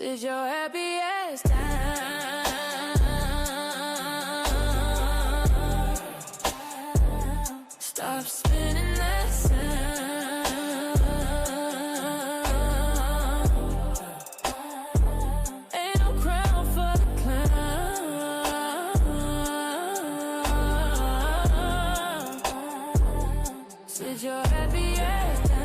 Sit your happy ass down. Stop spinning that sound. Ain't no crown for the clown. Sit your happy ass down.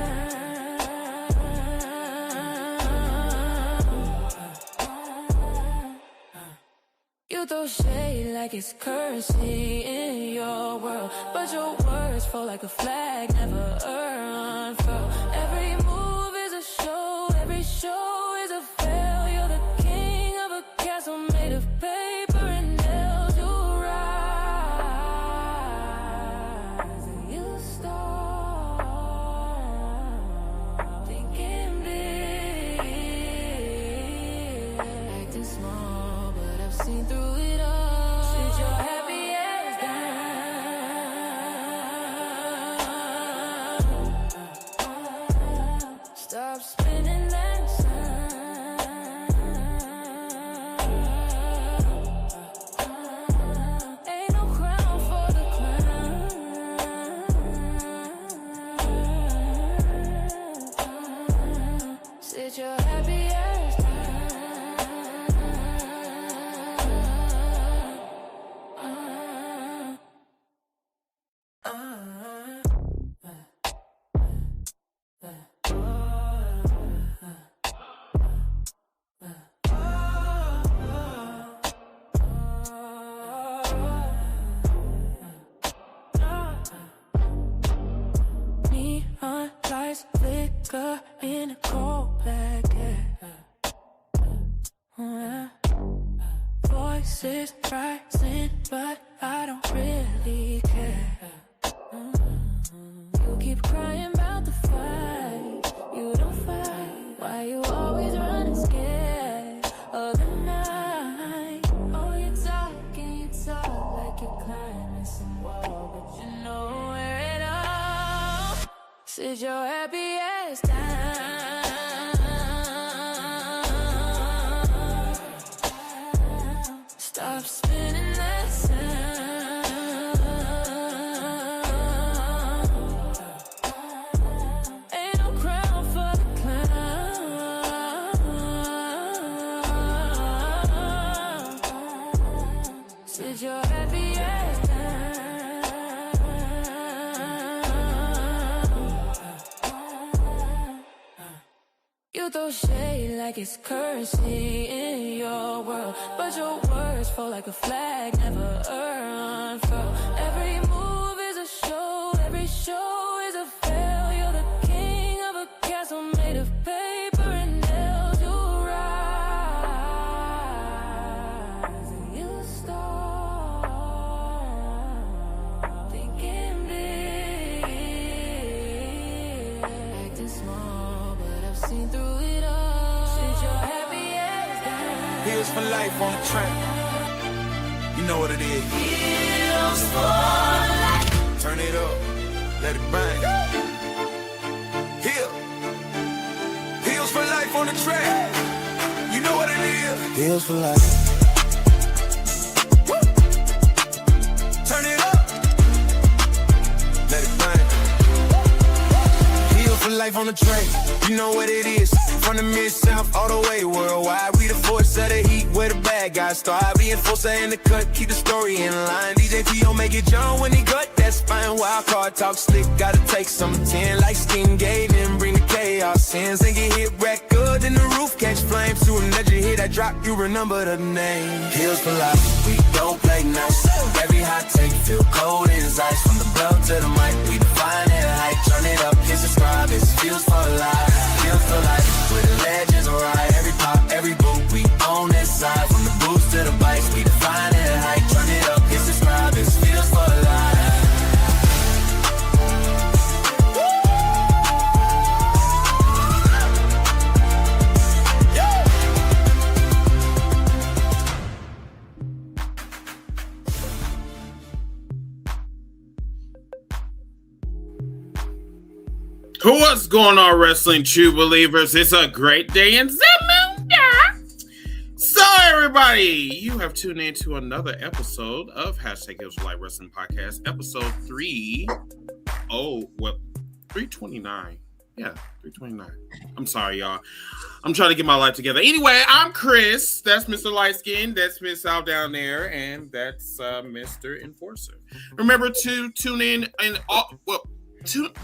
You throw shade like it's currency in your world, but your words fall like a flag, never unfurl. Every move is a show, every show is a fail. You're the king of a castle made of paper and nails. You rise and you start thinking big, acting small, but I've seen through it all. Sit your happy ass down. Stop spinning that sound. Ain't no crown for the clown. Sit your happy ass down. Neon lights flicker in a cold black air. Voices rising, but I don't really care. You keep crying about the fight, you don't fight. Why you always running scared of the night? Oh, you talk like you're climbing some wall, but you know where it all. Sit your happy ass down. Stop spinning that sound. Ain't no crown for the clown. Sit your happy ass down. You throw shade like it's currency in your world, but your words fall like a flag, never unfurl. Every move is a show, every show is a fail. You're the king of a castle made of paper and nails. You rise and you start thinking big, acting small, but I've seen through it all. Sit your happy ass down. Heels for life on the track. You know what it is. Heels for life. Turn it up, let it bang. Heel. Heels for life on the track. You know what it is. Heels for life. Woo. Turn it up, let it bang. Heels for life on the track. You know what it is. From the mid-south all the way worldwide. We the force of the heat where the bad guys start. Reinforcer in the cut, keep the story in line. DJPO make it John when he gut, that's fine. Wild card talk slick, gotta take some 10 like skin gate and bring the chaos in. And get hit record, then the roof catch flames. To a nudge you hear that drop, you remember the name. Heels for life, we don't play nice. Every hot take feel cold as ice. From the blood to the mic, we define it height. Turn it up, hit subscribe, it's feels for life. Feels for life, where the legends ride. Every pop, every boot, we own this side. From the boots to the bikes, we define it height. Turn it up, hit subscribe, it's feels for life. What's going on, wrestling true believers? It's a great day in Zamunda. everybody? You have tuned in to another episode of Hashtag Hills Light Wrestling Podcast, episode 329. Yeah, 329. I'm sorry, y'all. I'm trying to get my life together. Anyway, I'm Chris. That's Mr. Lightskin. That's Miss Al down there. And that's Mr. Enforcer. Remember to tune in and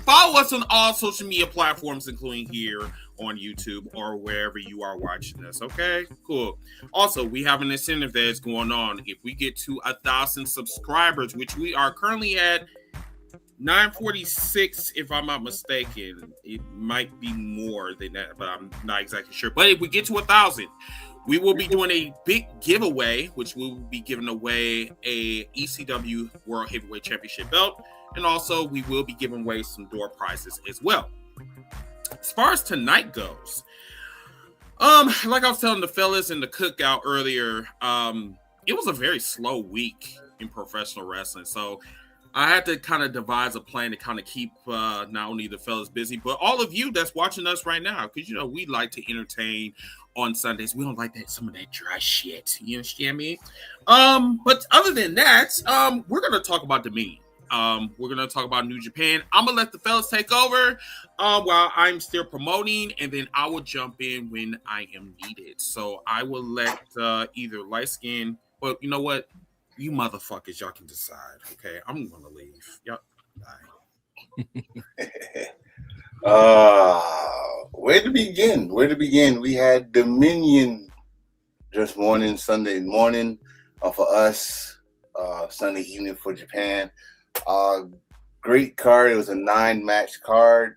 follow us on all social media platforms, including here on YouTube or wherever you are watching us. Okay, cool. Also, we have an incentive that is going on. If we get to 1,000 subscribers, which we are currently at 946, if I'm not mistaken. It might be more than that, but I'm not exactly sure. But if we get to 1,000, we will be doing a big giveaway, which we will be giving away a ECW World Heavyweight Championship belt. And also, we will be giving away some door prizes as well. As far as tonight goes, like I was telling the fellas in the cookout earlier, it was a very slow week in professional wrestling. So I had to kind of devise a plan to kind of keep not only the fellas busy, but all of you that's watching us right now, because, you know, we like to entertain on Sundays. We don't like some of that dry shit. You understand me? But other than that, we're going to talk about Dominion. We're going to talk about New Japan. I'm going to let the fellas take over while I'm still promoting, and then I will jump in when I am needed. So I will let either Light Skin, well, you know what? You motherfuckers, y'all can decide. Okay, I'm gonna leave. Y'all, bye. Where to begin? We had Dominion just Sunday morning for us, Sunday evening for Japan. Great card. It was a 9-match card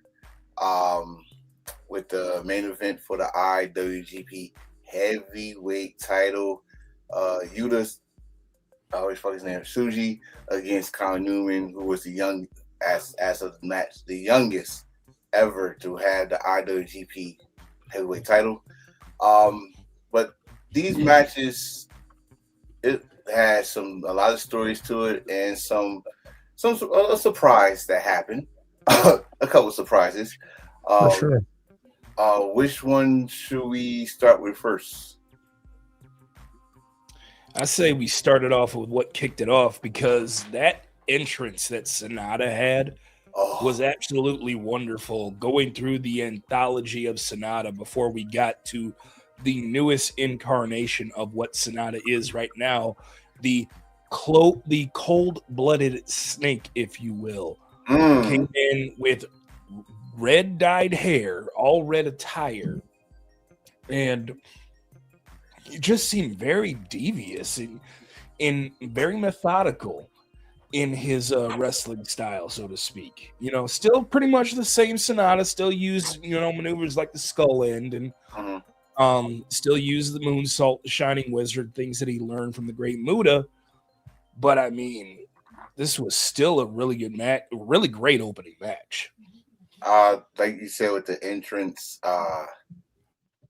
with the main event for the IWGP Heavyweight title. Yuta's, I always forget his name, Suji against Kyle Newman, who was the as of the match, the youngest ever to have the IWGP Heavyweight title. But these matches, it has a lot of stories to it, and a surprise that happened. A couple of surprises. For sure. Which one should we start with first? I say we started off with what kicked it off, because that entrance that Sonata had was absolutely wonderful. Going through the anthology of Sonata before we got to the newest incarnation of what Sonata is right now, the cold-blooded snake, if you will, came in with red dyed hair, all red attire, and he just seemed very devious and very methodical in his wrestling style, so to speak. You know, still pretty much the same Sonata, still use, you know, maneuvers like the skull end, and still use the moonsault, the shining wizard, things that he learned from the great Muda. But I mean, this was still a really good match, a really great opening match. Like you said, with the entrance,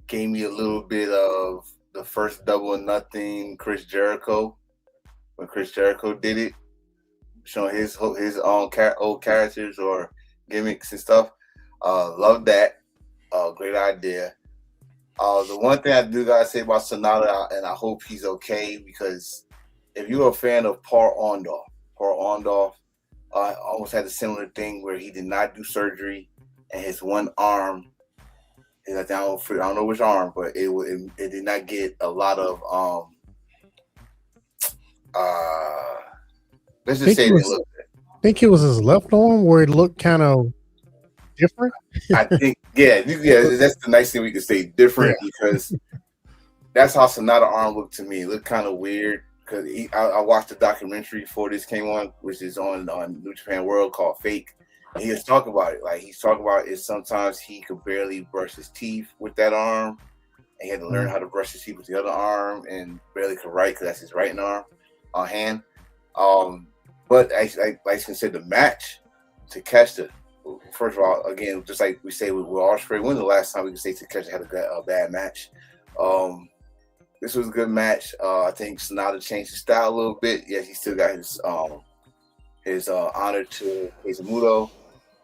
gave me a little bit of the first Double or Nothing Chris Jericho, when Chris Jericho did it, showing his own old characters or gimmicks and stuff. Love that. Great idea. The one thing I do gotta say about Sonata, and I hope he's okay, because if you're a fan of Paul Orndorff almost had a similar thing where he did not do surgery, and his one arm, I don't know which arm, but it did not get a lot of let's just say I think it was his left arm where it looked kind of different. I think yeah, that's the nice thing we can say, different, because that's how Sonata arm looked to me. It looked kind of weird, because I watched the documentary before this came on, which is on New Japan World, called Fake. And he was talking about it. Like, he's talking about it. Sometimes he could barely brush his teeth with that arm, and he had to learn how to brush his teeth with the other arm, and barely could write because that's his right hand. But I said, the match to catch first of all, again, just like we say with Ospreay, when the last time we could say Takeshi had a bad match? This was a good match. I think Sonata changed his style a little bit. Yes, he still got his honor to Keisumuto.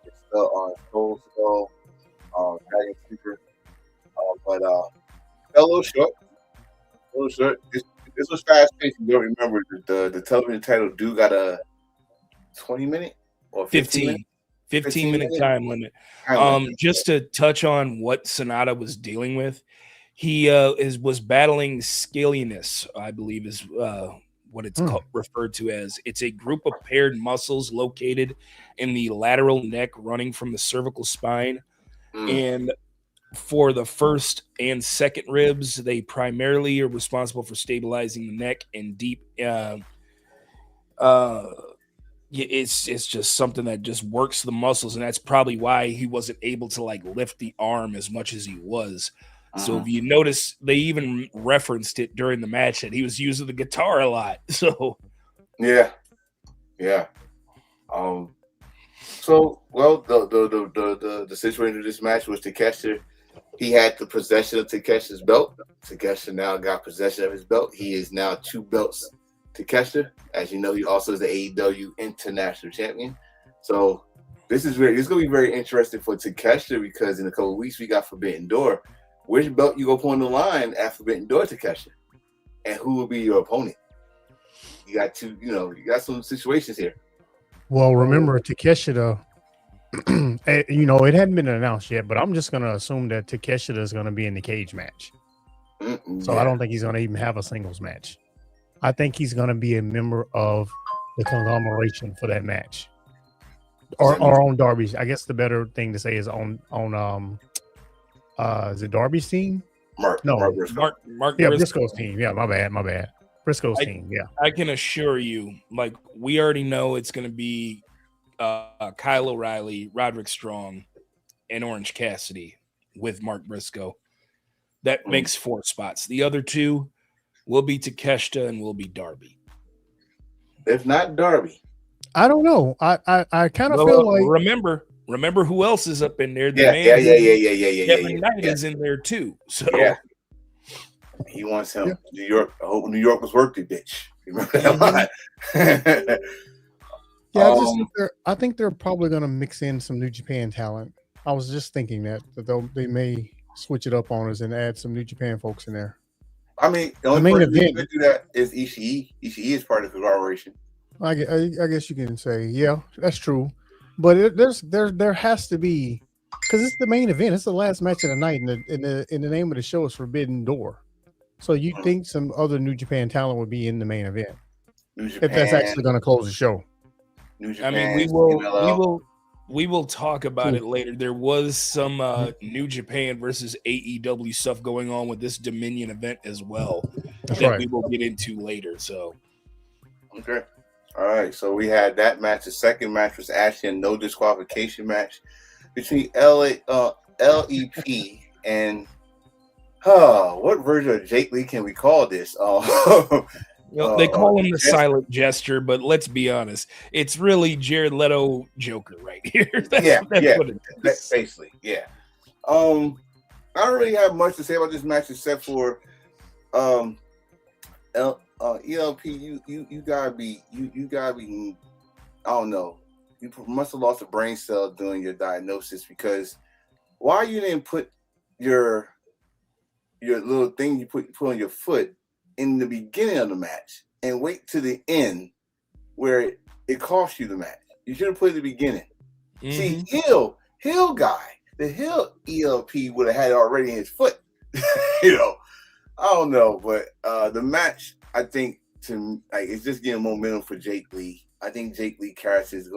It's still on Cold Skull, Dragon Sleeper. But fell a little was short. This was fast paced. You don't remember the television title do got a 20-minute or 15 minute time limit. Just to touch on what Sonata was dealing with, he was battling scaliness, I believe is what it's referred to as. It's a group of paired muscles located in the lateral neck running from the cervical spine. And for the first and second ribs, they primarily are responsible for stabilizing the neck and deep. It's just something that just works the muscles, and that's probably why he wasn't able to like lift the arm as much as he was. So if you notice, they even referenced it during the match that he was using the guitar a lot. So yeah. So the situation of this match was Takeshita. He had the possession of Takeshita's belt. Takeshita now got possession of his belt. He is now 2 belts. Takeshita, as you know, he also is the AEW International Champion. So this is going to be very interesting for Takeshita because in a couple of weeks we got Forbidden Door. Which belt you gonna put on the line at Forbidden Door, Takeshita, and who will be your opponent? You got you got some situations here. Well, remember Takeshita. It hadn't been announced yet, but I'm just gonna assume that Takeshita is gonna be in the cage match. So I don't think he's gonna even have a singles match. I think he's gonna be a member of the conglomeration for that match, or on Darby's. I guess the better thing to say is on is it Darby's team? Mark Briscoe. Mark Briscoe's team. Yeah, my bad. Briscoe's team. Yeah. I can assure you, like we already know it's going to be Kyle O'Reilly, Roderick Strong, and Orange Cassidy with Mark Briscoe. That makes 4 spots. The other 2 will be Takeshita and will be Darby. If not Darby, I don't know. I kind of feel like Remember who else is up in there? Yeah. Kevin Knight is in there too. So he wants him. Yeah. New York. I hope New York was worth it, bitch. Remember that line? I think they're probably going to mix in some New Japan talent. I was just thinking that they may switch it up on us and add some New Japan folks in there. I mean, the only person who could do that is Ishii. Ishii is part of the conglomeration. I guess you can say, yeah, that's true. But there has to be, because it's the main event. It's the last match of the night, and the name of the show is Forbidden Door. So you think some other New Japan talent would be in the main event if that's actually going to close the show? New Japan, I mean, we will talk about it later. There was some New Japan versus AEW stuff going on with this Dominion event as well we will get into later. So okay. All right, so we had that match. The second match was actually a no disqualification match between LEP and what version of Jake Lee can we call this? They call him the silent gesture, but let's be honest, it's really Jared Leto Joker right here. That's what it is. Basically, yeah. I don't really have much to say about this match except for ELP, you gotta be I don't know. You must have lost a brain cell during your diagnosis, because why you didn't put your little thing you put on your foot in the beginning of the match and wait to the end where it cost you the match. You should have put it at the beginning. See, Hill guy, the Hill ELP would have had it already in his foot. I don't know, but the match, I think, it's just getting momentum for Jake Lee. I think Jake Lee character is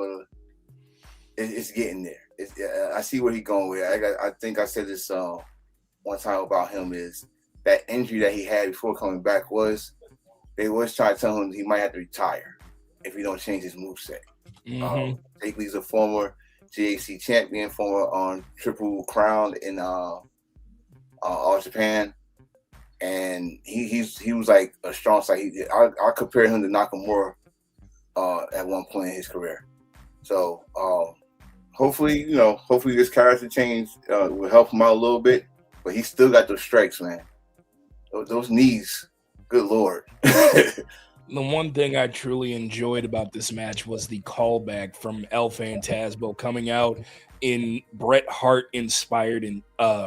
it's getting there. I see where he's going with it. I think I said this one time about him, is that injury that he had before coming back they was trying to tell him he might have to retire if he don't change his moveset. Jake Lee's a former GAC champion, former Triple Crown in All Japan. And he was like a strong side. I compare him to Nakamura at one point in his career. So hopefully this character change will help him out a little bit. But he still got those strikes, man. Those knees, good Lord. The one thing I truly enjoyed about this match was the callback from El Phantasmo coming out in Bret Hart inspired in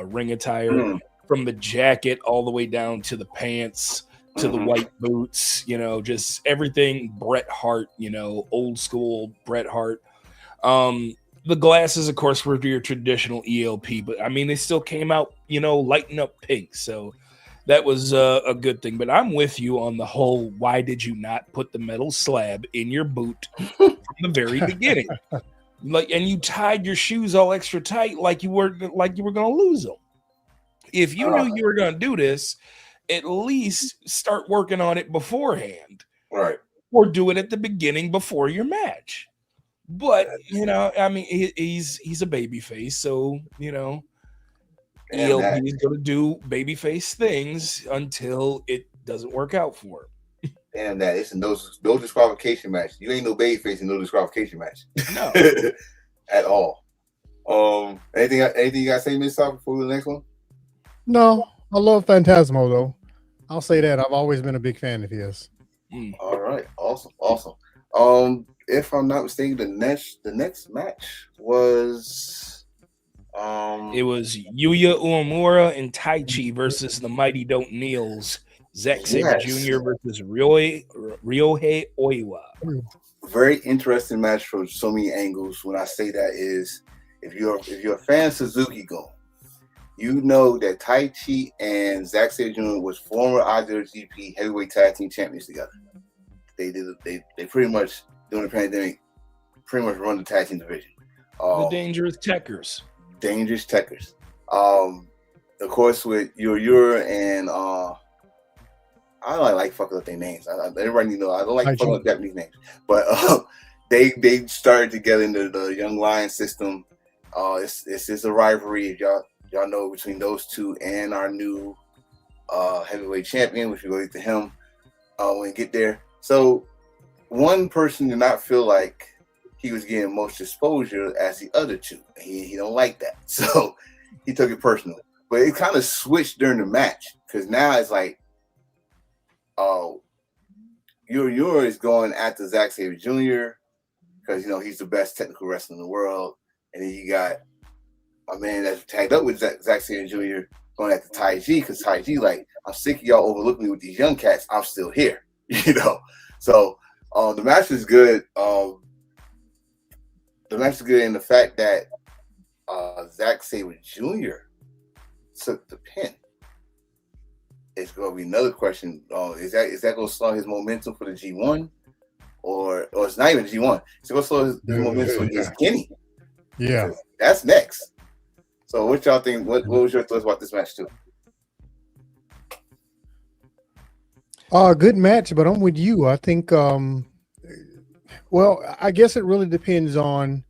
ring attire. From the jacket all the way down to the pants. to the white boots, just everything Bret Hart, old school Bret Hart. The glasses, of course, were your traditional ELP, but I mean, they still came out, lighting up pink. So that was a good thing. But I'm with you on the whole, why did you not put the metal slab in your boot from the very beginning? And you tied your shoes all extra tight like you were going to lose them. If you knew you were going to do this, at least start working on it beforehand. Right. Or do it at the beginning before your match. But, I mean, he's a baby face, so, ELP is going to do baby face things until it doesn't work out for him. Damn that. It's a no disqualification match. You ain't no baby face in no disqualification match. No. At all. Anything you got to say, Miss South, before the next one? No, I love Phantasmo, though. I'll say that. I've always been a big fan of his. All right. Awesome. If I'm not mistaken, the next match was it was Yuya Uemura and Taichi versus the Mighty Don't Kneels. Zack Sabre Jr. versus Ryohei Oiwa. Very interesting match from so many angles. When I say that is, if you're a fan of Suzuki-gon, you know that Taichi and Zack Sabre Jr. was former IWGP Heavyweight Tag Team Champions together. They pretty much during the pandemic run the tag team division. The Dangerous Techers. Of course, with Yura and I don't like fucking up their names. Everybody know I don't like fucking up Japanese names, but they started together into the Young Lion system. It's a rivalry, if y'all know, between those two and our new heavyweight champion, which we go to him when we get there. So one person did not feel like he was getting most exposure as the other two. He don't like that, so he took it personal. But it kind of switched during the match because now it's like, Yura is going after Zack Sabre Jr. because he's the best technical wrestler in the world, and then you got my man that's tagged up with Zack Sabre Jr. going after Taiji because Taiji like, I'm sick of y'all overlooking me with these young cats. I'm still here, So the match is good. The match is good in the fact that Zack Sabre Jr. took the pin. It's going to be another question. Is that going to slow his momentum for the G1? Or it's not even G1. It's going to slow his momentum against Kenny. Yeah. That's next. So what y'all think? What was your thoughts about this match too? Good match, but I'm with you. I think, I guess it really depends on,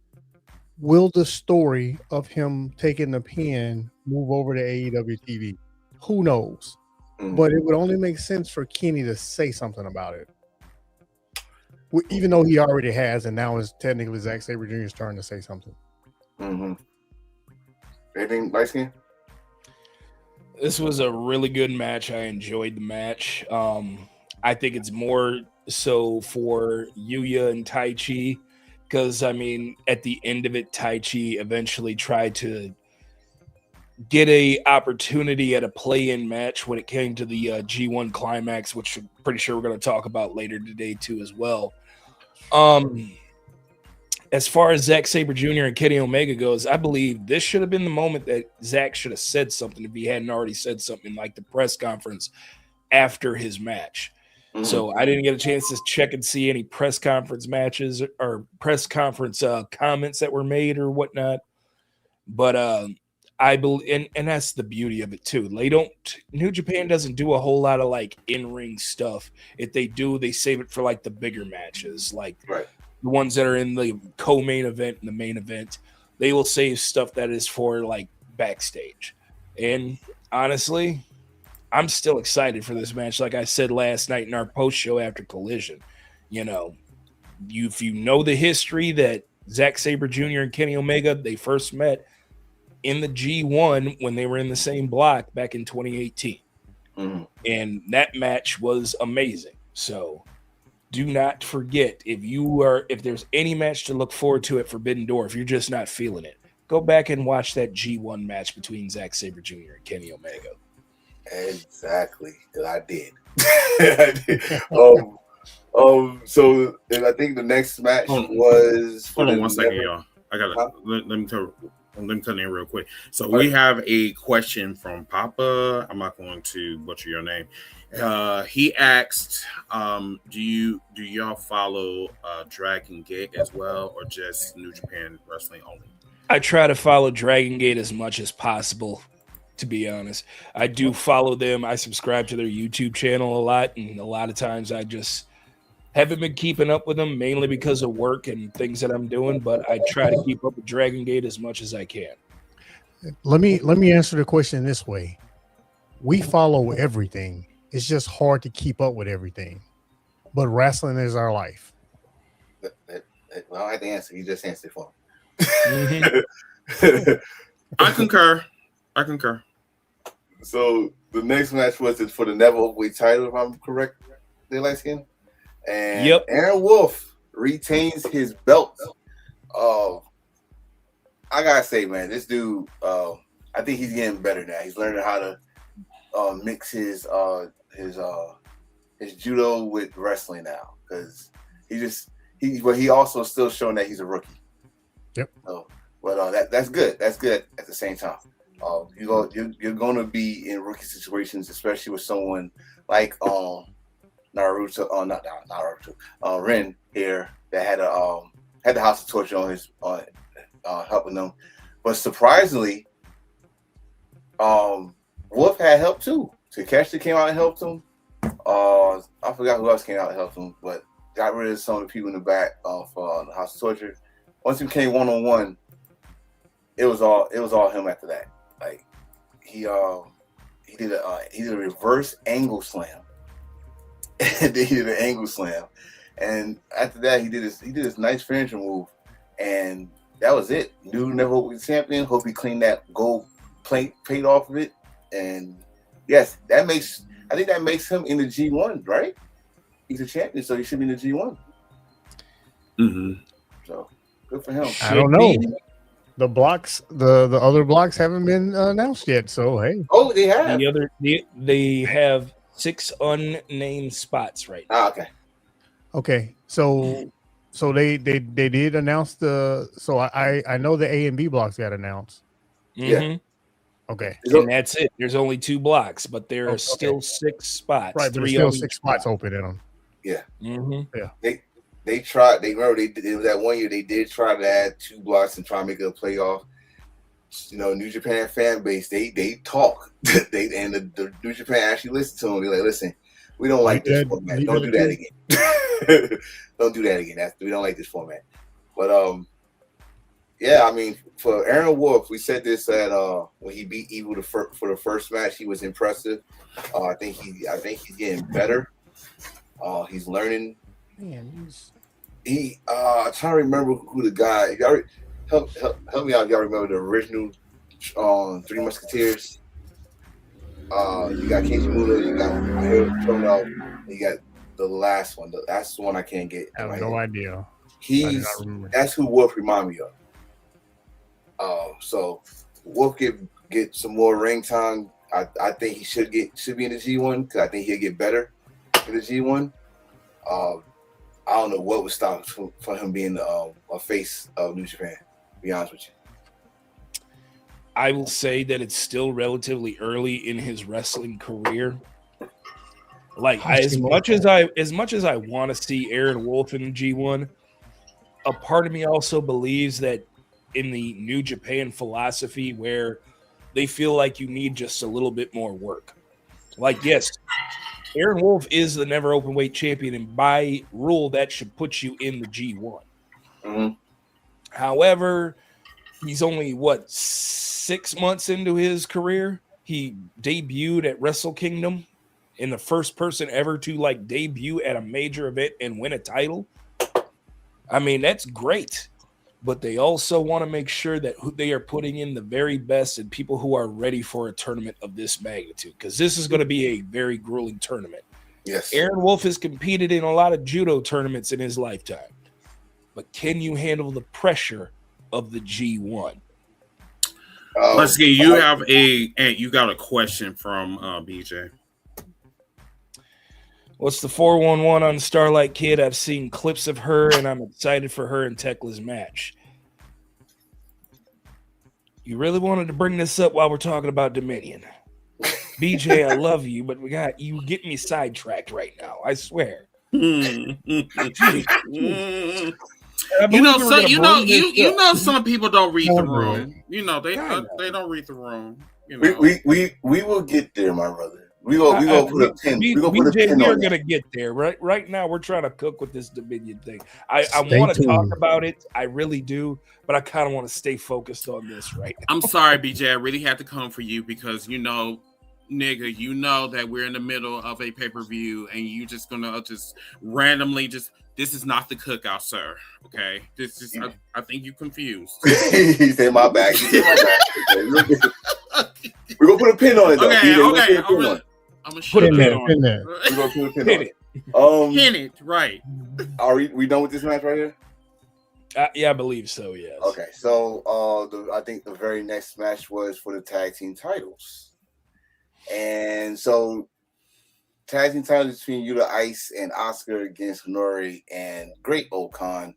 will the story of him taking the pin move over to AEW TV? Who knows? But it would only make sense for Kenny to say something about it. Even though he already has, and now it's technically Zack Sabre Jr.'s turn to say something. Anything, light skin? This was a really good match. I enjoyed the match. I think it's more so for Yuya and Taichi because, I mean, at the end of it, Taichi eventually tried to get a opportunity at a play-in match when it came to the G1 Climax, which I'm pretty sure we're going to talk about later today too as well. As far as Zack Sabre Jr. and Kenny Omega goes, I believe this should have been the moment that Zack should have said something if he hadn't already said something, like the press conference after his match. So I didn't get a chance to check and see any press conference matches or press conference comments that were made or whatnot. But I believe, and that's the beauty of it too. New Japan doesn't do a whole lot of like in-ring stuff. If they do, they save it for like the bigger matches, like the ones that are in the co-main event and the main event. They will save stuff that is for like backstage. And honestly, I'm still excited for this match. Like I said last night in our post show after Collision, if you know the history that Zack Sabre Jr. and Kenny Omega, they first met in the G1 when they were in the same block back in 2018. And that match was amazing. So do not forget, if there's any match to look forward to at Forbidden Door, if you're just not feeling it, go back and watch that G1 match between Zack Sabre Jr. and Kenny Omega. Exactly, because I did. So and I think the next match was. Hold on 1 second, y'all. I gotta let me tell you real quick. So we have a question from Papa. I'm not going to butcher your name. He asked, do y'all follow Dragon Gate as well, or just New Japan Wrestling only? I try to follow Dragon Gate as much as possible, to be honest. I do follow them. I subscribe to their YouTube channel a lot, and a lot of times I just haven't been keeping up with them, mainly because of work and things that I'm doing, but I try to keep up with Dragon Gate as much as I can. Let me answer the question this way. We follow everything. It's just hard to keep up with everything. But wrestling is our life. Well, I had to answer. You just answered for me. I concur. So the next match was for the Never Openweight title, if I'm correct, they light skin. And Aaron Wolf retains his belt. I gotta say, man, this dude, I think he's getting better now. He's learning how to mix his judo with wrestling now, because he also still showing that he's a rookie. Yep. But that's good. That's good at the same time. You're going to be in rookie situations, especially with someone like Ren here that had the House of Torture on his helping them. But surprisingly, Wolf had help too. Takeshi came out and helped him. I forgot who else came out and helped him, but got rid of some of the people in the back of the House of Torture. Once he came 1-on-1, it was all him after that. Like he did a reverse angle slam. And then he did an angle slam. And after that he did this nice finisher move. And that was it. New Never Openweight champion. Hope he cleaned that gold plate off of it. And yes, I think that makes him in the G1, right? He's a champion, so he should be in the G1. Mm-hmm. So good for him. I don't know. The blocks, the other blocks haven't been announced yet. So hey. Oh, they have. They have 6 unnamed spots right now. Okay. Okay. So they did announce the. So I know the A and B blocks got announced. Yeah. Okay. And that's it. There's only 2 blocks, but there are still 6 spots. Right, but there's still 6 spots open in them. Yeah. Mm-hmm. Yeah. They tried. It was that one year they did try to add 2 blocks and try to make it a playoff. You know, New Japan fan base, they talk. The New Japan actually listen to them. They're like, listen, we don't like this format. Don't do that again. Don't do that again. We don't like this format. But yeah, I mean, for Aaron Wolf, we said this at when he beat Evil for the first match, he was impressive. I think he's getting better. He's learning. Man, I'm trying to remember who the guy. Y'all help me out. Y'all remember the original 3 Musketeers? You got Keiji Muda, you got Tono, you got the last one. That's the one I can't get. I have no idea. That's who Wolf remind me of. So Wolf get some more ring time. I think he should be in the G1 because I think he'll get better in the G1. I don't know what would stop for him being a face of New Japan, to be honest with you. I will say that it's still relatively early in his wrestling career. Like as much as I want to see Aaron Wolf in G1, a part of me also believes that in the New Japan philosophy where they feel like you need just a little bit more work. Like, yes, Aaron Wolf is the Never Openweight champion, and by rule, that should put you in the G1. Mm-hmm. However, he's only, 6 months into his career? He debuted at Wrestle Kingdom and the first person ever to, debut at a major event and win a title. I mean, that's great. But they also want to make sure that they are putting in the very best and people who are ready for a tournament of this magnitude, because this is going to be a very grueling tournament. Yes. Aaron Wolf has competed in a lot of judo tournaments in his lifetime. But can you handle the pressure of the G1? Let's get you got a question from BJ. What's the 411 on Starlight Kid? I've seen clips of her, and I'm excited for her and THEKLA's match. You really wanted to bring this up while we're talking about Dominion. BJ, I love you, but you getting me sidetracked right now. I swear. You know, some people don't read the room. You know, they don't read the room. You know. We will get there, my brother. We gonna put a pin. We are gonna get there. Right now, we're trying to cook with this Dominion thing. I want to talk about it. I really do, but I kind of want to stay focused on this right now. I'm sorry, BJ. I really had to come for you because nigga, you know that we're in the middle of a pay-per-view, and you just gonna just randomly this is not the cookout, sir. Okay, this is. I think you confused. He said my bag. We're gonna put a pin on it. Though. Okay. I'm gonna put it in there. We're gonna put a pin on it. Pin it, right? Are we done with this match right here? Yeah, I believe so. Yes. Okay, so I think the very next match was for the tag team titles, and so tag team titles between Yuta Ice and Asuka against Hanori and Great Okan.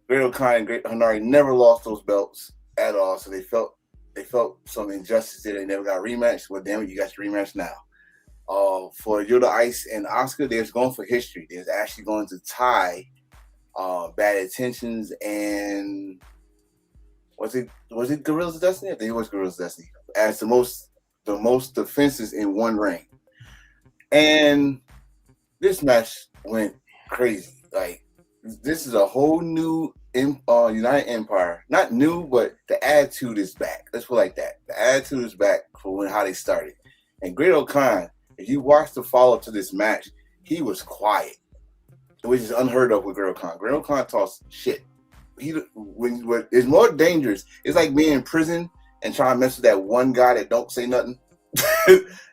Great Okan and Great Hanori never lost those belts at all, so they felt some injustice there. They never got a rematch. Well, damn it, you got your rematch now. For Yuta Ice and Asuka, they're going for history. They're actually going to tie Bad Intentions and was it Guerrillas of Destiny? I think it was Guerrillas of Destiny as the most defenses in one ring. And this match went crazy. Like, this is a whole new United Empire. Not new, but the attitude is back. Let's put it like that. The attitude is back for how they started. And Great Okan, if you watch the follow-up to this match, he was quiet, which is unheard of with Great Okan. Great Okan talks shit. When it's more dangerous. It's like being in prison and trying to mess with that one guy that don't say nothing.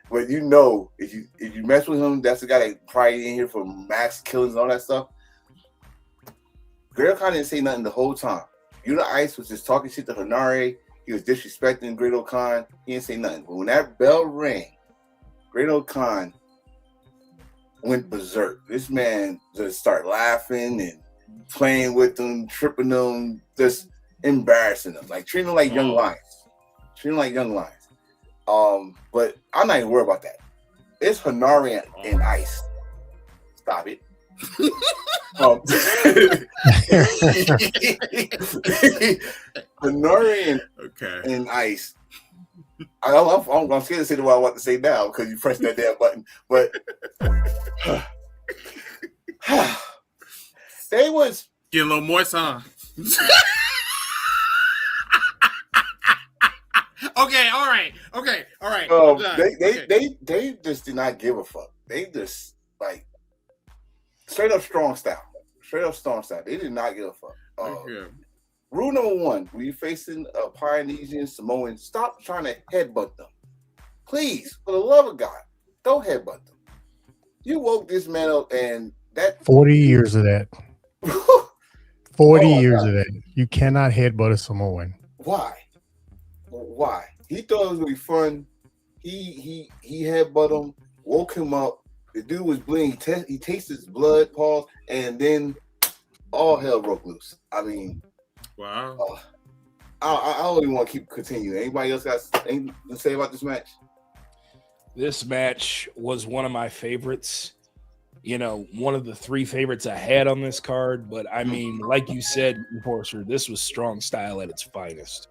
But if you mess with him, that's the guy that probably in here for mass killings and all that stuff. Great Okan didn't say nothing the whole time. Yuta Ice was just talking shit to Hanare. He was disrespecting Great Okan. He didn't say nothing. But when that bell rang, Great Okan went berserk. This man just started laughing and playing with them, tripping them, just embarrassing them, like treating them like young lions. But I'm not even worried about that. It's Hanari and Ice. Stop it. Hanari and Ice. I'm scared to say what I want to say now because you pressed that damn button. But they was get a little more time. Okay, all right. They just did not give a fuck. They just like straight up strong style. They did not give a fuck. Rule number one: when you're facing a Polynesian Samoan, stop trying to headbutt them. Please, for the love of God, don't headbutt them. You woke this man up, and that 40 years of that. 40 years of that. You cannot headbutt a Samoan. Why? He thought it was gonna be fun. He headbutt him, woke him up. The dude was bleeding. He tasted his blood, Paul, and then all hell broke loose. I mean, wow. I don't even want to keep continuing. Anybody else got anything to say about this match? This match was one of my favorites. You know, one of the three favorites I had on this card. But I mean, like you said, Enforcer, this was strong style at its finest.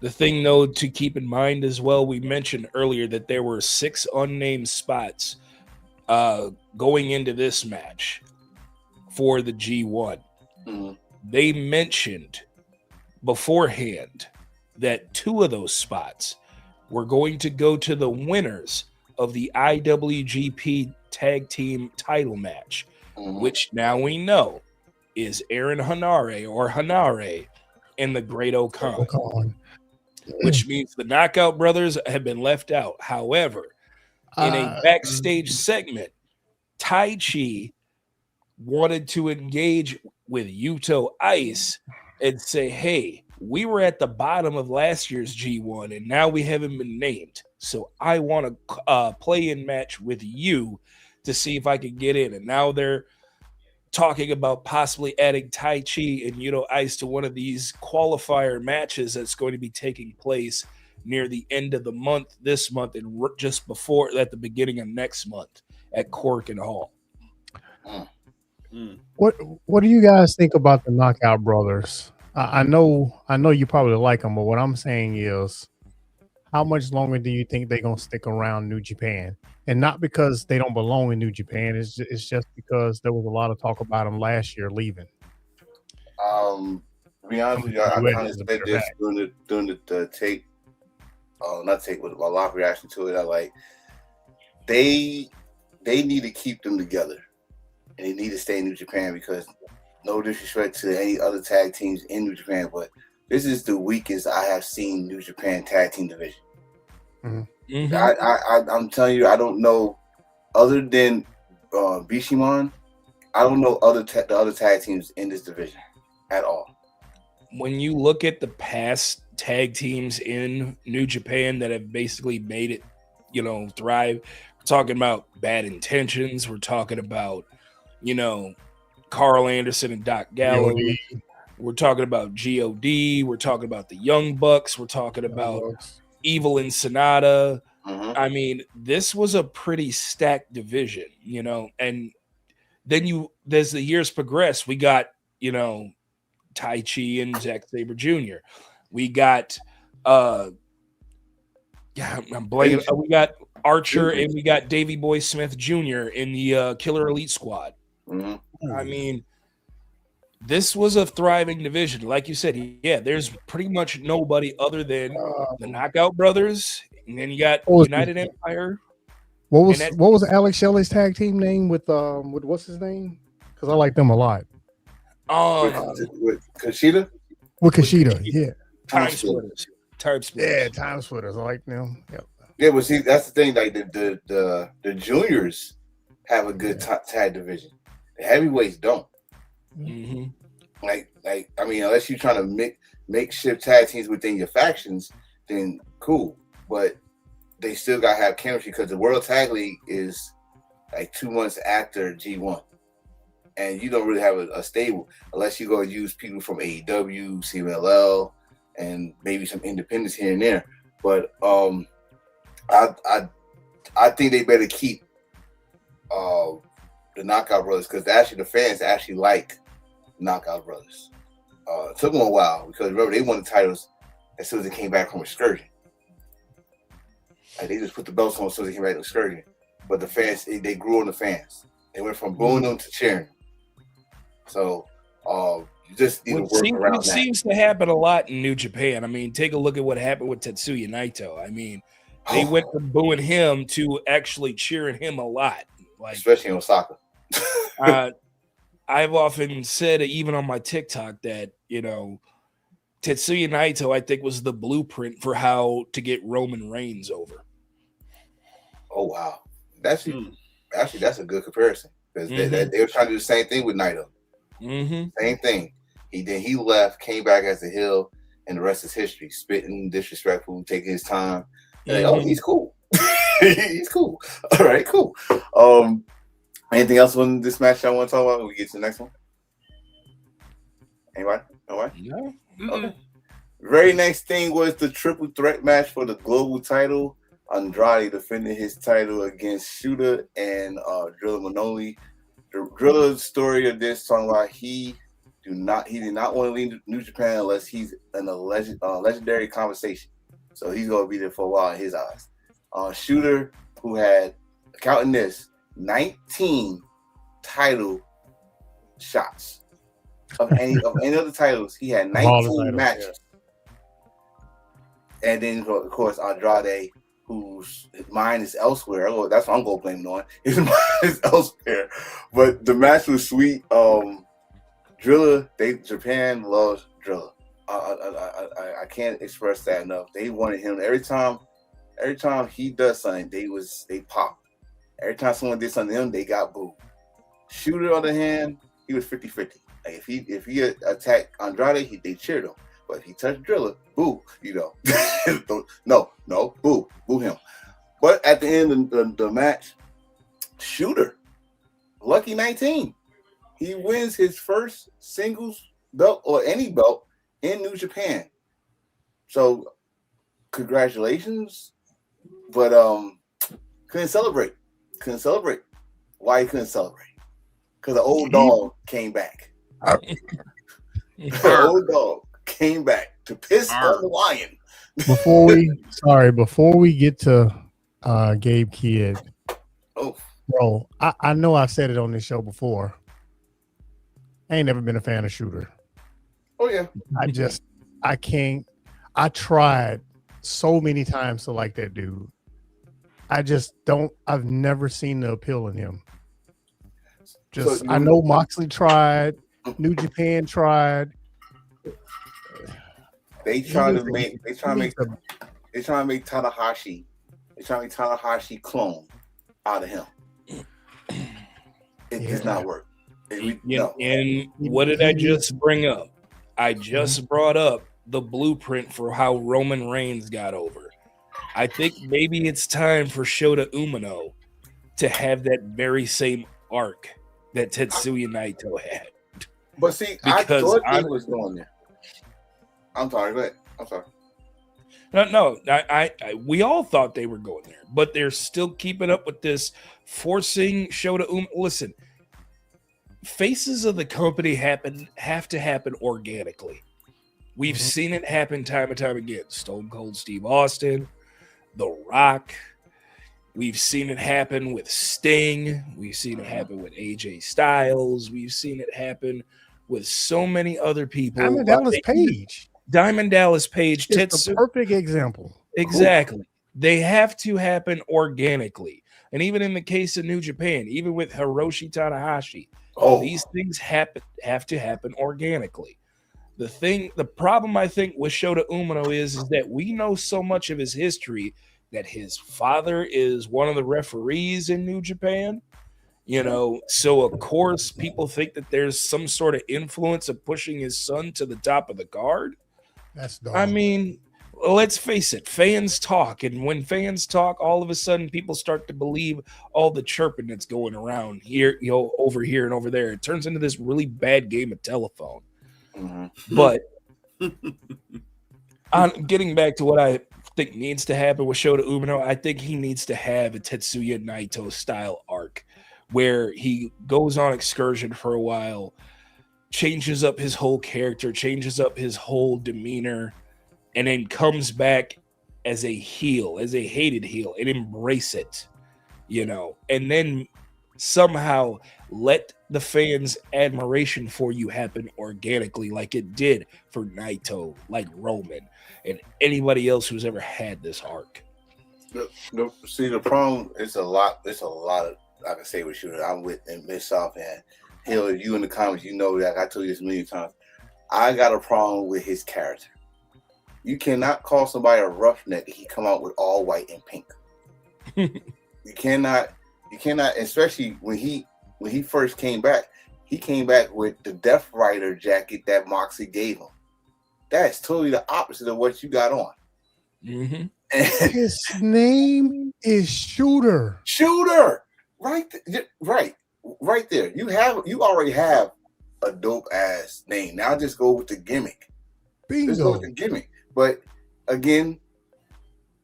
The thing, though, to keep in mind as well, we mentioned earlier that there were 6 unnamed spots going into this match for the G1. Mm-hmm. They mentioned beforehand that 2 of those spots were going to go to the winners of the IWGP Tag Team title match, which now we know is Aaron Hanare and the Great Okan. Which means the Knockout Brothers have been left out. However, in a backstage segment, Tai Chi wanted to engage with Yuta Ice and say, hey, we were at the bottom of last year's G1 and now we haven't been named. So I want to play in match with you to see if I can get in. And now they're talking about possibly adding Tai Chi and Ice to one of these qualifier matches that's going to be taking place near the end of the month, this month, and just before at the beginning of next month at Cork and Hall. What do you guys think about the Knockout Brothers? I know you probably like them, but what I'm saying is, how much longer do you think they're gonna stick around New Japan? And not because they don't belong in New Japan. It's just because there was a lot of talk about them last year leaving. To be honest with you, I kind of said this during the take. Not take, with my live reaction to it. I like they need to keep them together, and they need to stay in New Japan because no disrespect to any other tag teams in New Japan, but this is the weakest I have seen New Japan tag team division. I'm telling you, I don't know other than Bishamon. I don't know the other tag teams in this division at all. When you look at the past tag teams in New Japan that have basically made it, thrive, we're talking about Bad Intentions. We're talking about, Carl Anderson and Doc Gallows. God. We're talking about GOD. We're talking about the Young Bucks. We're talking about Evil and Sonata. I mean, this was a pretty stacked division, and then as the years progress, we got, Tai Chi and Zack Sabre Jr. We got I'm blanking. We got Archer and we got Davey Boy Smith Jr. in the Killer Elite Squad. I mean, this was a thriving division. Like you said, there's pretty much nobody other than the Knockout Brothers, and then you got United Empire. What was Alex Shelley's tag team name with what's his name? Because I like them a lot. With Kushida? With Kushida, yeah. Time Splitters. Yeah, Time Splitters. I like them. Yep. Yeah, but see, that's the thing. Like the juniors have a good tag division. The heavyweights don't. Like I mean, unless you're trying to makeshift tag teams within your factions, then cool. But they still gotta have chemistry because the World Tag League is like 2 months after G1, and you don't really have a stable unless you go use people from AEW, CMLL, and maybe some independents here and there. But I think they better keep the Knockout Brothers because actually the fans actually like Knockout Brothers. It took them a while because remember they won the titles as soon as they came back from excursion. Like they just put the belts on as soon as they came back from excursion. But the fans, they grew on the fans. They went from booing them to cheering. So you just need to work around that. It seems to happen a lot in New Japan. I mean, take a look at what happened with Tetsuya Naito. I mean, they went from booing him to actually cheering him a lot. Like, especially in Osaka. I've often said, even on my TikTok, that Tetsuya Naito, I think, was the blueprint for how to get Roman Reigns over. Oh wow, actually, that's a good comparison because they were trying to do the same thing with Naito. Same thing. He left, came back as a heel, and the rest is history. Spitting, disrespectful, taking his time. Like, oh, he's cool. He's cool. All right, cool. Anything else on this match I want to talk about? We get to the next one. Anybody? No. Okay. Very next thing was the triple threat match for the global title. Andrade defending his title against Shooter and Drilla Manoli. The Drilla's story of this talking about he did not want to leave New Japan unless he's in a legendary conversation. So he's gonna be there for a while in his eyes. Shooter, who had, counting this, 19 title shots of any other titles. He had 19 matches. Yeah. And then of course Andrade, whose mind is elsewhere. Oh, that's what I'm gonna blame it on. His mind is elsewhere. But the match was sweet. Drilla, Japan loves Drilla. I can't express that enough. They wanted him every time he does something, they pop. Every time someone did something to him, they got booed. Shooter, on the hand, he was 50-50. Like if he attacked Andrade, they cheered him. But if he touched Drilla, boo, No, boo him. But at the end of the match, Shooter, lucky 19, he wins his first singles belt or any belt in New Japan. So congratulations, but couldn't celebrate. Why he couldn't celebrate? Because the old dog came back. The old dog came back to piss on the lion. Before we get to Gabe Kidd, bro, I know I've said it on this show before. I ain't never been a fan of Shooter. Oh yeah. I can't. I tried so many times to like that dude. I just don't. I've never seen the appeal in him. I know Moxley tried. New Japan tried. They trying to make Tanahashi. They trying to make Tanahashi clone out of him. It does not work. And what did I just bring up? I just brought up the blueprint for how Roman Reigns got over. I think maybe it's time for Shota Umino to have that very same arc that Tetsuya Naito had. But see, because I thought he was going there. I'm sorry, go ahead. I'm sorry. No, we all thought they were going there, but they're still keeping up with this, forcing Shota Umino. Listen, faces of the company have to happen organically. We've seen it happen time and time again. Stone Cold Steve Austin, The Rock. We've seen it happen with Sting. We've seen it happen with AJ Styles. We've seen it happen with so many other people. Diamond Dallas Page. It's a perfect example. Exactly. They have to happen organically. And even in the case of New Japan, even with Hiroshi Tanahashi, these things have to happen organically. The problem I think with Shota Umino is that we know so much of his history, that his father is one of the referees in New Japan, so of course people think that there's some sort of influence of pushing his son to the top of the card. That's dumb. I mean, let's face it, fans talk, and when fans talk, all of a sudden people start to believe all the chirping that's going around here, over here and over there. It turns into this really bad game of telephone. But getting back to what I think needs to happen with Shota Umino, I think he needs to have a Tetsuya Naito style arc where he goes on excursion for a while, changes up his whole character, changes up his whole demeanor, and then comes back as a heel, as a hated heel, and embrace it, and then somehow let the fans' admiration for you happen organically, like it did for Naito, like Roman, and anybody else who's ever had this arc. See, the problem is a lot of I can say with Shooter. I'm with and myself, and Hill, you in the comments, that I told you this a million times. I got a problem with his character. You cannot call somebody a roughneck if he come out with all white and pink. You cannot, especially when he first came back. He came back with the Death Rider jacket that Moxley gave him. That's totally the opposite of what you got on. Mm-hmm. His name is Shooter. Shooter, right there. You already have a dope ass name. Now just go with the gimmick. Bingo. Just go with the gimmick. But again,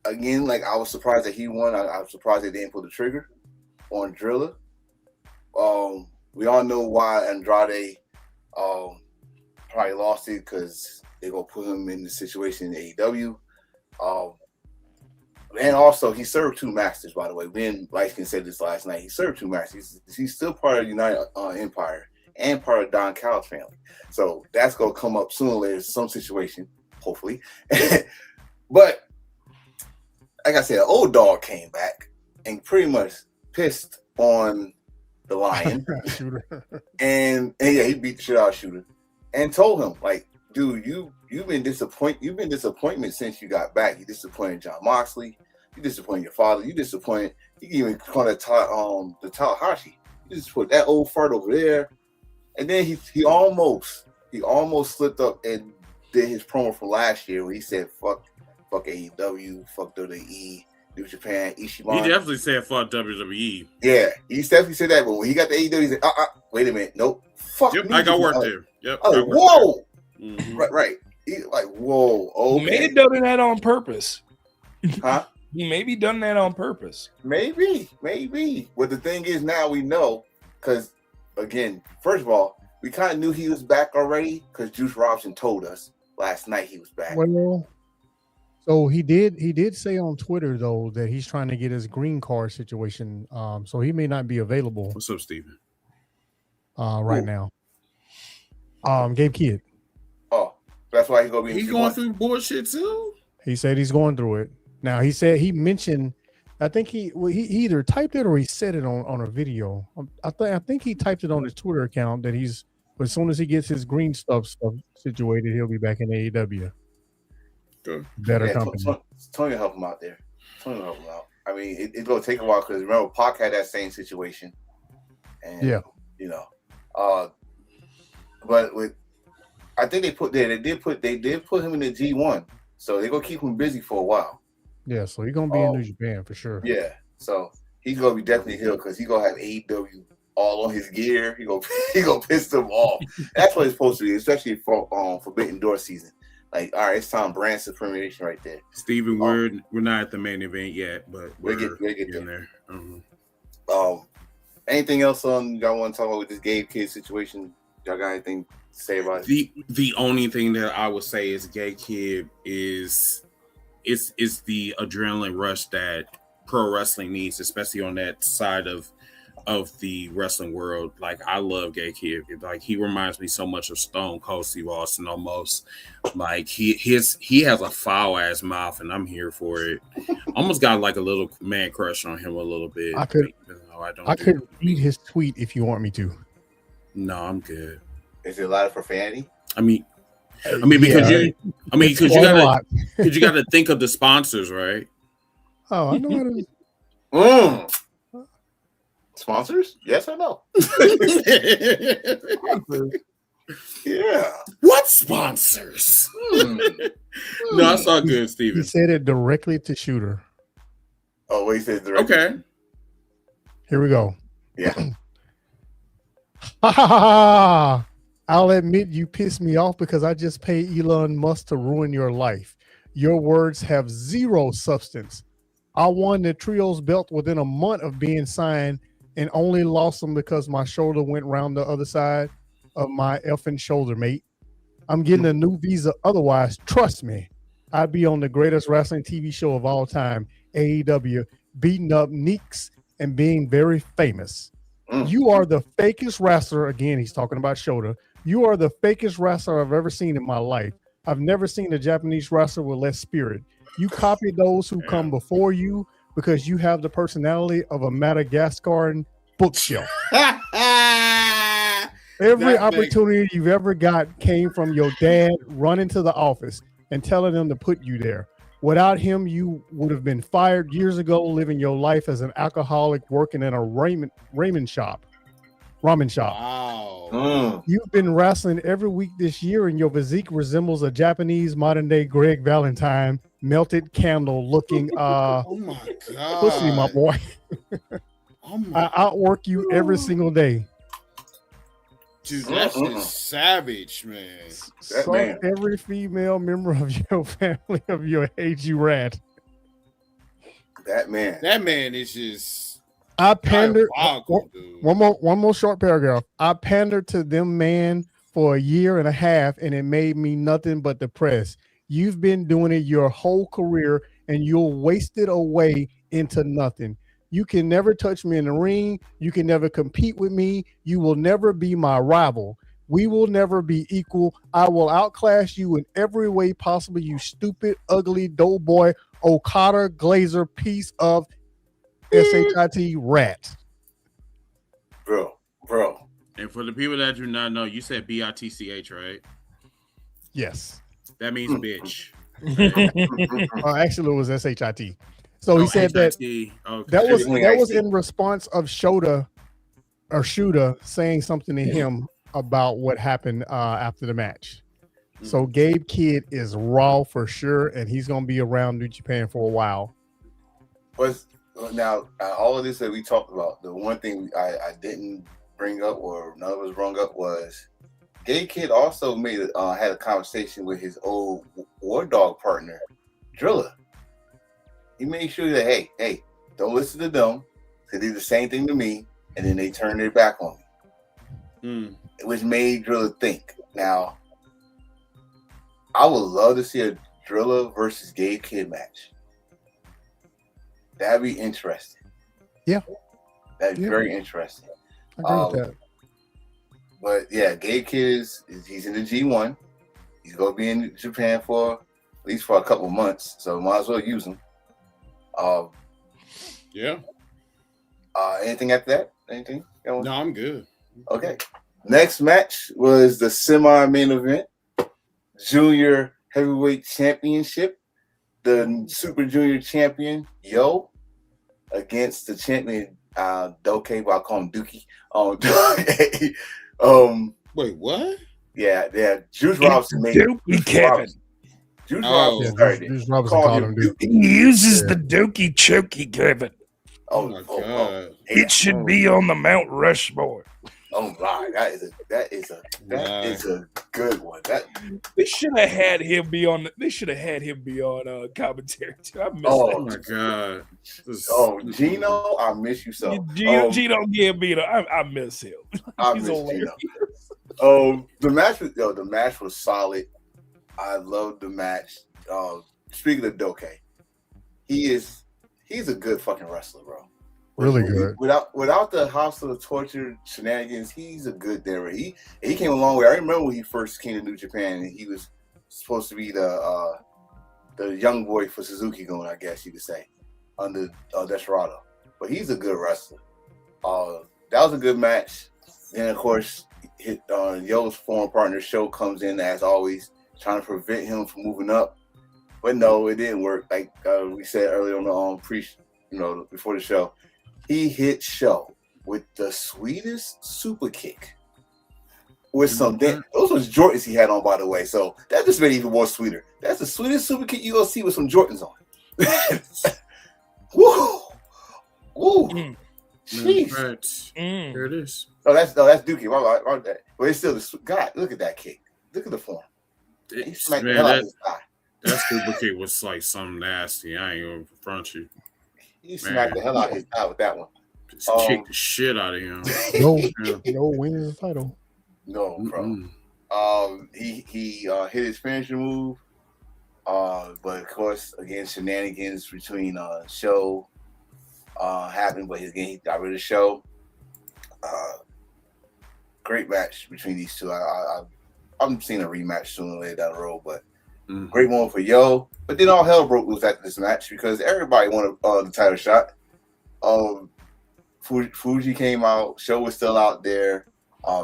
like I was surprised that he won. I was surprised they didn't pull the trigger on Driller. We all know why Andrade probably lost it, because they're gonna put him in the situation in AEW. And also he served two masters, by the way. Ben Lyfe said this last night. He served two masters. He's still part of the United Empire and part of Don Callis family. So that's gonna come up sooner or later, some situation, hopefully. But like I said, an old dog came back and pretty much pissed on the lion. and yeah, he beat the shit out of Shooter and told him, like, dude, you've been disappointment since you got back. You disappointed John Moxley, you disappointed your father, you even called it the Tanahashi. You just put that old fart over there. And then he almost slipped up and did his promo from last year where he said fuck AEW, fuck WWE, New Japan, He Ishimon. definitely said fuck WWE. Yeah, he definitely said that. But when he got the AEW, he said, wait a minute, nope, fuck. Yep, New I got Japan. work there. Yep. Oh, whoa. Mm-hmm. Right. He like, whoa, okay. He may have done that on purpose. Huh? He may be done that on purpose. Maybe. But the thing is, now we know, because again, first of all, we kind of knew he was back already because Juice Robinson told us last night he was back. Well, so he did say on Twitter though that he's trying to get his green card situation. So he may not be available. What's up, Steven? Right now. Gabe Kidd. Oh, that's why he's gonna be. He's going through bullshit too. He said he's going through it. Now he mentioned, I think he either typed it or he said it on a video. I think he typed it on his Twitter account that he's, as soon as he gets his green stuff situated, he'll be back in AEW. Good. Better company. Tony help him out there. Tony help him out. I mean, it's gonna take a while because remember Pac had that same situation, and you know, but with, I think they did put him in the G1, so they're gonna keep him busy for a while. Yeah, so he's gonna be in New Japan for sure. Yeah, so he's gonna be definitely healed because he's gonna have AEW all on his gear. He gonna piss them off. That's what it's supposed to be, especially for Forbidden Door season. Like, all right, it's time brand supremacy right there. Steven, we're not at the main event yet, but we're getting there. Anything else y'all want to talk about with this Gabe Kidd situation? Y'all got anything to say about it? The only thing that I would say is Gabe Kidd is the adrenaline rush that pro wrestling needs, especially on that side of the wrestling world. Like, I love Gabe Kidd. Like, he reminds me so much of Stone Cold Steve Austin almost. Like, he has a foul ass mouth, and I'm here for it. Almost got like a little man crush on him a little bit. I could read his tweet if you want me to. No, I'm good. Is it a lot of profanity? I mean, because you gotta think of the sponsors, right? Oh, I know how to. Sponsors? Yes or no? Yeah. What sponsors? No, I saw good, Steven. He said it directly to Shooter. Oh, wait, he said directly. Okay. Here we go. Yeah. I'll admit you pissed me off because I just paid Elon Musk to ruin your life. Your words have zero substance. I won the trios belt within a month of being signed and only lost them because my shoulder went round the other side of my effing shoulder, mate. I'm getting a new visa. Otherwise, trust me, I'd be on the greatest wrestling TV show of all time, AEW, beating up Neeks and being very famous. You are the fakest wrestler. Again, he's talking about Shota. You are the fakest wrestler I've ever seen in my life. I've never seen a Japanese wrestler with less spirit. You copy those who come before you because you have the personality of a Madagascar bookshelf. Every opportunity you've ever got came from your dad running to the office and telling them to put you there. Without him, you would have been fired years ago, living your life as an alcoholic, working in a ramen shop. Wow. You've been wrestling every week this year, and your physique resembles a Japanese modern-day Greg Valentine melted candle looking oh my god, pussy, my boy. I outwork you every single day. Dude, that's just savage, man. Suck every female member of your family of your age, you rat. That man is just. I pandered. One more short paragraph. I pandered to them, man, for a year and a half, and it made me nothing but depressed. You've been doing it your whole career, and you'll waste it away into nothing. You can never touch me in the ring. You can never compete with me. You will never be my rival. We will never be equal. I will outclass you in every way possible, you stupid, ugly, doughboy, Okada Glazer piece of SHIT rat. Bro. And for the people that do not know, you said BITCH, right? Yes. That means bitch. Actually, it was SHIT. So he said that that was in response of Shota saying something to him about what happened after the match. So Gabe Kidd is raw for sure, and he's going to be around New Japan for a while. Was now all of this that we talked about, the one thing I didn't bring up or none of us brought up was Gay Kid also had a conversation with his old War Dog partner, Drilla. He made sure that hey, don't listen to them. They did the same thing to me, and then they turned their back on me, which made Drilla think. Now, I would love to see a Drilla versus Gay Kid match. That'd be interesting. Yeah, that'd be very interesting. I agree with that. But yeah, Gay Kid he's in the G1. He's gonna be in Japan for at least for a couple months, so might as well use him. Yeah. Anything after that? Anything? No, I'm good. Okay. Next match was the semi-main event, Junior Heavyweight Championship. The Super Junior Champion, Yo, against the champion, Doke, but I call him Dookie. Wait, what? Yeah. Juice Robinson made Dookie Kevin. Juice Robinson started. Juice Robinson called him Dookie. He uses the Dookie Chokey Kevin. Oh my god! It should be on the Mount Rushmore. Oh my, that is a good one. They should have had him be on. They should have had him be on commentary too. I miss that. Oh my god! Gino, I miss you so. Gino Gambino, I miss him. I miss Gino. The match was solid. I loved the match. Speaking of Doke, he's a good fucking wrestler, bro. Really good. Without the House of the Torture shenanigans, he's a good there. He came a long way. I remember when he first came to New Japan, and he was supposed to be the young boy for Suzuki Gun, I guess you could say, under Desperado. But he's a good wrestler. That was a good match. Then of course, Yo's former partner Show comes in as always, trying to prevent him from moving up. But no, it didn't work. Like we said earlier on the before the show, he hit Show with the sweetest super kick with some those was Jordans he had on, by the way. So that just made it even more sweeter. That's the sweetest super kick you gonna see with some Jordans on. Woo! Woo! Jeez. Here it is. That's Dookie. Right. But it's still God. Look at that kick. Look at the form. He smacked the hell out of his guy. That super kick was like something nasty. I ain't gonna confront you. He smacked the hell out of his guy with that one. Just kicked the shit out of him. No wins the title. No, bro. He hit his finisher move. But of course, again, shenanigans between Show happened, but again, he got rid of Show. Great match between these two. I'm seeing a rematch sooner or later down the road, but great one for Yo. But then all hell broke loose after this match because everybody wanted the title shot. Fuji came out. Show was still out there.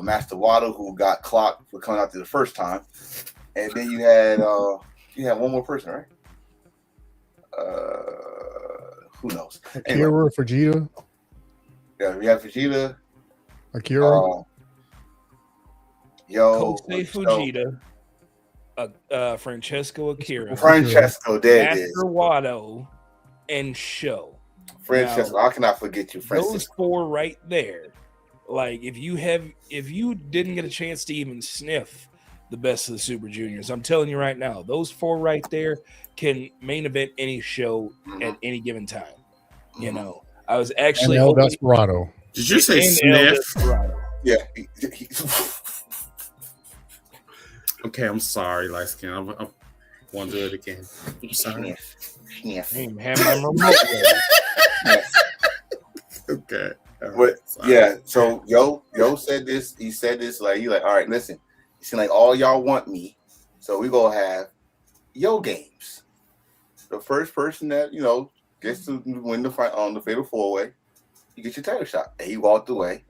Master Waddle, who got clocked for coming out there the first time, and then you had one more person, right? Who knows? Akira, Fujita. Yeah, we have Fujita. Akira. Kosei Fujita. Francesco Akira. Francesco, there it is. Master Wado and Show. Francesco, I cannot forget you, Francesco. Those four right there. Like if you didn't get a chance to even sniff the best of the Super Juniors, I'm telling you right now, those four right there can main event any show at any given time. You know, I was actually El Desperado. Did you say sniff? Yeah. Okay, I'm sorry, light skin. I won't do it again. I'm sorry. Yes. Have my remote Okay. But yeah, so Yo said this. He said this like all right, listen. It seems like all y'all want me, so we gonna have Yo games. The first person that gets to win the fight on the fatal 4-way, you get your title shot. And he walked away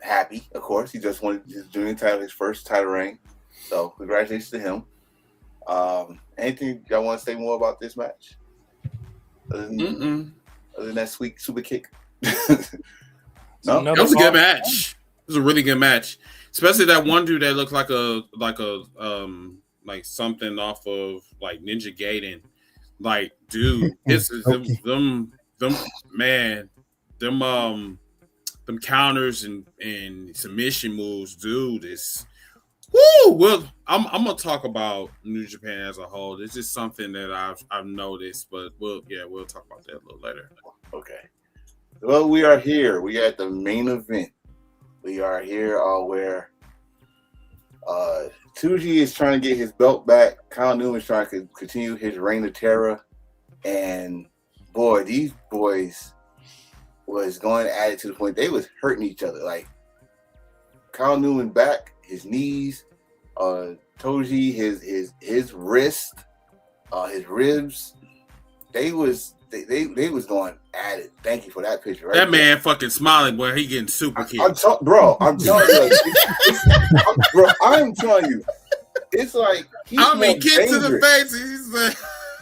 happy, of course. He just wanted his junior title, his first title reign. So congratulations to him. Anything y'all want to say more about this match? Other than that sweet super kick. No, that was a good match. It was a really good match, especially that one dude that looked like something off of like Ninja Gaiden. Like, dude, this is them them counters and submission moves, dude. Is woo. Well, I'm gonna talk about New Japan as a whole. It's just something that I've noticed, but we'll talk about that a little later. Okay. Well, we are here. We are at the main event. We are here where Tsuji is trying to get his belt back. Kyle Newman is trying to continue his reign of terror. And boy, these boys was going at it to the point they was hurting each other. Like Kyle Newman back, his knees, Toji, his wrist, his ribs. They was going at it. Thank you for that picture. Right that man fucking smiling, boy. He getting super cute. I'm telling you, bro. I'm telling you, it's like kick to the face. He's like,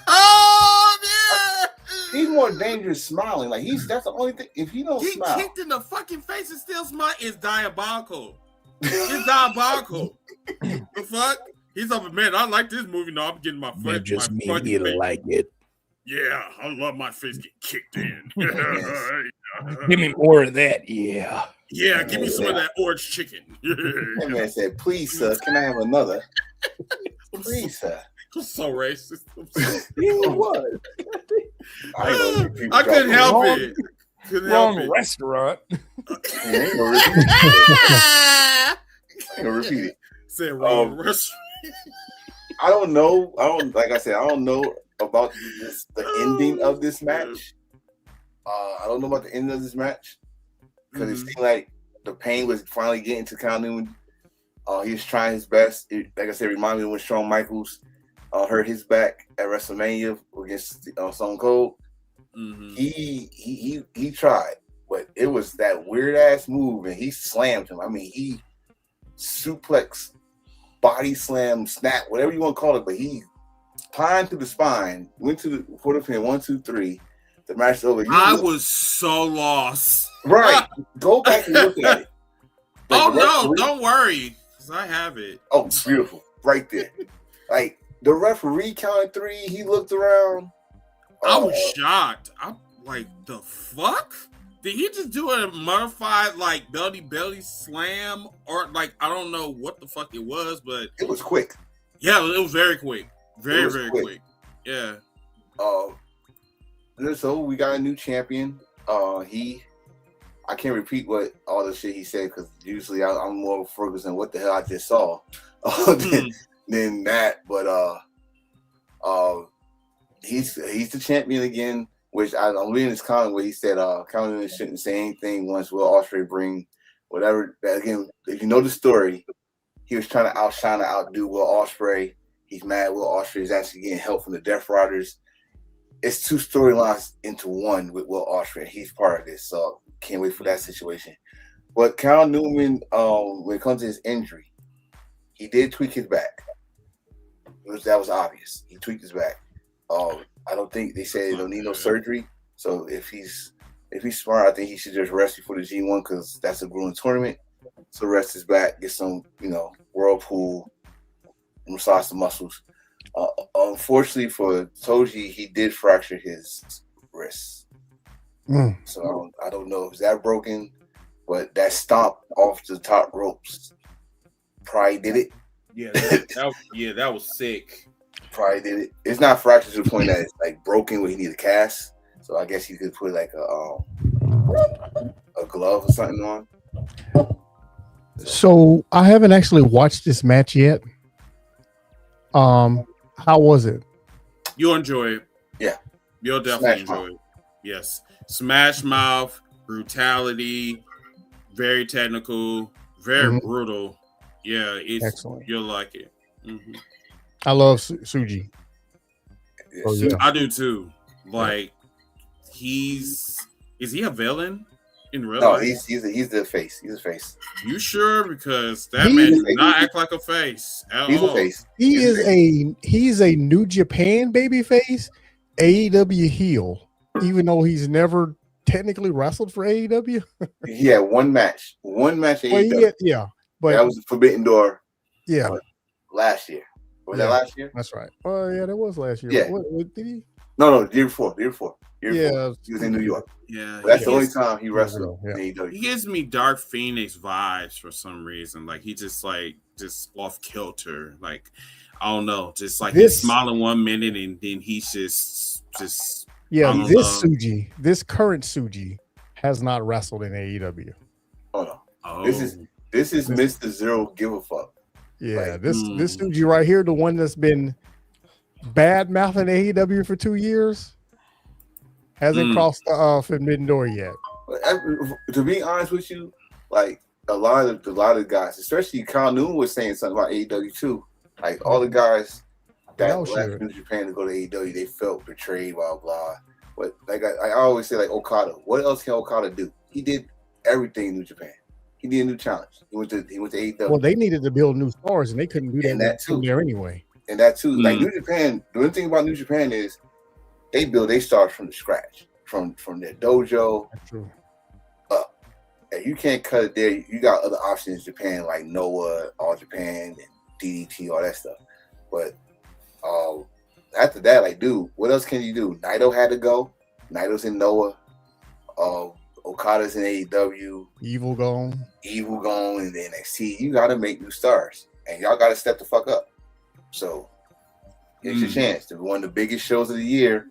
oh yeah. He's more dangerous smiling. Like that's the only thing. If he don't smile, he kicked in the fucking face and still smile. It's diabolical. It's diabolical. The fuck? He's up, man. I like this movie. No, I'm getting my foot. Just me like it. Yeah, I love my face getting kicked in. Give me more of that. Yeah. Yeah, give me some of that orange chicken. That man said, "Please, sir, can I have another?" Please, sir. I'm so racist. You was. I couldn't help it. Wrong restaurant. I ain't gonna repeat it. Said wrong restaurant. I don't know. Like I said, I don't know about the ending of this match. I don't know about the end of this match because it seemed like the pain was finally getting to Kyle Newman. He was trying his best. Like I said, reminded me when Shawn Michaels hurt his back at WrestleMania against Stone Cold. Mm-hmm. He tried, but it was that weird ass move, and he slammed him. I mean, he suplex, body slam, snap, whatever you want to call it, but he pined through the spine, went to the for the pin, 1, 2, 3. The match is over. I was so lost. Right, go back and look at it. Like no, don't worry, because I have it. Oh, beautiful, right there. Like the referee counted 3. He looked around. I was shocked. I'm like, the fuck? Did he just do a modified like belly slam, or like I don't know what the fuck it was, but it was quick. Yeah, it was very quick, very quick. Yeah. So we got a new champion. I can't repeat what all the shit he said because usually I'm more Ferguson. What the hell I just saw than that, but he's the champion again. Which I'm reading this comment where he said Kyle shouldn't say anything once Will Ospreay bring whatever. Again, if you know the story, he was trying to outshine and outdo Will Ospreay. He's mad Will Ospreay is actually getting help from the Death Riders. It's 2 storylines into one with Will Ospreay. He's part of this, so can't wait for that situation. But Kyle Newman, when it comes to his injury, he did tweak his back. That was obvious. He tweaked his back. I don't think they said he don't need no surgery. So if he's smart, I think he should just rest before the G1 because that's a grueling tournament. So rest his back, get some, whirlpool, massage the muscles. Unfortunately for Toji, he did fracture his wrist. So I don't know if it's that broken, but that stomp off the top ropes probably did it. Yeah, that was sick. Probably did it. It's not fractured to the point that it's like broken where he need a cast. So I guess you could put like a glove or something on. So I haven't actually watched this match yet. How was it? You'll enjoy it. Yeah. You'll definitely enjoy it. Yes. Smash mouth, brutality, very technical, very brutal. Yeah, it's excellent. You'll like it. Mm-hmm. I love Tsuji. Oh, yeah. I do too. Like, is he a villain in real life? No, he's the face. He's a face. You sure? Because that man does not act like a face at he's all. A face. He's a New Japan baby face, AEW heel, even though he's never technically wrestled for AEW. He had one match AEW. But that was Forbidden Door. Yeah, last year. Was that last year? That's right. Oh yeah, that was last year. Yeah. What did he? No, the year before. Yeah, he was in New York. Yeah, But that's the only time he wrestled Yeah. in AEW. he gives me Dark Phoenix vibes for some reason. Like he just off kilter. Like I don't know, just like he's smiling 1 minute and then he's just this current Suji has not wrestled in AEW. Hold on. This is Mr. Zero Give a Fuck. Yeah, this Suji right here, the one that's been bad mouthing AEW for 2 years, hasn't crossed the forbidden door yet. To be honest with you, like a lot of guys, especially Kyle Newman was saying something about AEW too. Like all the guys that left New Japan to go to AEW, they felt betrayed, blah blah. But like I always say, like Okada, what else can Okada do? He did everything in New Japan. He did a new challenge. He went to AEW. Well, they needed to build new stars, and they couldn't do that too there anyway. And that too, like New Japan. The one thing about New Japan is they build their stars from the scratch, from their dojo up. And you can't cut it there. You got other options in Japan, like Noah, All Japan, and DDT, all that stuff. But after that, like, dude, what else can you do? Naito had to go. Naito's in Noah. Okada's in AEW. Evil gone, and then NXT. You got to make new stars, and y'all got to step the fuck up. So it's your chance to be one of the biggest shows of the year,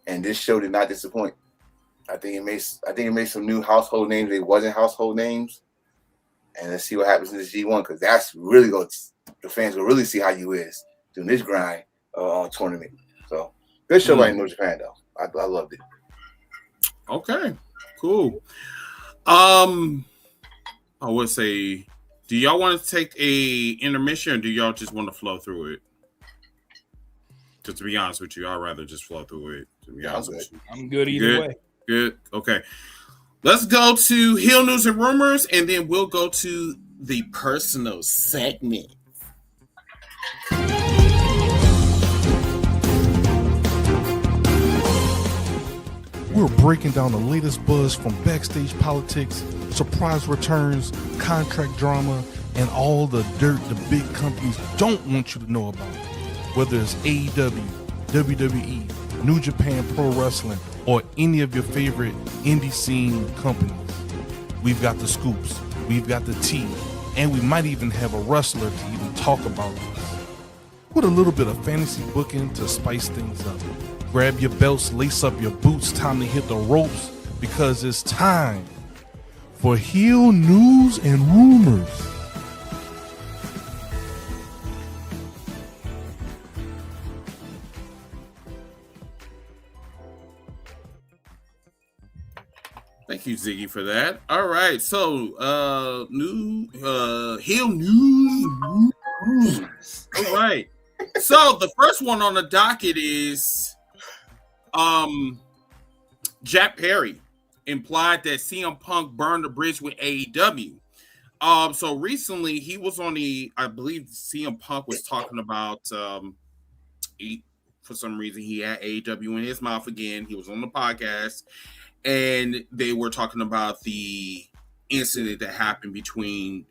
and this show did not disappoint. I think it made some new household names. They wasn't household names, and let's see what happens in this G1 because that's really the fans will really see how you is doing this grind on tournament. So good show right in New Japan though. I loved it. Okay. Cool. I would say, do y'all want to take a intermission or do y'all just want to flow through it? Because to be honest with you, I'd rather just flow through it. To be honest with you, I'm good either way. Good. Okay. Let's go to Heel News and Rumors, and then we'll go to the personal segment. We're breaking down the latest buzz from backstage politics, surprise returns, contract drama, and all the dirt the big companies don't want you to know about. Whether it's AEW, WWE, New Japan Pro Wrestling, or any of your favorite indie scene companies. We've got the scoops, we've got the tea, and we might even have a wrestler to even talk about this. With a little bit of fantasy booking to spice things up. Grab your belts, lace up your boots, time to hit the ropes because it's time for Heel News and Rumors. Thank you, Ziggy, for that. All right, so Heel News. All right. So the first one on the docket is Jack Perry implied that CM Punk burned the bridge with AEW. So recently he was on I believe CM Punk was talking about for some reason he had AEW in his mouth again. He was on the podcast and they were talking about the incident that happened between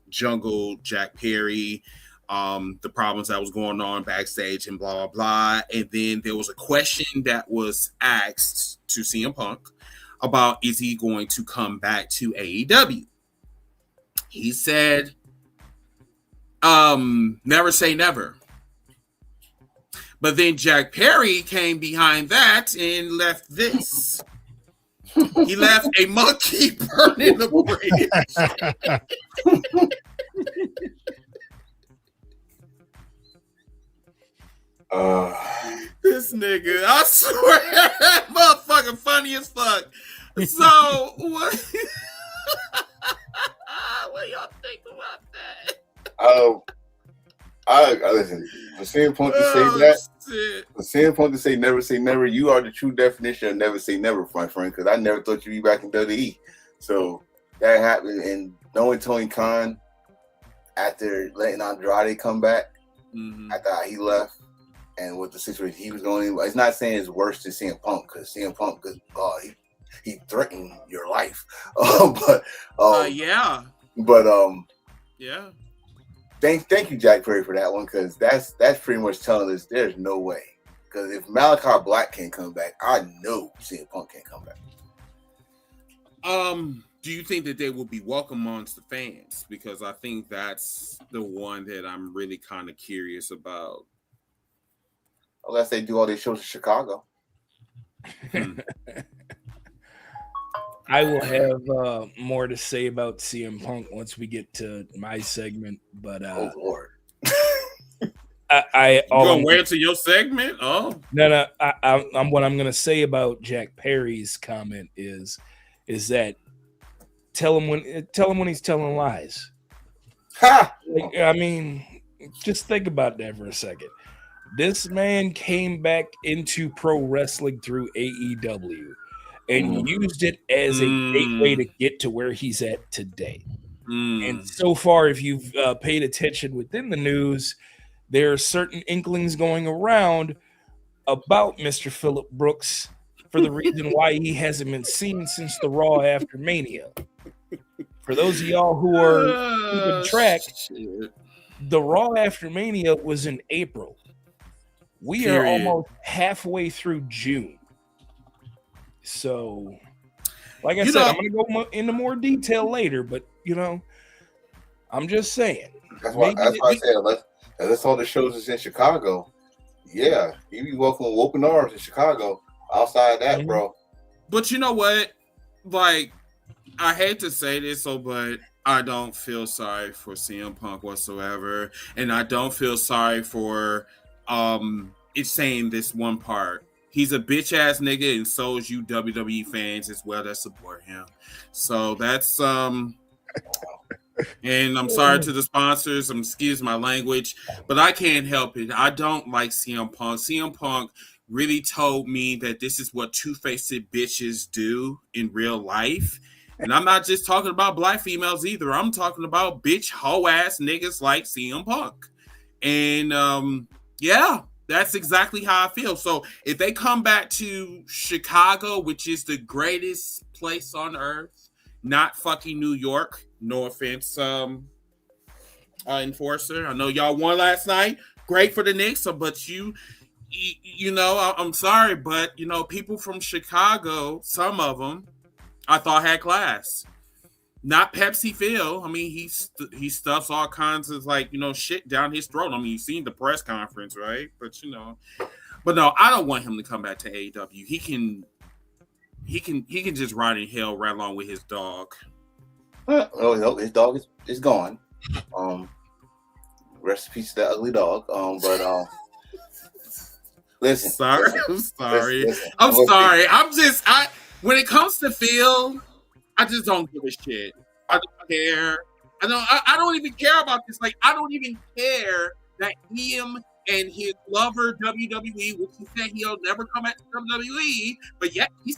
Jungle, Jack Perry, the problems that was going on backstage and blah, blah, blah. And then there was a question that was asked to CM Punk about, is he going to come back to AEW? He said, never say never. But then Jack Perry came behind that and left this. He left a monkey burning the bridge. This nigga, I swear, that motherfucker funny as fuck. So, what do y'all think about that? I listen. For CM Punk to say that, for CM Punk to say never, you are the true definition of never say never, my friend. Because I never thought you'd be back in WWE. So that happened, and knowing Tony Khan after letting Andrade come back, after he left, and with the situation he was going in, it's not saying it's worse than CM Punk because CM Punk, he threatened your life, yeah. Thank you, Jack Perry, for that one because that's pretty much telling us there's no way. Because if Malachi Black can't come back, I know CM Punk can't come back. Do you think that they will be welcome amongst the fans? Because I think that's the one that I'm really kind of curious about. Unless they do all their shows in Chicago. I will have more to say about CM Punk once we get to my segment, but oh Lord. I you gonna wait to your segment? Oh no, I'm what I'm gonna say about Jack Perry's comment is that tell him when he's telling lies. Ha! Like, I mean, just think about that for a second. This man came back into pro wrestling through AEW and used it as a gateway to get to where he's at today. And so far, if you've paid attention within the news, there are certain inklings going around about Mr. Phillip Brooks for the reason why he hasn't been seen since the Raw after Mania. For those of y'all who are keeping track, the Raw after Mania was in April. We are almost halfway through June. So, like I said, I'm going to go into more detail later, but, I'm just saying. That's why I said, unless all the shows is in Chicago, yeah, you be welcome with open arms in Chicago. Outside of that, bro. But you know what? Like, I hate to say this, but I don't feel sorry for CM Punk whatsoever, and I don't feel sorry for it's saying this one part. He's a bitch ass nigga, and so is you WWE fans as well that support him. So that's and I'm sorry to the sponsors. Excuse my language, but I can't help it. I don't like CM Punk. CM Punk really told me that this is what two-faced bitches do in real life. And I'm not just talking about black females either. I'm talking about bitch hoe ass niggas like CM Punk. And yeah, that's exactly how I feel. So if they come back to Chicago, which is the greatest place on earth, not fucking New York, no offense, Enforcer. I know y'all won last night. Great for the Knicks, but you know, I'm sorry, but people from Chicago, some of them, I thought had class. Not Pepsi Phil. I mean, he stuffs all kinds of shit down his throat. I mean, you've seen the press conference, right? But no, I don't want him to come back to AEW. He can just ride in hell right along with his dog. Oh, his dog is gone. Rest in peace to that ugly dog. Listen. I'm sorry. I'm sorry. When it comes to Phil, I just don't give a shit. I don't care. I don't even care about this. Like, I don't even care that him and his lover WWE, which he said he'll never come back to WWE, but yet he's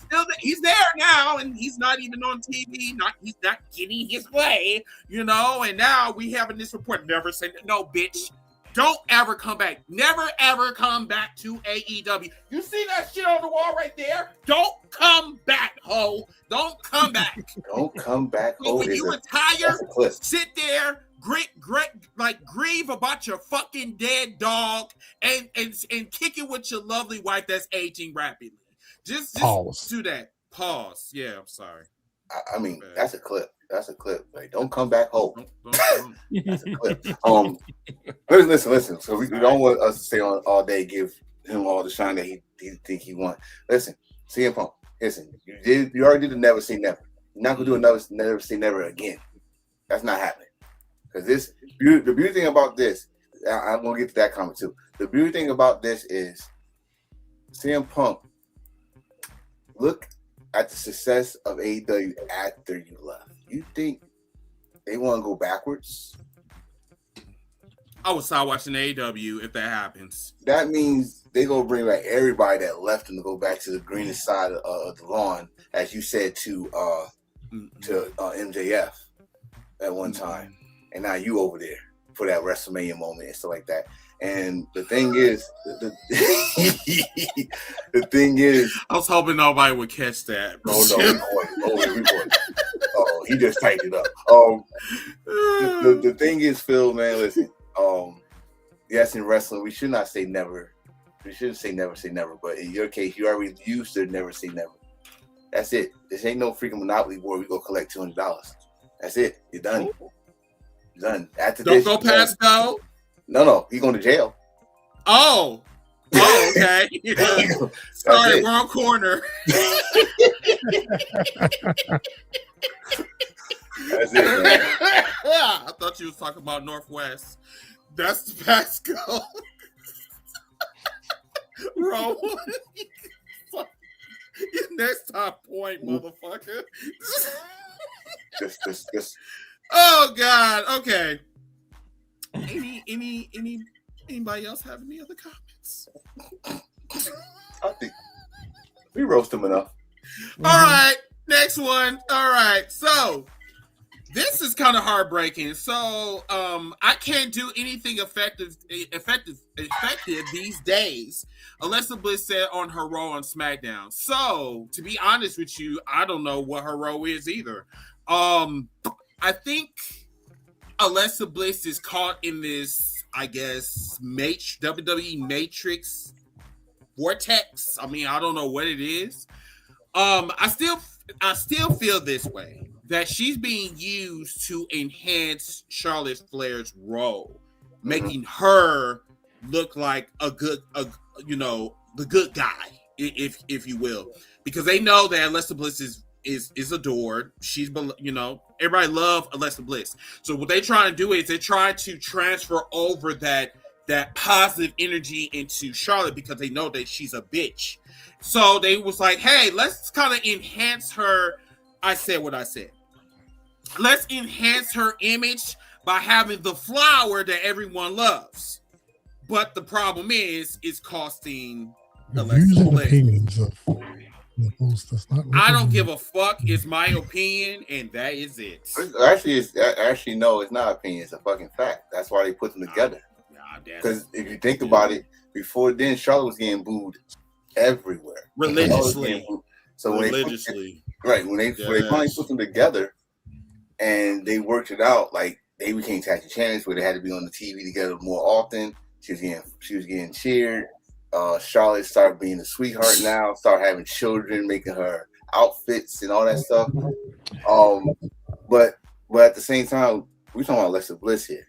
there now, and he's not even on TV. He's not getting his way, And now we having this report. Never say no, bitch. Don't ever come back. Never ever come back to AEW. You see that shit on the wall right there? Don't come back, ho. Don't come back. Don't come back, ho. So when you retire, sit there, grieve about your fucking dead dog, and kick it with your lovely wife that's aging rapidly. Just pause. Do that. Pause. Yeah, I'm sorry. I mean, that's a clip. That's a clip. Like, don't come back home. That's a clip. Listen. So we don't want us to stay on all day, give him all the shine that he think he want. Listen, CM Punk. Listen, you already did the never say never. You're not gonna do another never say never again. That's not happening. Because the beauty thing about this, I'm gonna get to that comment too. The beauty thing about this is CM Punk. Look at the success of AEW after you left. You think they want to go backwards? I would start watching AEW if that happens. That means they gonna bring back everybody that left and to go back to the greenest side of the lawn, as you said to MJF at one time, and now you over there for that WrestleMania moment and stuff like that. And the thing is, the thing is, I was hoping nobody would catch that. Oh, he just tightened it up. The thing is, Phil, man, listen. Yes, in wrestling, we should not say never You shouldn't say never. But in your case, you already used to never say never. That's it. This ain't no freaking Monopoly board. We go collect $200. That's it. You're done. You're done. After Don't this, go past go. No. He going to jail. Oh, okay. Sorry, wrong corner. That's it, man. I thought you was talking about Northwest. That's the Pasco. Wrong one. Your next top point, motherfucker. Just. Oh God. Okay. Anybody else have any other comments? I think we roast him enough. All right. Next one. All right. So this is kind of heartbreaking. So I can't do anything effective these days. Alexa Bliss said on her role on SmackDown. So to be honest with you, I don't know what her role is either. I think Alexa Bliss is caught in this, I guess, WWE Matrix vortex. I mean, I don't know what it is. I still feel this way, that she's being used to enhance Charlotte Flair's role, making her look like the good guy, if you will, because they know that Alexa Bliss is adored. She's, everybody love Alexa Bliss. So what they try to do is they try to transfer over that positive energy into Charlotte because they know that she's a bitch. So they was like, hey, let's kind of enhance her. I said what I said. Let's enhance her image by having the flower that everyone loves. But the problem is, it's costing Alexa Bliss. Opinions of the host does not I don't give a fuck. It's my opinion, and that is it. Actually, no, it's not opinion. It's a fucking fact. That's why they put them together. Because if you think about it, before then, Charlotte was getting booed everywhere. Religiously. So when they finally put them together and they worked it out, like they became tag team champions where they had to be on the TV together more often. She was getting cheered. Charlotte started being a sweetheart now, started having children, making her outfits and all that stuff. But at the same time, we're talking about Alexa Bliss here.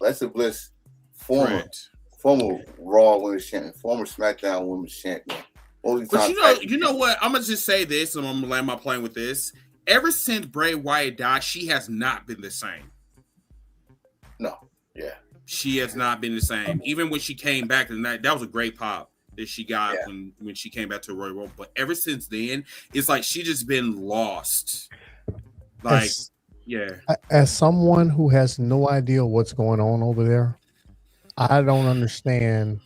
Alexa Bliss, former Raw Women's Champion, former SmackDown Women's Champion. But you know what? I'm gonna just say this, and I'm gonna land my plane with this. Ever since Bray Wyatt died, she has not been the same. No, yeah, she has not been the same. Even when she came back, and that was a great pop that she got when she came back to Royal Rumble. But ever since then, it's like she just been lost. Like, as someone who has no idea what's going on over there, I don't understand.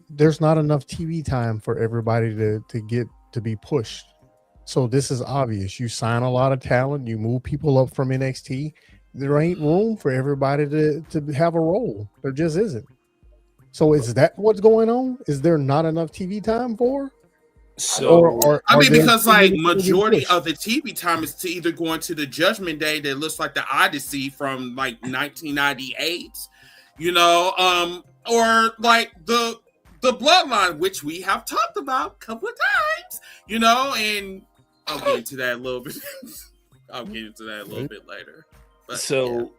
There's not enough TV time for everybody to get to be pushed. So this is obvious. You sign a lot of talent, you move people up from NXT. There ain't room for everybody to have a role. There just isn't. So is that what's going on? Is there not enough TV time for? So because like majority of the TV time is to either going to the Judgment Day that looks like the Odyssey from like 1998, or like the Bloodline, which we have talked about a couple of times, and I'll get into that a little bit. I'll get into that a little bit later. But,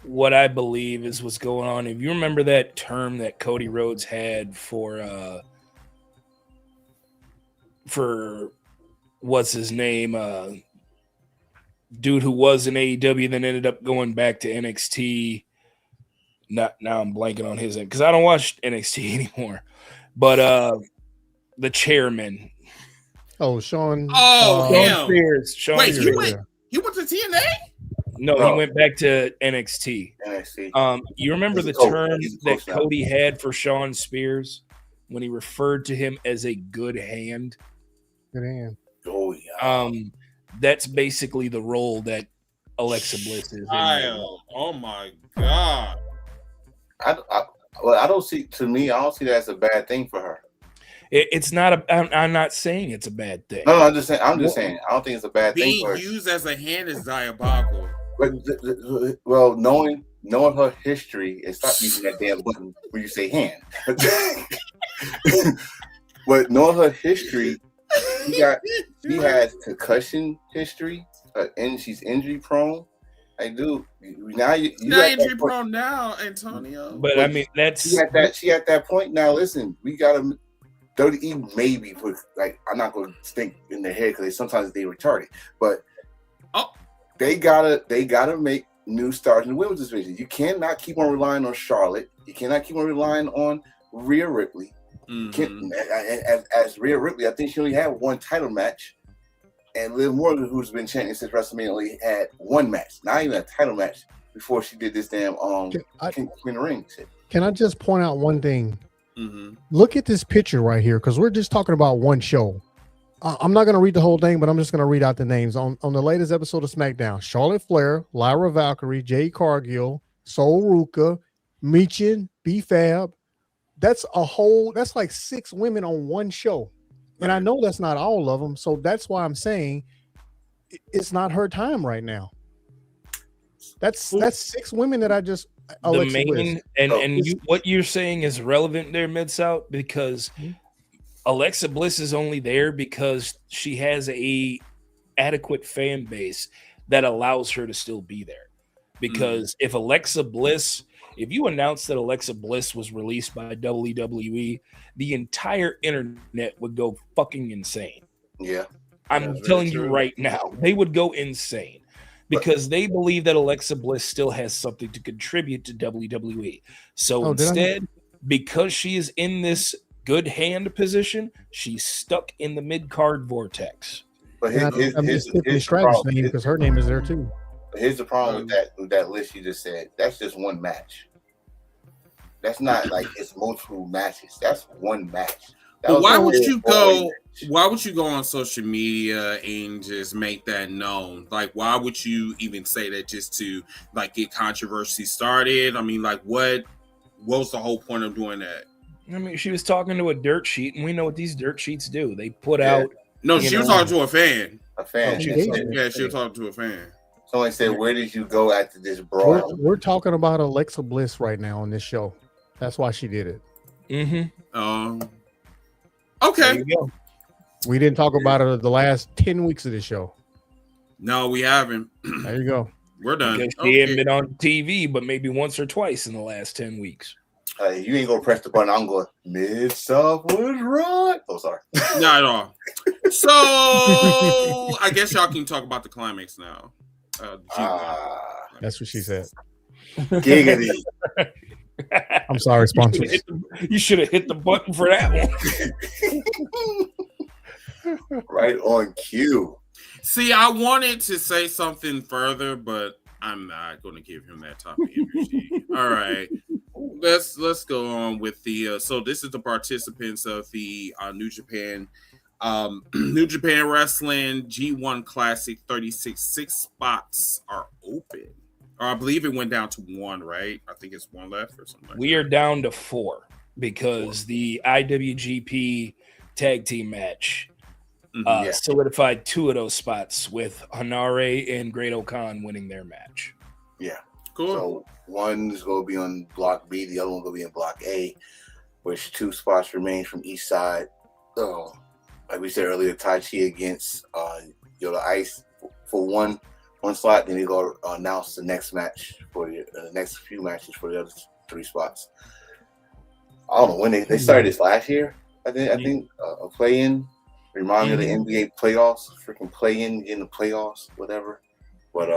what I believe is what's going on. If you remember that term that Cody Rhodes had for what's his name, dude who was in AEW then ended up going back to NXT. Now I'm blanking on his name because I don't watch NXT anymore. But the chairman. Oh, Sean. Sean Spears. Wait, he went to TNA? No, he went back to NXT. You remember the term that Cody had for Sean Spears when he referred to him as a good hand? Good hand. Oh, yeah. That's basically the role that Alexa Bliss is in. Oh, my God. I don't see that as a bad thing for her. It's not. I'm not saying it's a bad thing. No, I'm just saying. I don't think it's a bad thing for her. Being used as a hand is diabolical. But well, knowing her history, and stop using that damn button when you say hand. But knowing her history, she has concussion history, and she's injury prone. I do. Now you not injury prone now, Antonio. But I mean, that's she at that point now. Listen, we gotta 30 maybe put like I'm not gonna think in their head because sometimes they retarded, but they gotta make new stars in the women's division. You cannot keep on relying on Charlotte. You cannot keep on relying on Rhea Ripley. As Rhea Ripley, I think she only had one title match. And Liv Morgan, who's been champion since WrestleMania, only had one match, not even a title match, before she did this damn Queen of the Ring shit. Can I just point out one thing? Look at this picture right here, because we're just talking about one show. I'm not going to read the whole thing, but I'm just going to read out the names. On the latest episode of SmackDown, Charlotte Flair, Lyra Valkyrie, Jade Cargill, Sol Ruka, Michin, B-Fab. That's like 6 women on one show. And I know that's not all of them. So that's why I'm saying it's not her time right now. That's 6 women that I just what you're saying is relevant there, Mid-South, because Alexa Bliss is only there because she has a adequate fan base that allows her to still be there. Because if you announce that Alexa Bliss was released by WWE, the entire internet would go fucking insane. Yeah. I'm telling you right now, they would go insane because they believe that Alexa Bliss still has something to contribute to WWE. So instead, because she is in this good hand position, she's stuck in the mid-card vortex. But here's because her name is there too. Here's the problem with that list you just said. That's just one match. That's not like it's multiple matches. That's one match. But why would you go? Why would you go on social media and just make that known? Like, why would you even say that just to like get controversy started? I mean, like, what was the whole point of doing that? I mean, she was talking to a dirt sheet, and we know what these dirt sheets do. They put out. No, she was talking to a fan. A fan. She was talking to a fan. Someone said, "Where did you go after this brawl?" We're talking about Alexa Bliss right now on this show. That's why she did it. Okay. We didn't talk about it the last 10 weeks of the show. No, we haven't. There you go. We're done. Because she hadn't been on TV, but maybe once or twice in the last 10 weeks. You ain't gonna press the button. I'm going, Mid-South was right. Oh, sorry. Not at all. So I guess y'all can talk about the climax now. That's what she said. Giggity. I'm sorry, sponsors. You should have hit the button for that one. Right on cue. See, I wanted to say something further, but I'm not going to give him that type of energy. All right. Let's go on with the so this is the participants of the New Japan Wrestling G1 Classic 36. 6 spots are open. Or I believe it went down to 1, right? I think it's 1 left or something. We are down to 4 because the IWGP tag team match solidified 2 of those spots with Hanare and Great Okan winning their match. Yeah. Cool. So one's going to be on Block B, the other one going to be in Block A, which 2 spots remain from each side. So, like we said earlier, Tai Chi against Yoda Ice for one slot. Then we go announce the next match for the next few matches for the other 3 spots. I don't know when they started this last year. I think a play-in. Remind me of the NBA playoffs. Freaking play-in, getting the playoffs, whatever. But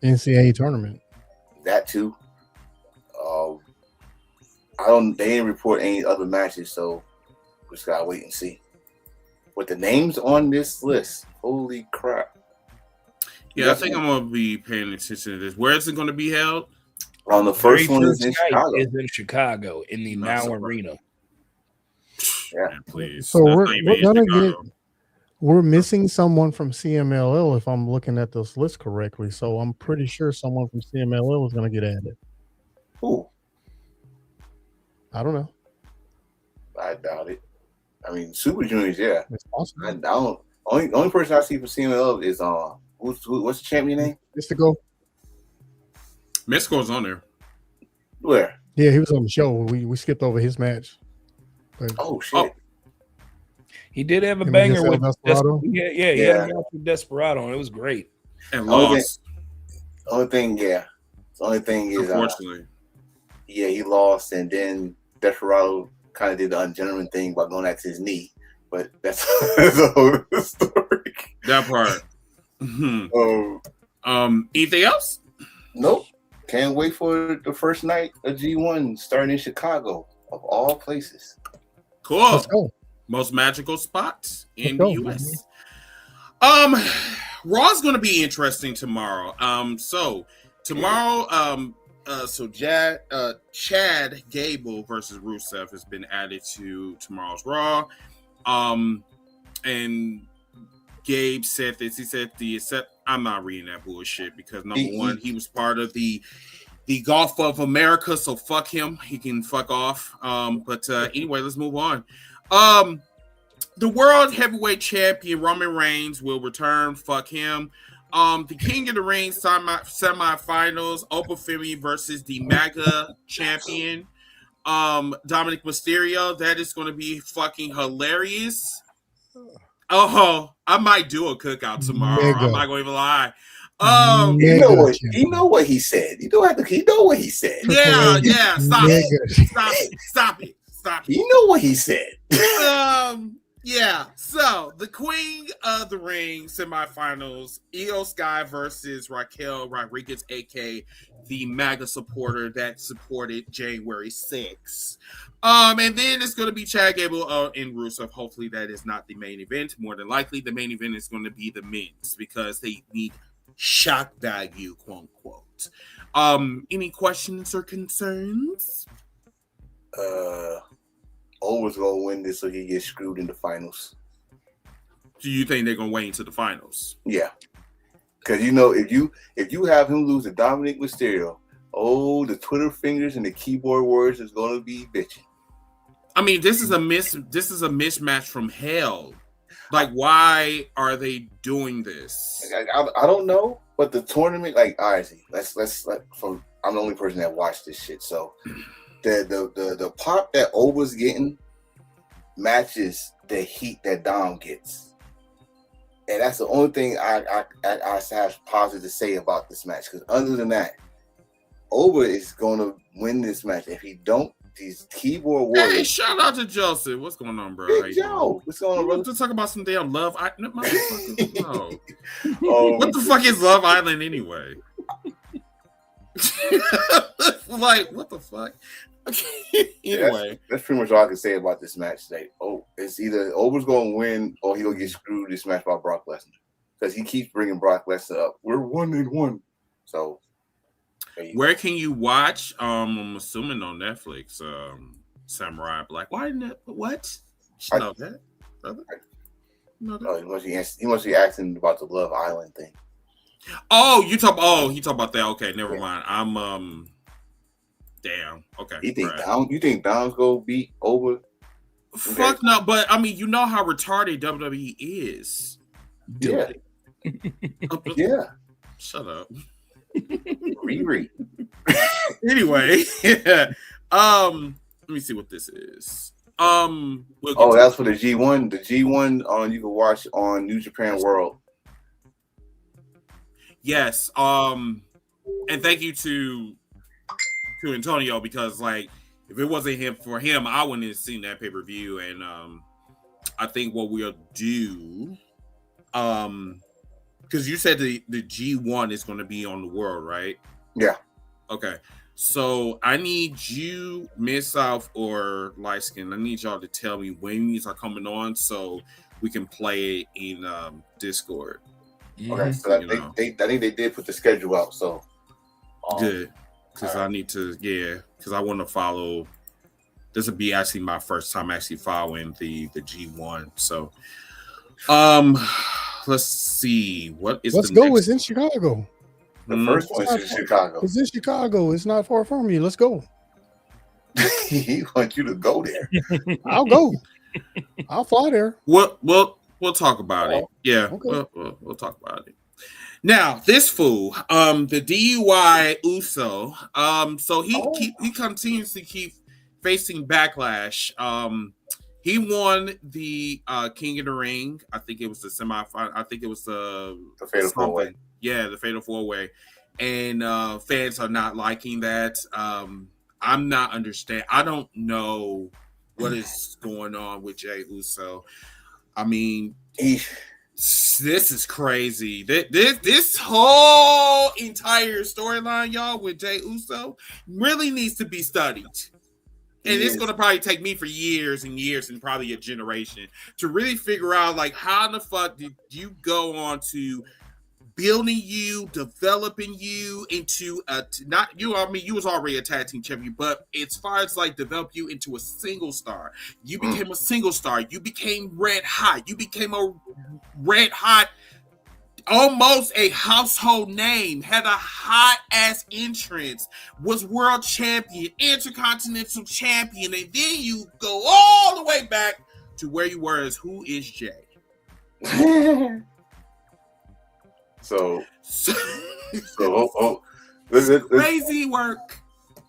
NCAA tournament. That too. They didn't report any other matches, so we just gotta wait and see. With the names on this list, holy crap! Yeah, I think I'm gonna be paying attention to this. Where is it gonna be held? On the first one is in Chicago. Is in Chicago in the Now Arena. Yeah, man, please. So we're gonna we're missing someone from CMLL if I'm looking at this list correctly. So I'm pretty sure someone from CMLL is gonna get added. Who? I don't know. I doubt it. I mean, Super Juniors, yeah. It's awesome. I don't. Only person I see from CMLL is what's the champion name? Mystico. Mexico's on there. Where? Yeah, he was on the show. We skipped over his match. But Oh shit! He did have a Him banger against with El Desperado? he had a match with Desperado, and it was great. And Only lost, The only thing is, unfortunately. yeah, he lost, and then Desperado kind of did the ungentleman thing by going after his knee. But that's the whole story. That part. Anything else? Nope. Can't wait for the first night of G1 starting in Chicago, of all places. Cool. Let's go. Most magical spots in Let's the go. US. Raw's going to be interesting tomorrow. So tomorrow, Chad Gable versus Rusev has been added to tomorrow's Raw. And Gabe said this. He said I'm not reading that bullshit because number one, he was part of the Golf of America, so fuck him. He can fuck off. But anyway, let's move on. The World Heavyweight Champion Roman Reigns will return. Fuck him. The King of the Ring semifinals, Opa Femi versus the MAGA champion, Dominic Mysterio. That is going to be fucking hilarious. Oh, I might do a cookout tomorrow. I'm not going to even lie. You know what he said. You know what he said. Yeah. Stop it. You know what he said. Yeah. So the Queen of the Ring semifinals: Io Sky versus Raquel Rodriguez, aka the MAGA supporter that supported January 6th. And then it's going to be Chad Gable and Rusev. Hopefully that is not the main event. More than likely, the main event is going to be the men's because they need shock value, quote unquote. Any questions or concerns? Over's gonna win this, so he gets screwed in the finals. Do you think they're gonna wait into the finals? Yeah, because if you have him lose to Dominic Mysterio, the Twitter fingers and the keyboard words is gonna be bitchy. I mean, this is a mismatch from hell. Like, why are they doing this? I don't know, but the tournament, like, honestly, I'm the only person that watched this shit, so the pop that Oba's getting matches the heat that Dom gets, and that's the only thing I have positive to say about this match. Because other than that, Oba is going to win this match. If he don't, these keyboard warriors. Hey, shout out to Joseph. What's going on, bro? Big Joe, what's going on, brother? To talk about some damn Love Island. What the fuck is Love Island anyway? Like, what the fuck? Anyway, that's pretty much all I can say about this match today. It's either Oba's going to win or he'll get screwed this match by Brock Lesnar, because he keeps bringing Brock Lesnar up. We're 1-1. So, where can you watch? I'm assuming on Netflix. Samurai Black. Why didn't it? What? You know that? He must be asking about the Love Island thing. He talk about that. Okay, never mind. I'm damn. Okay. You think Dom's gonna beat Oba? Fuck no, but I mean, you know how retarded WWE is. Yeah. Yeah. Shut up. Riri. Anyway, let me see what this is. That's for the G1. The G1 you can watch on New Japan World. Yes. And thank you to Antonio, because like if it wasn't for him, I wouldn't have seen that pay-per-view. And I think what we'll do, because you said the G1 is going to be on the World, right? Yeah. Okay. So I need you, Miss South or Light Skin, I need y'all to tell me when these are coming on so we can play it in Discord. Okay, so I think they did put the schedule out, so good. Because I need to, because I want to follow. This will be actually my first time actually following the G1. So, let's see. Let's go. It's in Chicago. The first one is in Chicago. It's in Chicago. It's not far from you. Let's go. He wants you to go there. I'll go. I'll fly there. We'll talk about it. Yeah, okay. We'll talk about it. Now, this fool, the DUI Uso, so he continues to keep facing backlash. He won the King of the Ring. I think it was the semifinal. I think it was the Fatal 4-Way. Yeah, the Fatal 4-Way. And fans are not liking that. I'm not understand. I don't know what is going on with Jey Uso. I mean, this is crazy. This whole entire storyline, y'all, with Jey Uso really needs to be studied. And it's going to probably take me for years and years and probably a generation to really figure out, like, how the fuck did you go on to building you, developing you into not you. I mean, you was already a tag team champion, but as far as like develop you into a single star, you became a single star. You became red hot. You became a red hot, almost a household name. Had a hot ass entrance. Was world champion, intercontinental champion, and then you go all the way back to where you were as Who is Jay. So crazy work.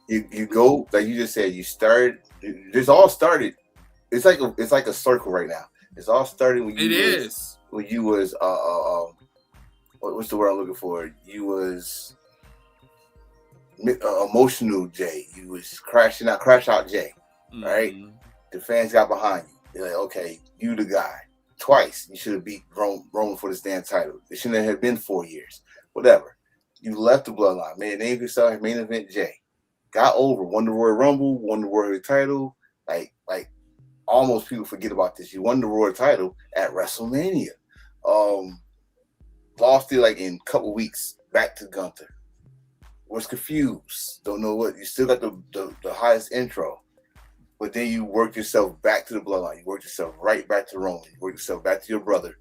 You go, like you just said, you started. This all started. It's like a circle right now. It's all started when you was what's the word I'm looking for? You was emotional Jay. You was crash out Jay. Right? The fans got behind you. They're like, okay, you the guy. Twice. You should have beat Roman for this damn title. It shouldn't have been 4 years. Whatever. You left the bloodline. Made a name for yourself. Main event Jay. Got over. Won the Royal Rumble. Won the World title. Like almost people forget about this. You won the Royal title at WrestleMania. Lost it like in a couple weeks. Back to Gunther. Was confused. Don't know what. You still got the highest intro. But then you work yourself back to the bloodline. You work yourself right back to Roman. You work yourself back to your brother.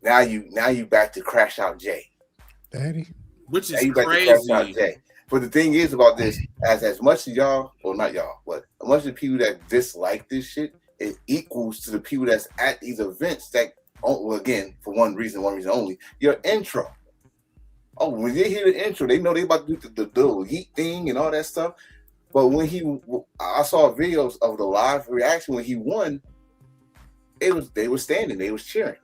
Now you back to Crash Out Jay. Daddy. Which is crazy. But the thing is about this, as much as y'all, well not y'all, but as much as the people that dislike this shit, it equals to the people that's at these events that, well, again, for one reason only, your intro. Oh, when they hear the intro, they know they about to do the little yeet thing and all that stuff. But when I saw videos of the live reaction when he won, they were standing, they was cheering.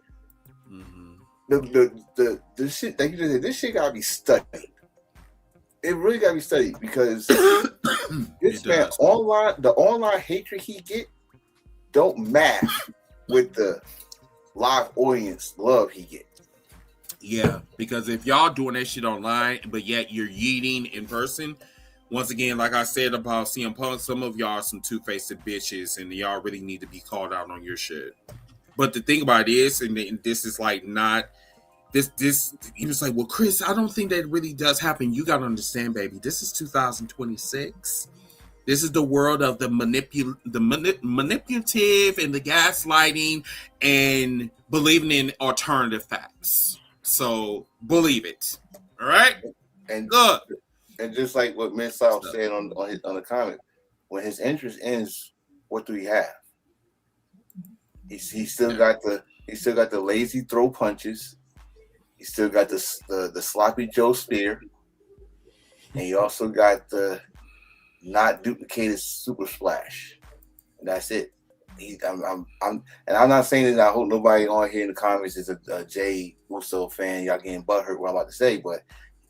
The shit like you just said, this shit gotta be studied. It really gotta be studied because this man the online hatred he get don't match with the live audience love he get. Yeah, because if y'all doing that shit online, but yet you're yeeting in person. Once again, like I said about CM Punk, some of y'all are some two-faced bitches, and y'all really need to be called out on your shit. But the thing about it is, and this is like not this. He was like, "Well, Chris, I don't think that really does happen. You gotta understand, baby. This is 2026. This is the world of the manipulative and the gaslighting and believing in alternative facts. So believe it. All right, and look." And just like what Minsal said on the comment, when his interest ends, what do we have? He still got the lazy throw punches. He still got the sloppy Joe spear, and he also got the not duplicated super splash. And that's it. I'm not saying that I hope nobody on here in the comments is a Jey Uso fan. Y'all getting butthurt what I'm about to say, but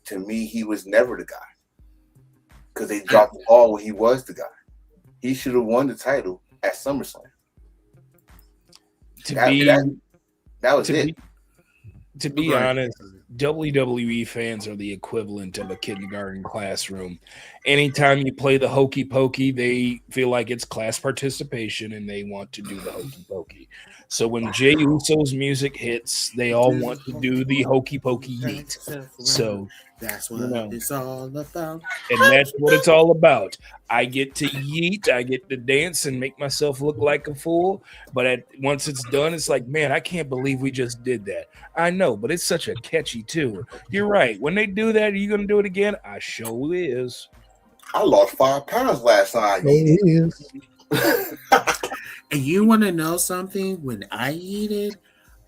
to me, he was never the guy. Because they dropped the ball when he was the guy. He should have won the title at SummerSlam. That was it. To be honest, WWE fans are the equivalent of a kindergarten classroom. Anytime you play the hokey pokey, they feel like it's class participation and they want to do the hokey pokey. So when Jey Uso's music hits, they all want to do the hokey pokey yeet. So that's what it's all about. And that's what it's all about. I get to yeet, I get to dance and make myself look like a fool. But once it's done, it's like, man, I can't believe we just did that. I know, but it's such a catchy tune. You're right. When they do that, are you going to do it again? I sure is. I lost 5 pounds last night. And you want to know something? When I eat it,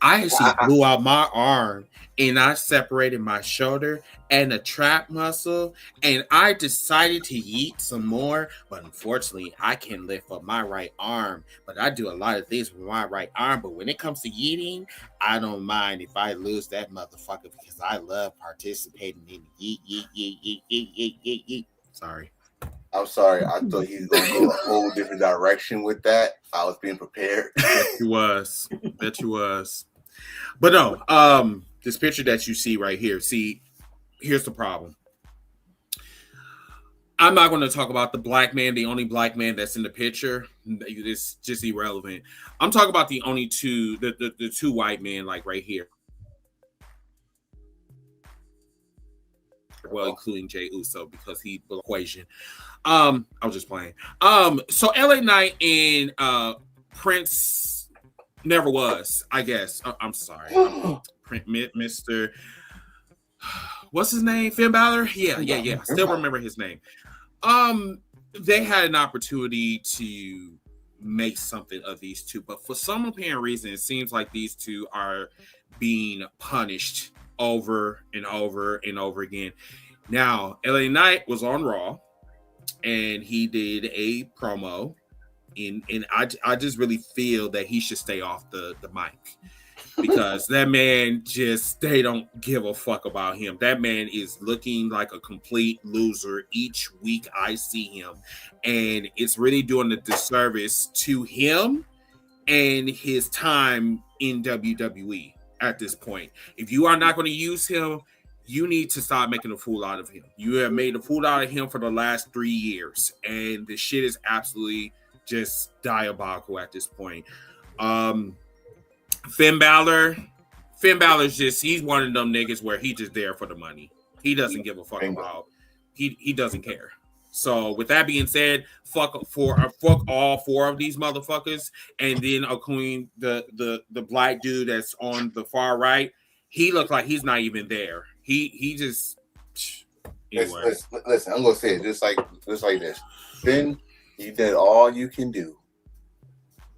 I actually blew out my arm and I separated my shoulder and the trap muscle, and I decided to yeet some more, but unfortunately I can't lift up my right arm, but I do a lot of things with my right arm. But when it comes to yeeting, I don't mind if I lose that motherfucker because I love participating in yeet. Sorry. I'm sorry. I thought he was going to go a whole different direction with that. I was being prepared. Bet you was. But no, this picture that you see right here, here's the problem. I'm not going to talk about the black man, the only black man that's in the picture. It's just irrelevant. I'm talking about the only two, the two white men, like right here. Well, including Jey Uso because he the equation. I was just playing. So LA Knight and Prince never was, I guess. I'm sorry. Mr. What's his name? Finn Balor? Yeah. I still remember his name. They had an opportunity to make something of these two, but for some apparent reason, it seems like these two are being punished over and over and over again. Now, LA Knight was on Raw, and he did a promo, and I just really feel that he should stay off the mic because that man they don't give a fuck about him. That man is looking like a complete loser each week I see him, and it's really doing a disservice to him and his time in WWE at this point. If you are not going to use him, you need to stop making a fool out of him. You have made a fool out of him for the last 3 years, and the shit is absolutely just diabolical at this point. Finn Balor's he's one of them niggas where he just there for the money. He doesn't give a fuck about. He doesn't care. So with that being said, fuck all four of these motherfuckers, and then including the black dude that's on the far right. He looks like he's not even there. He just anyway. Listen, I'm gonna say it just like this. Finn, you did all you can do.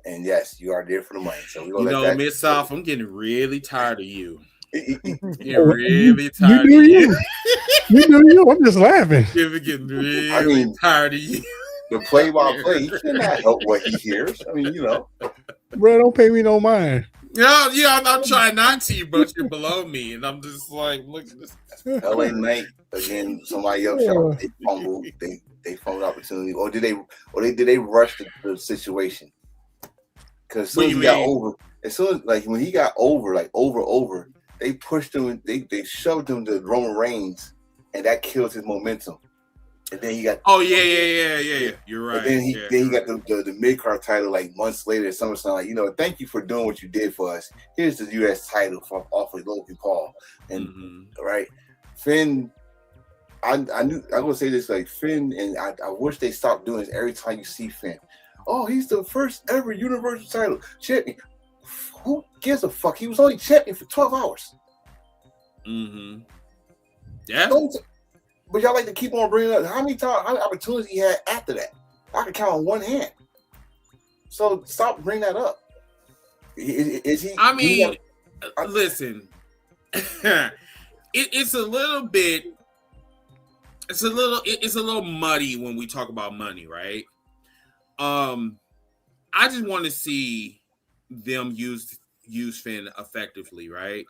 And yes, you are there for the money. So we're gonna Miss South, I'm getting really tired of you. Really tired of you. You do you. I'm just laughing. Getting really tired of you. The play-by-play, he cannot help what he hears. I mean, Bro, don't pay me no mind. Yeah, I'm trying not to, but you're below me, and I'm just like, look at this. LA Knight again. Somebody else shot. They fumbled. They fumbled opportunity, or did they rush the situation? Because as soon as he got over, when he got over, over, they pushed him and they shoved him to Roman Reigns, and that killed his momentum. And then he got yeah. You're right. And then he got the mid-card title like months later at SummerSlam. Thank you for doing what you did for us. Here's the U.S. title off of Logan Paul. And right, Finn. I'm gonna say this Finn, and I wish they stopped doing this every time you see Finn. Oh, he's the first ever Universal title champion. Who gives a fuck? He was only champion for 12 hours. Yeah. But y'all like to keep on bringing up how many opportunities he had after that. I can count on one hand. So stop bringing that up. Is he? I mean, listen. It's a little bit. It's a little muddy when we talk about money, right? I just want to see them use Finn effectively, right?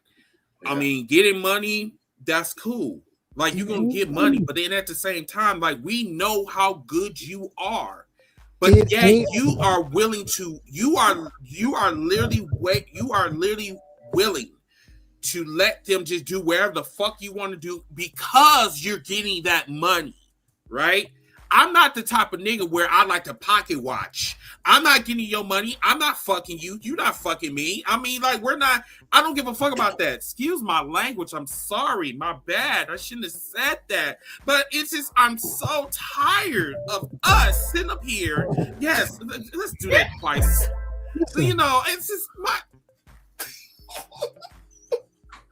Yeah. I mean, getting money, that's cool. Like, you're gonna get money, but then at the same time, like, we know how good you are, but yet you are willing to. You are literally willing to let them just do whatever the fuck you want to do because you're getting that money, right? I'm not the type of nigga where I like to pocket watch. I'm not getting your money. I'm not fucking you. You're not fucking me. I mean, like, I don't give a fuck about that. Excuse my language. I'm sorry. My bad. I shouldn't have said that. But it's just, I'm so tired of us sitting up here. Yes, let's do that twice. So, it's just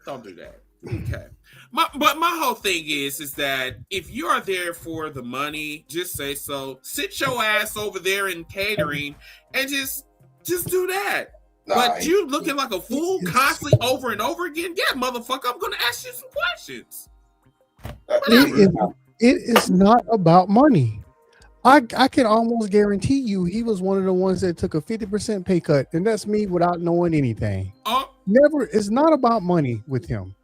don't do that. Okay. But my whole thing is that if you are there for the money, just say so. Sit your ass over there in catering and just do that. But you looking like a fool constantly over and over again. Yeah, motherfucker, I'm going to ask you some questions. It is not about money. I can almost guarantee you he was one of the ones that took a 50% pay cut, and that's me without knowing anything. Never. It's not about money with him.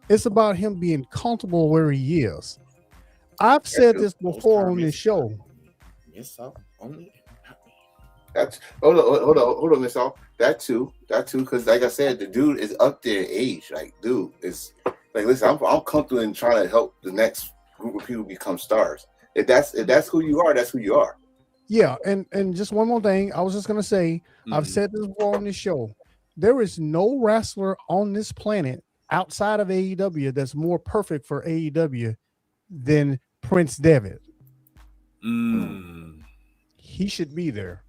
It's about him being comfortable where he is. I've said this before on this show. Yes, only. That's hold on, Miss All. That too, because like I said, the dude is up there in age. Like, dude is like, listen, I'm comfortable in trying to help the next group of people become stars. If that's who you are, that's who you are. Yeah, and just one more thing, I was just gonna say, I've said this before on this show. There is no wrestler on this planet outside of AEW that's more perfect for AEW than Prince Devitt. He should be there,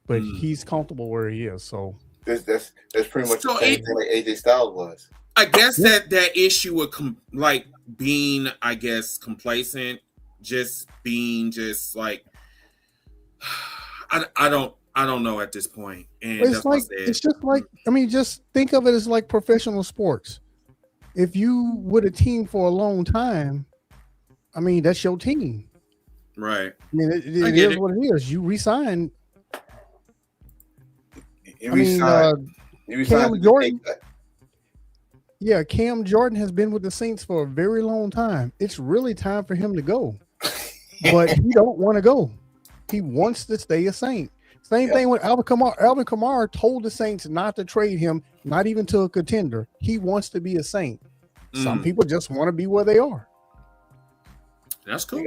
but he's comfortable where he is. So that's pretty much the same thing like AJ Styles was. I guess that issue with like being, I guess, complacent, just being just like I don't know at this point. And it's like it's just like, I mean, just think of it as like professional sports. If you with a team for a long time, I mean, that's your team. Right. I mean, it is what it is. You resign. Cam Jordan. Yeah, Cam Jordan has been with the Saints for a very long time. It's really time for him to go. But he don't want to go. He wants to stay a Saint. Same thing with Alvin Kamara. Alvin Kamara told the Saints not to trade him, not even to a contender. He wants to be a Saint. Some people just want to be where they are. That's cool.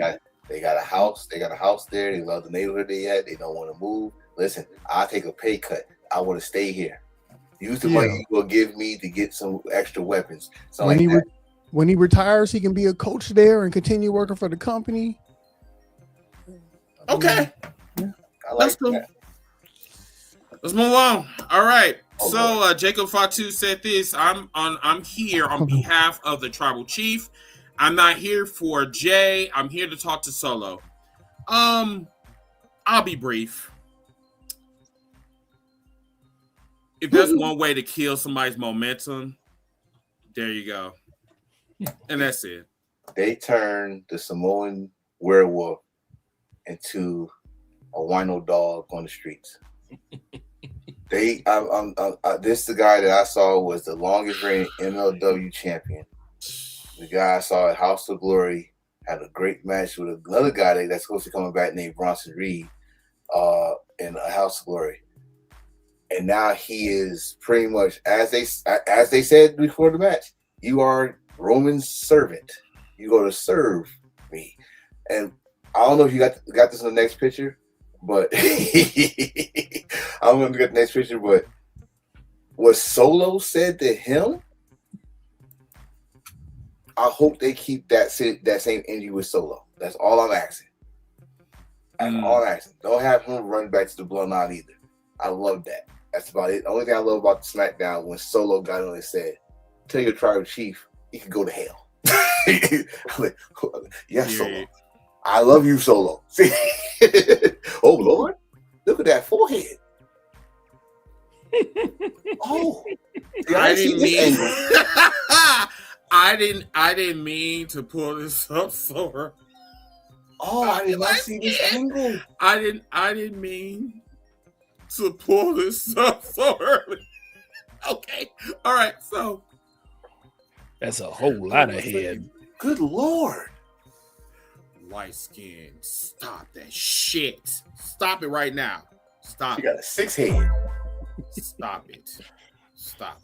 They got a house. They got a house there. They love the neighborhood they at. They don't want to move. Listen, I'll take a pay cut. I want to stay here. Use the money you will give me to get some extra weapons. So when he retires, he can be a coach there and continue working for the company. Okay. That's cool. That. Let's move on. All right. So Jacob Fatu said this. I'm here on behalf of the tribal chief. I'm not here for Jay. I'm here to talk to Solo. I'll be brief. If there's one way to kill somebody's momentum, there you go. And that's it. They turned the Samoan werewolf into a wino dog on the streets. This the guy that I saw was the longest reigning MLW champion. The guy I saw at House of Glory had a great match with another guy that's supposed to be coming back named Bronson Reed in a House of Glory. And now he is pretty much, as they said before the match, you are Roman's servant. You go to serve me. And I don't know if you got this in the next picture, but I don't know if you got the next picture, but what Solo said to him, I hope they keep that same energy with Solo. That's all I'm asking. That's all I'm asking. Don't have him run back to the bloodline either. I love that. That's about it. The only thing I love about the SmackDown when Solo got on and said, "Tell your tribal chief he can go to hell." I'm like, yes, Solo. I love you, Solo. See? Oh Lord, look at that forehead. Oh, see, I didn't mean to pull this up so early. Oh, I did not see this angle. I didn't mean to pull this up so early. Okay. All right. So that's a whole lot of head. Good Lord. Light skin. Stop that shit. Stop it right now. Stop. She got a 6 head. Stop it. Stop it.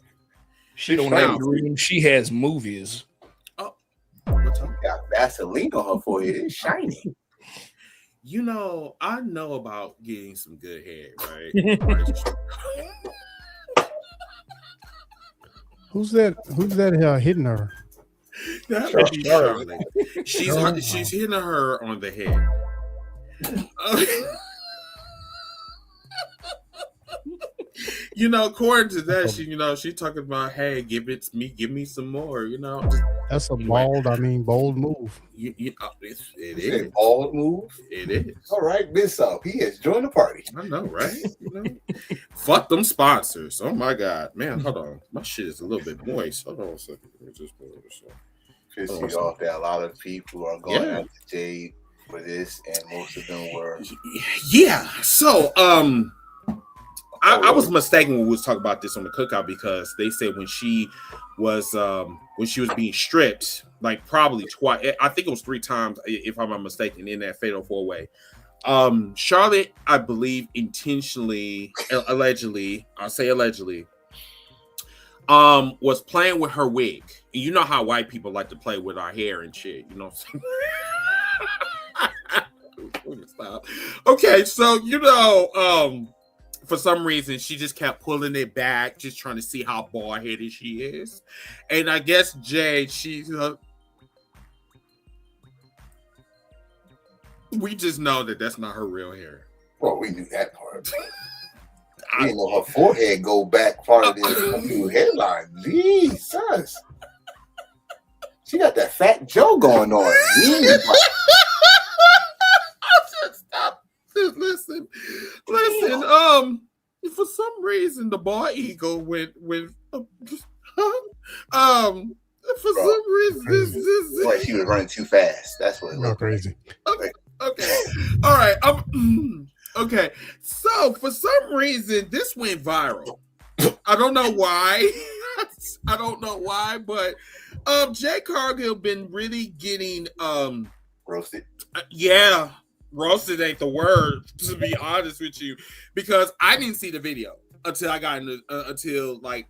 She don't have dreams. She has movies. Oh. She got Vaseline on her forehead. It's shiny. You know, I know about getting some good head, right? Who's that hitting her? That would be Charlotte. She's hitting her on the head. You know, according to that, she talking about, hey, give me some more. You know, That's a bold move. It Is is bold move. It is. All right, Miss he has joined the party. I know, right? Fuck them sponsors. Oh my god, man, hold on, my shit is a little bit moist. Hold on a second. Let me just put it Piss you off that a lot of people are going after Jade for this, and most of them were. Yeah. So, I was mistaken when we was talking about this on the cookout because they said when she was being stripped, like probably twice. I think it was 3 times, if I'm not mistaken, in that fatal 4-way. Charlotte, I believe, intentionally, allegedly, I'll say allegedly, was playing with her wig. And you know how white people like to play with our hair and shit. You know what I'm saying? Stop. Okay, so for some reason, she just kept pulling it back, just trying to see how bald-headed she is. And I guess Jade, we just know that that's not her real hair. Well, we knew that part. We didn't know her forehead go back farther than the headline. Jesus. She got that Fat Joe going on. Stop. Listen. For some reason, the bald eagle went for some reason, like she was running too fast. That's what it looked crazy. Okay. All right. Okay. So for some reason, this went viral. I don't know why. But Jay Cargill been really getting roasted. Yeah. Roasted ain't the word, to be honest with you, because I didn't see the video until I got into the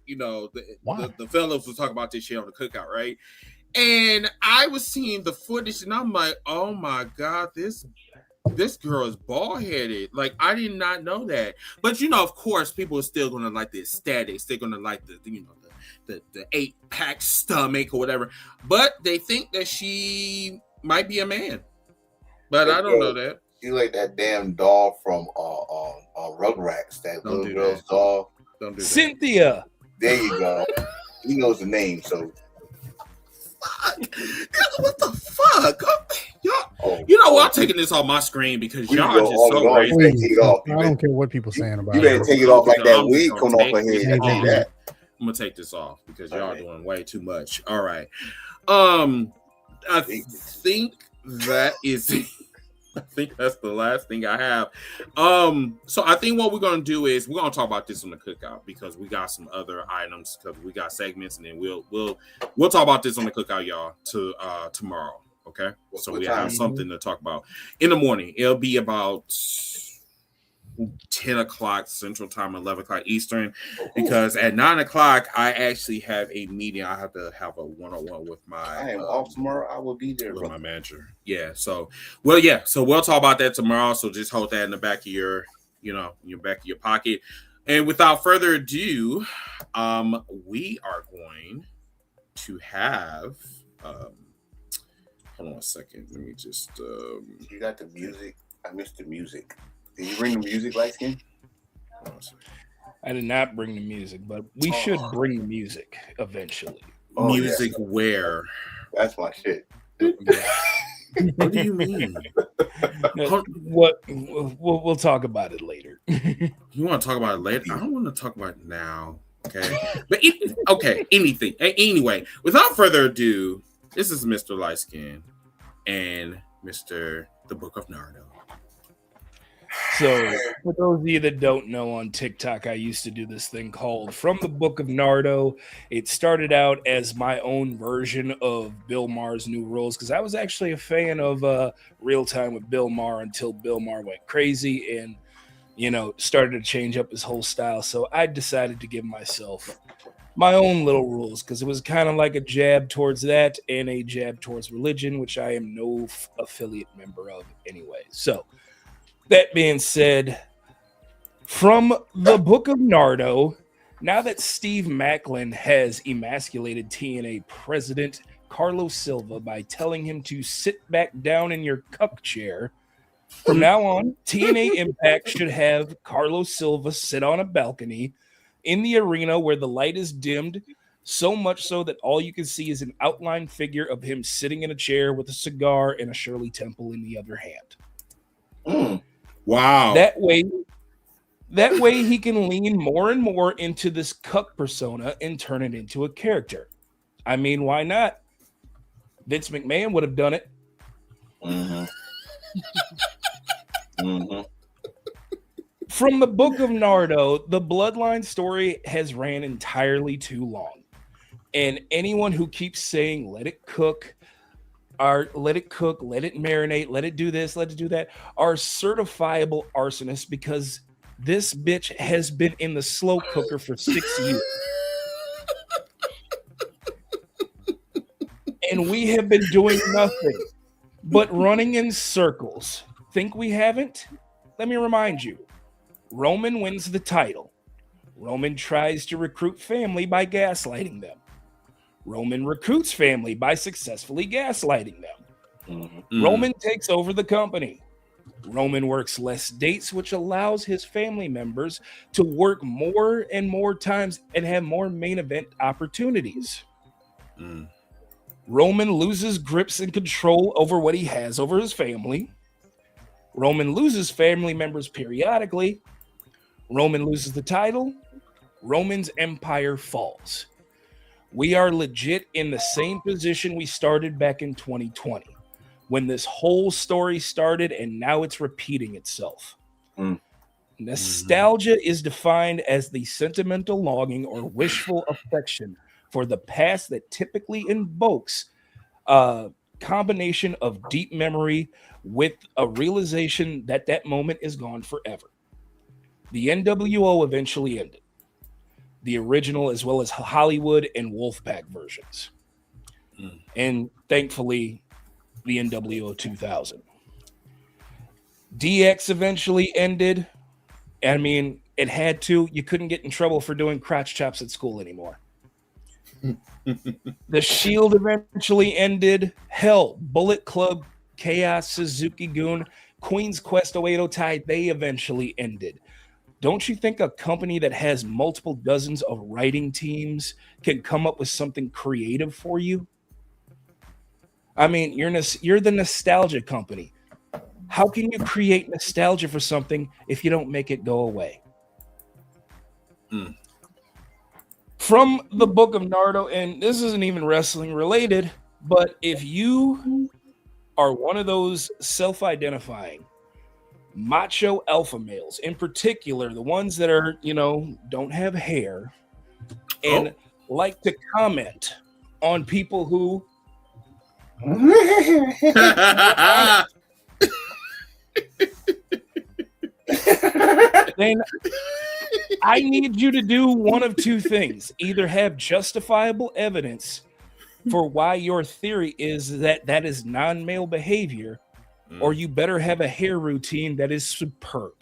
fellows was talking about this shit on the cookout, right? And I was seeing the footage, and I'm like, oh my god, this girl is bald-headed. Like, I did not know that. But of course, people are still gonna like the aesthetics. They're gonna like the 8-pack stomach or whatever. But they think that she might be a man. But I don't know that. You like that damn doll from Rugrats, that little girl's doll. Don't do that. Cynthia. There you go. He knows the name, so. What the fuck? Y'all, you know what? I'm taking this off my screen because y'all are just so crazy. I don't care what people saying about it. You better take it off like that wig coming off her head. I'm gonna take this off because y'all are doing way too much. All right. I think that is. I think that's the last thing I have. So I think what we're gonna do is we're gonna talk about this on the cookout because we got some other items because we got segments, and then we'll talk about this on the cookout, y'all, tomorrow. Okay, so we have something to talk about in the morning. It'll be about 10 o'clock Central Time, 11 o'clock Eastern, because at 9 o'clock I actually have a meeting. I have to have a one-on-one with my. I am off tomorrow. I will be there with my manager. Yeah. So we'll talk about that tomorrow. So just hold that in the back of your, in your back of your pocket. And without further ado, we are going to have. Hold on a second. Let me just. You got the music. I missed the music. Did you bring the music, Light Skin? I did not bring the music, but we should bring the music eventually. Music where? That's my shit. What do you mean? What? We'll talk about it later. You want to talk about it later? I don't want to talk about it now. Okay. But anything. Anyway, without further ado, this is Mr. Light Skin and Mr. The Book of Nardo. So, for those of you that don't know, on TikTok, I used to do this thing called From the Book of Nardo. It started out as my own version of Bill Maher's New Rules, because I was actually a fan of Real Time with Bill Maher until Bill Maher went crazy and, started to change up his whole style. So I decided to give myself my own little rules, because it was kind of like a jab towards that and a jab towards religion, which I am no affiliate member of anyway. So, that being said, from the Book of Nardo, now that Steve Macklin has emasculated TNA president Carlos Silva by telling him to sit back down in your cuck chair, from now on, TNA Impact should have Carlos Silva sit on a balcony in the arena where the light is dimmed, so much so that all you can see is an outline figure of him sitting in a chair with a cigar and a Shirley Temple in the other hand. Wow. That way he can lean more and more into this cuck persona and turn it into a character. I mean, why not? Vince McMahon would have done it. From the Book of Nardo, the Bloodline story has ran entirely too long. And anyone who keeps saying, let it cook, or let it cook, let it marinate, let it do this, let it do that, are certifiable arsonists because this bitch has been in the slow cooker for 6 years. And we have been doing nothing but running in circles. Think we haven't? Let me remind you. Roman wins the title. Roman tries to recruit family by gaslighting them. Roman recruits family by successfully gaslighting them. Roman takes over the company. Roman works less dates, which allows his family members to work more and more times and have more main event opportunities. Roman loses grips and control over what he has over his family. Roman loses family members periodically. Roman loses the title. Roman's empire falls. We are legit in the same position we started back in 2020 when this whole story started, and now it's repeating itself. Nostalgia is defined as the sentimental longing or wishful affection for the past that typically invokes a combination of deep memory with a realization that that moment is gone forever. The NWO eventually ended. The original, as well as Hollywood and Wolfpack versions. And thankfully, the NWO 2000. DX eventually ended. I mean, it had to. You couldn't get in trouble for doing crotch chops at school anymore. The Shield eventually ended. Hell, Bullet Club, Chaos, Suzuki Gun, Queen's Quest, Oedo Tai, they eventually ended. Don't you think a company that has multiple dozens of writing teams can come up with something creative for you? I mean, you're the nostalgia company. How can you create nostalgia for something if you don't make it go away? From the Book of Nardo, and this isn't even wrestling related, but if you are one of those self-identifying macho alpha males, in particular, the ones that are, don't have hair and like to comment on people who then I need you to do one of two things. Either have justifiable evidence for why your theory is that is non-male behavior, or you better have a hair routine that is superb.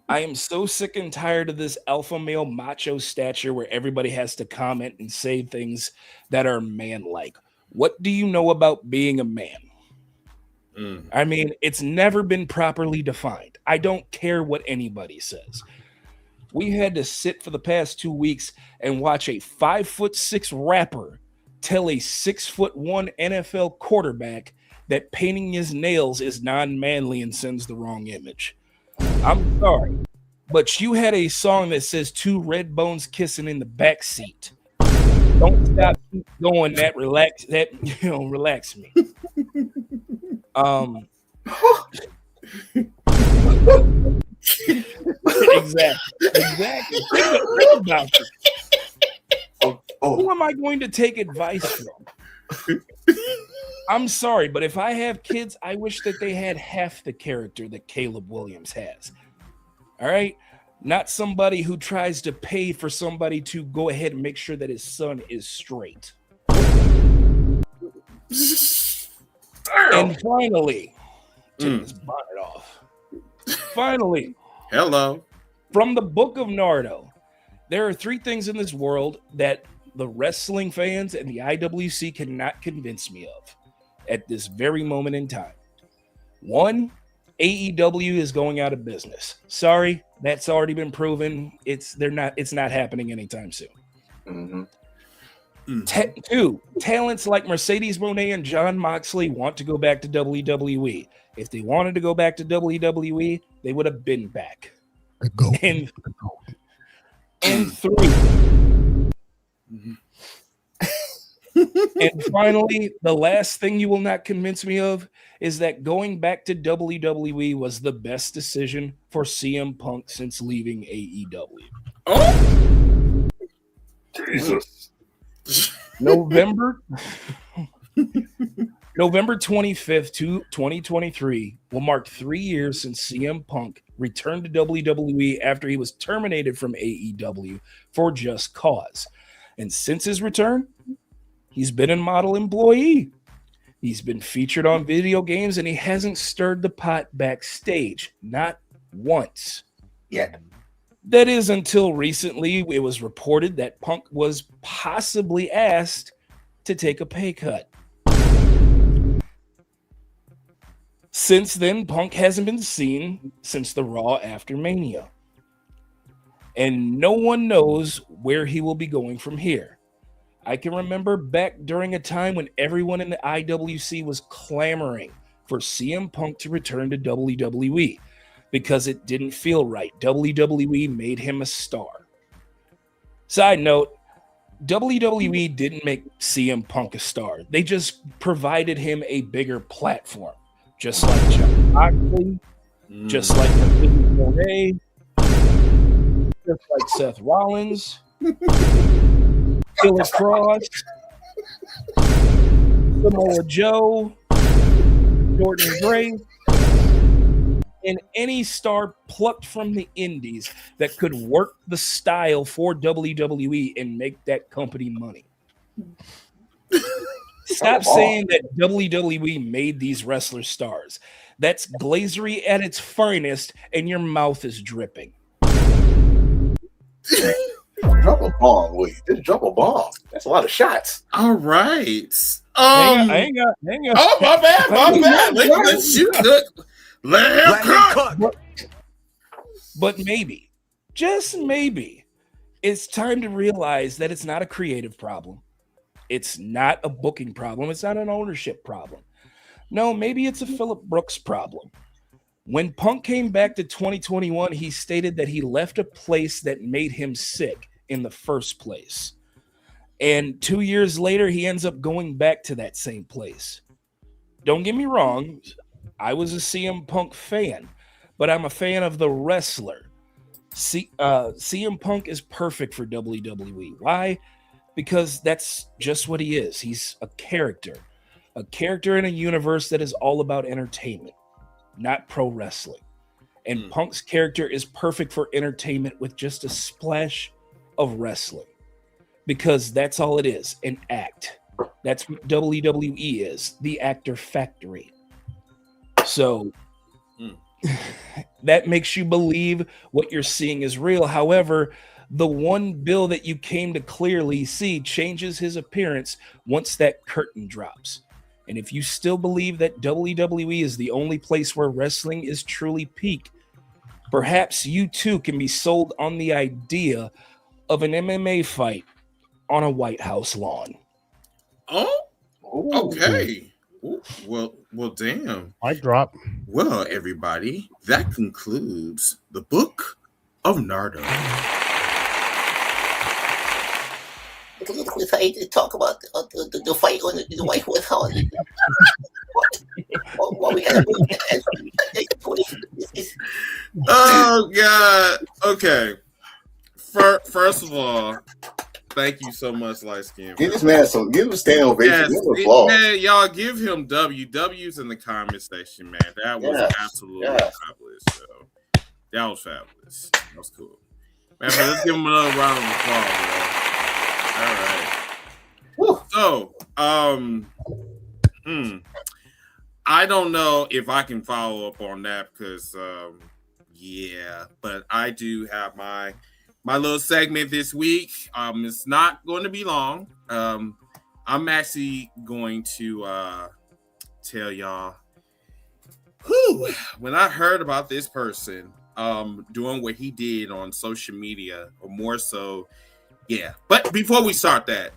I am so sick and tired of this alpha male macho stature where everybody has to comment and say things that are man-like. What do you know about being a man? I mean, it's never been properly defined. I don't care what anybody says. We had to sit for the past 2 weeks and watch a 5'6" rapper tell a 6'1" NFL quarterback that painting his nails is non-manly and sends the wrong image. I'm sorry, but you had a song that says two red bones kissing in the back seat. Don't stop, keep going. Relax me. Exactly. Think about it. Who am I going to take advice from? I'm sorry, but if I have kids, I wish that they had half the character that Caleb Williams has. All right? Not somebody who tries to pay for somebody to go ahead and make sure that his son is straight. And finally, take this bonnet off. Finally, hello. From the Book of Nardo, there are 3 things in this world that the wrestling fans and the IWC cannot convince me of at this very moment in time. 1, AEW is going out of business. Sorry, that's already been proven. It's not happening anytime soon. Mm-hmm. Two, talents like Mercedes Moné and Jon Moxley want to go back to WWE. If they wanted to go back to WWE, they would have been back. Go. And three. And finally, the last thing you will not convince me of is that going back to WWE was the best decision for CM Punk since leaving AEW. Oh, Jesus. November 25th, 2023 will mark 3 years since CM Punk returned to WWE after he was terminated from AEW for just cause. And since his return, he's been a model employee. He's been featured on video games, and he hasn't stirred the pot backstage, not once. Yet. That is until recently it was reported that Punk was possibly asked to take a pay cut. Since then, Punk hasn't been seen since the Raw after Mania. And no one knows where he will be going from here. I can remember back during a time when everyone in the IWC was clamoring for CM Punk to return to WWE because it didn't feel right. WWE made him a star. Side note, WWE didn't make CM Punk a star. They just provided him a bigger platform. Just like Jon Moxley, just like Moné, just like Seth Rollins, Killer Cross, Samoa Joe, Jordan Grace, and any star plucked from the indies that could work the style for WWE and make that company money. Stop saying that WWE made these wrestlers stars. That's glazery at its finest, and your mouth is dripping. Drop a bomb, Willie. Just drop a bomb. That's a lot of shots. all right. I ain't got. Oh, my bad. Let's shoot. Let him cook. But maybe, just maybe, it's time to realize that it's not a creative problem. It's not a booking problem. It's not an ownership problem. No, maybe it's a Phillip Brooks problem. When Punk came back to 2021, he stated that he left a place that made him sick in the first place. And 2 years later, he ends up going back to that same place. Don't get me wrong. I was a CM Punk fan, but I'm a fan of the wrestler. CM Punk is perfect for WWE. Why? Because that's just what he is. He's a character in a universe that is all about entertainment, not pro wrestling. And Punk's character is perfect for entertainment with just a splash of wrestling, because that's all it is, an act. That's what WWE is, the actor factory. So that makes you believe what you're seeing is real. However, the one bill that you came to clearly see changes his appearance once that curtain drops. And if you still believe that WWE is the only place where wrestling is truly peak, perhaps you too can be sold on the idea of an MMA fight on a White House lawn. Oh, okay. Ooh, well, damn. Mic drop. Well, everybody, that concludes the book of Nardo. Politically excited to talk about the fight on the White House. What we got Oh God. Okay. First of all, thank you so much, Light Skin. Give this man give him a stand ovation. Yes, Give him applause. man, y'all give him W's in the comment section, man. That was absolutely fabulous. So that was fabulous. That was cool. Man, but let's give him another round of applause, bro. All right. Woo. So, I don't know if I can follow up on that because, but I do have my little segment this week. It's not going to be long. I'm actually going to tell y'all Whew. When I heard about this person doing what he did on social media, or more so, yeah. But before we start that,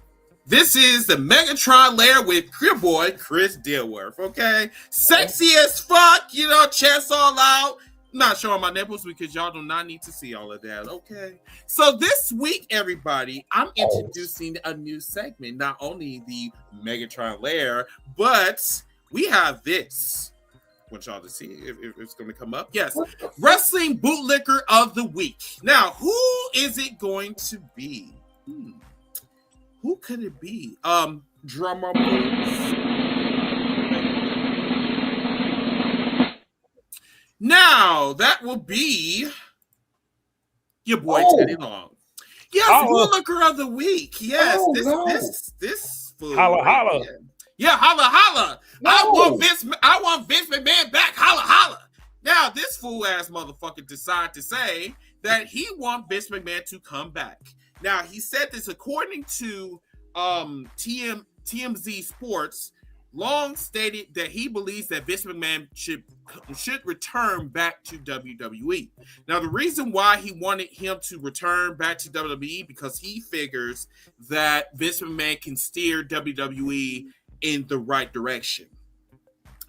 this is the Megatron lair with your boy Chris Dilworth, okay? Sexy as fuck, you know, chest all out. I'm not showing my nipples because y'all do not need to see all of that, okay? So this week, everybody, I'm introducing a new segment. Not only the Megatron lair, but we have this. I want y'all to see if it's going to come up. Yes, Wrestling Bootlicker of the Week. Now, who is it going to be? Who could it be? Drummer please. Now that will be your boy Teddy Long. Yes, Bootlicker of the Week. Yes, this fool. Holla, holla. Yeah, holla, holla. No. I want Vince McMahon back. Holla, holla. Now this fool ass motherfucker decided to say that he wants Vince McMahon to come back. Now, he said this according to TMZ Sports. Long stated that he believes that Vince McMahon should return back to WWE. Now, the reason why he wanted him to return back to WWE because he figures that Vince McMahon can steer WWE in the right direction.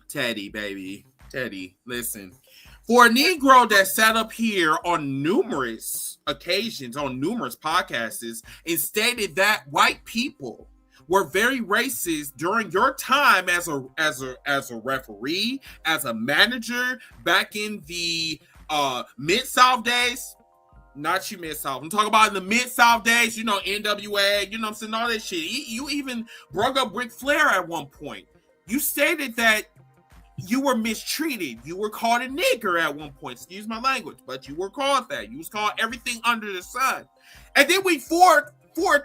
Teddy, baby. Teddy, listen. For a Negro that sat up here on numerous occasions, on numerous podcasts, and stated that white people were very racist during your time as a referee, as a manager back in the Mid-South days. Not you Mid-South. I'm talking about in the Mid-South days, you know, NWA, you know what I'm saying, all that shit. You even brought up Ric Flair at one point. You stated that you were mistreated. You were called a nigger at one point. Excuse my language, but you were called that. You was called everything under the sun. And then we forward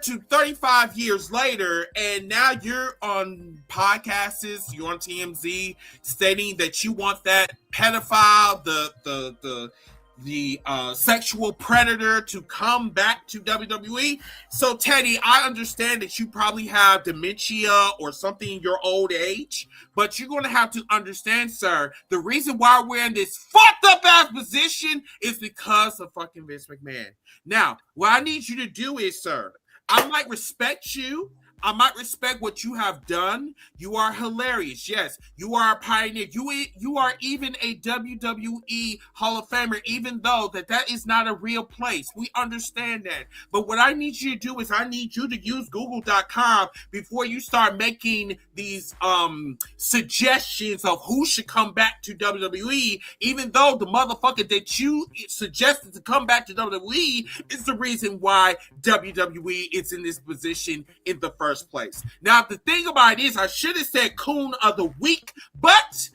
to 35 years later, and now you're on podcasts, you're on TMZ, stating that you want that pedophile, the sexual predator to come back to WWE. So Teddy, I understand that you probably have dementia or something in your old age, but you're going to have to understand, sir, the reason why we're in this fucked up ass position is because of fucking Vince McMahon. Now, what I need you to do is, sir, I might respect you. I might respect what you have done. You are hilarious. Yes, you are a pioneer. You are even a WWE Hall of Famer, even though that is not a real place. We understand that. But what I need you to do is I need you to use Google.com before you start making these suggestions of who should come back to WWE, even though the motherfucker that you suggested to come back to WWE is the reason why WWE is in this position in the first place. Now, the thing about it is, I should have said Coon of the Week, but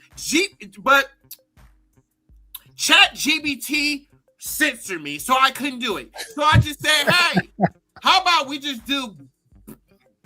ChatGPT censored me, so I couldn't do it. So I just said, hey, how about we just do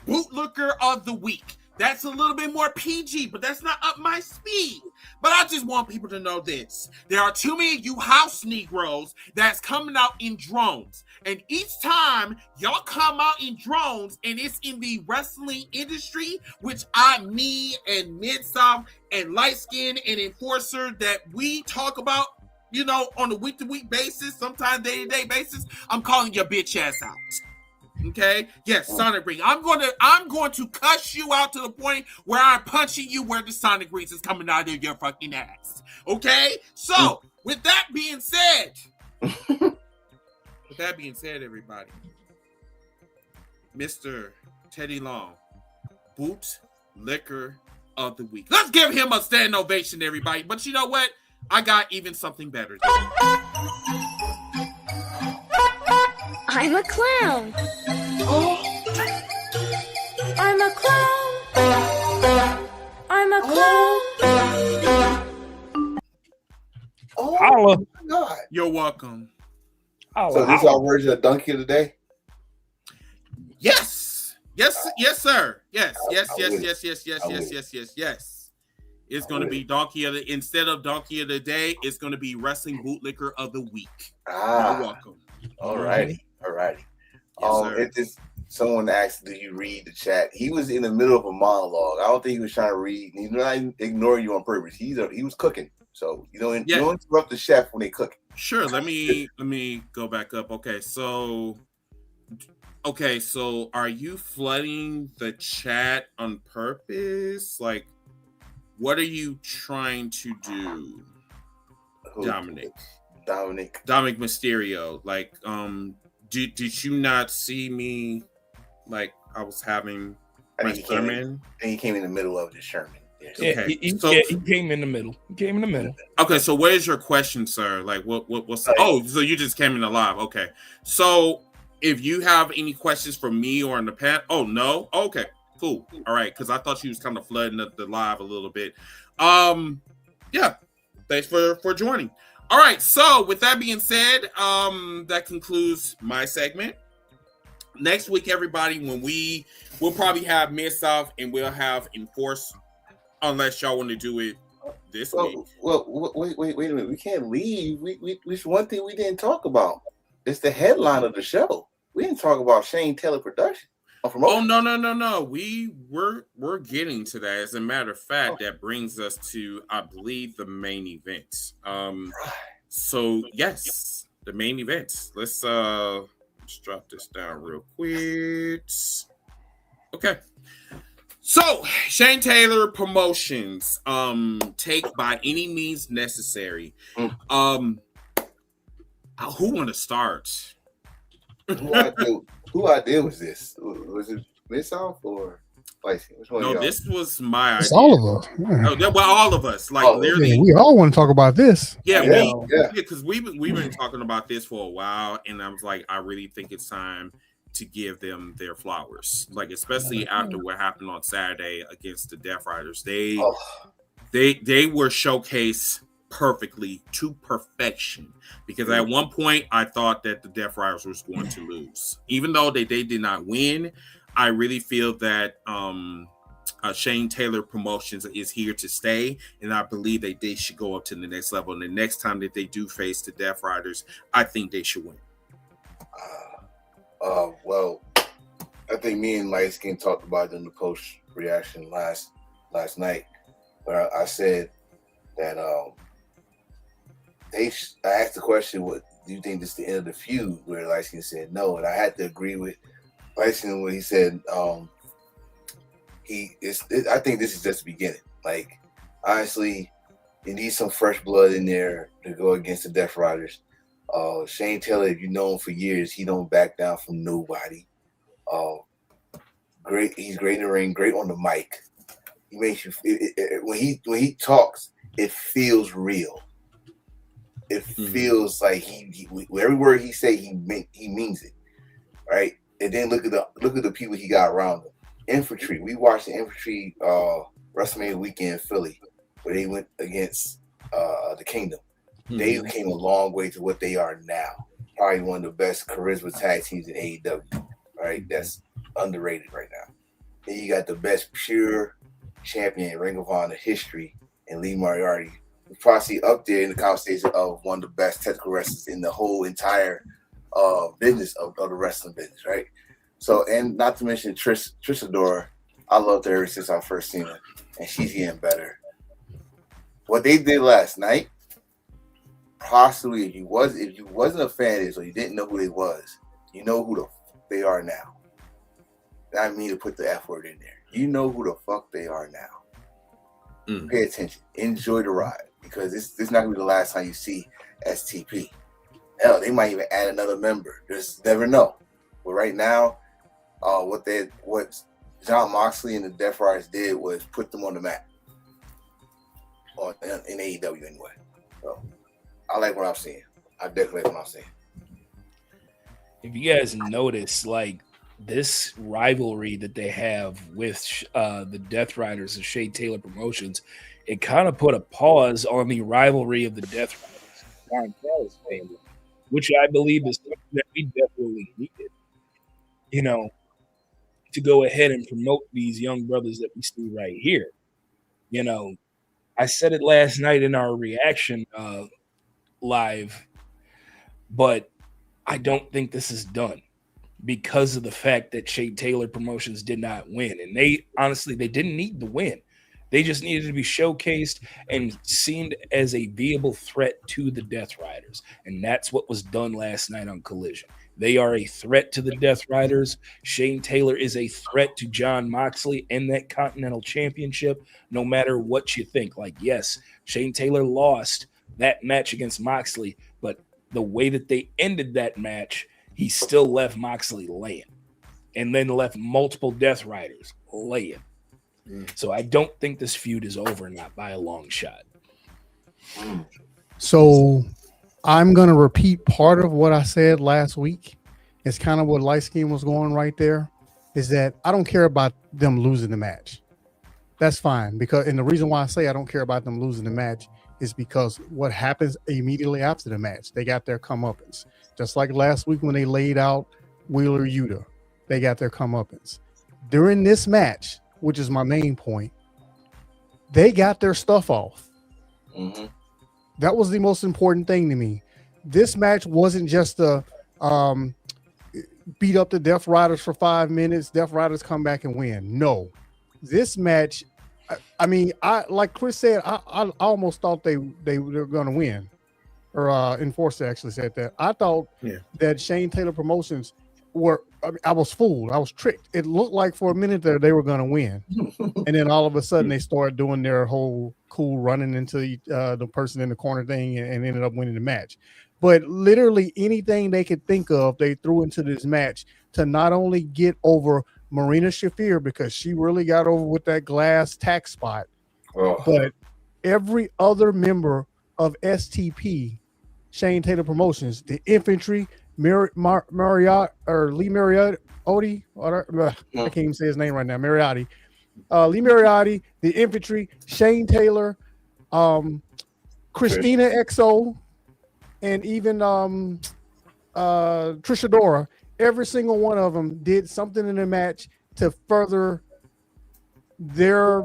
Bootlicker of the Week? That's a little bit more PG, but that's not up my speed. But I just want people to know this. There are too many of you house Negroes that's coming out in drones. And each time y'all come out in drones and it's in the wrestling industry, which me and Mid-South and Light Skin and Enforcer that we talk about, you know, on a week-to-week basis, sometimes day-to-day basis, I'm calling your bitch ass out. Okay? Yes, Sonic Ring. I'm going to cuss you out to the point where I'm punching you where the Sonic Rings is coming out of your fucking ass. Okay? So, with that being said, everybody, Mr. Teddy Long, Bootlicker of the Week. Let's give him a standing ovation, everybody. But you know what? I got even something better. I'm a clown. I'm a clown. I'm a clown. Oh, Holla. my God. You're welcome. So this is our version of Donkey of the Day? Yes, sir. Yes. It's going to be instead of Donkey of the Day, it's going to be Wrestling Bootlicker of the Week. You're welcome. All righty. Yes, someone asked, "Do you read the chat?" He was in the middle of a monologue. I don't think he was trying to read. He's not ignoring you on purpose. He was cooking. So you don't interrupt the chef when they cook. Sure. Let me go back up. Okay, so are you flooding the chat on purpose? Like, what are you trying to do, Dominic Mysterio? Like, did you not see me? Like, I was having my sermon. And he came in the middle of the sermon. Yeah, okay. He came in the middle. Okay, so what is your question, sir? like what's so you just came in live. Okay, so if you have any questions for me or in the past, no, okay, cool, all right, because I thought you was kind of flooding the live a little bit. Yeah, thanks for joining. All right, so with that being said, that concludes my segment. Next week, everybody, when we'll probably have Mid-South and we'll have Enforce, unless y'all want to do it this week. Well, wait a minute. We can't leave. There's one thing we didn't talk about. It's the headline of the show. We didn't talk about Shane Taylor production. Oh, no. We're getting to that. As a matter of fact, that brings us to, I believe, the main event. So yes, the main event. Let's drop this down real quick. Okay. So Shane Taylor Promotions, take By Any Means Necessary. Who want to start? Who idea was this? Was it Mid-South or Lyfe? No, this was my idea. It's all of us. Yeah. Oh, well, all of us. Like literally, yeah, we all want to talk about this. Yeah, because we've been talking about this for a while, and I was like, I really think it's time to give them their flowers, like especially after what happened on Saturday against the Death Riders. They were showcased perfectly to perfection, because at one point I thought that the Death Riders was going to lose, even though they did not win. I really feel that Shane Taylor Promotions is here to stay, and I believe that they should go up to the next level. And the next time that they do face the Death Riders, I think they should win. Well, I think me and Light Skin talked about it in the post reaction last night, where I said that I asked the question, "What do you think this is the end of the feud?" Where Light Skin said no, and I had to agree with Light Skin when he said I think this is just the beginning. Like, honestly, you need some fresh blood in there to go against the Death Riders. Shane Taylor, if you know him for years, he don't back down from nobody. Great, he's great in the ring, great on the mic. He makes you when he talks, it feels real. It feels like he every word he say he means it, right? And then look at the people he got around him. Infantry. We watched the Infantry WrestleMania weekend in Philly, where they went against the Kingdom. They came a long way to what they are now. Probably one of the best charisma tag teams in AEW, right? That's underrated right now. Then you got the best pure champion in Ring of Honor history in Lee Moriarty. We're probably up there in the conversation of one of the best technical wrestlers in the whole entire business of the wrestling business, right? So, and not to mention Trish Adora. I loved her ever since I first seen her, and she's getting better. What they did last night, possibly if you wasn't a fan of this or you didn't know who they was, you know who the fuck they are now. I mean to put the F word in there. You know who the fuck they are now. Pay attention. Enjoy the ride, because this is not going to be the last time you see STP. Hell, they might even add another member. Just never know. But right now, what John Moxley and the Death Riders did was put them on the map. In AEW anyway. So I like what I'm seeing. I definitely like what I'm seeing. If you guys notice, like, this rivalry that they have with the Death Riders and Shane Taylor Promotions, it kind of put a pause on the rivalry of the Death Riders and Brian Callis family, which I believe is something that we definitely needed, you know, to go ahead and promote these young brothers that we see right here. You know, I said it last night in our reaction live, but I don't think this is done, because of the fact that Shane Taylor Promotions did not win. And they honestly, they didn't need the win. They just needed to be showcased and seemed as a viable threat to the Death Riders. And that's what was done last night on Collision. They are a threat to the Death Riders. Shane Taylor is a threat to Jon Moxley and that Continental Championship, no matter what you think. Like, yes, Shane Taylor lost that match against Moxley, but the way that they ended that match, he still left Moxley laying and then left multiple Death Riders laying. So I don't think this feud is over, not by a long shot. So I'm going to repeat part of what I said last week. It's kind of what Light Skin was going right there, is that I don't care about them losing the match. That's fine. And the reason why I say I don't care about them losing the match is because what happens immediately after the match, they got their comeuppance. Just like last week when they laid out Wheeler Yuta, they got their comeuppance. During this match, which is my main point, they got their stuff off. Mm-hmm. That was the most important thing to me. This match wasn't just a beat up the Death Riders for 5 minutes, Death Riders come back and win. No. This match, I mean, like Chris said, I almost thought they were going to win. Or Enforcer actually said that. I thought that Shane Taylor Promotions I was fooled. I was tricked. It looked like for a minute there they were going to win. And then all of a sudden they started doing their whole cool running into the person in the corner thing and ended up winning the match. But literally anything they could think of, they threw into this match to not only get over Marina Shafir, because she really got over with that glass tack spot, but every other member of STP, Shane Taylor Promotions, the infantry, Lee Mariotti, I can't even say his name right now. Lee Mariotti, the infantry, Shane Taylor, Christina XO, and even Trisha Dora. Every single one of them did something in the match to further their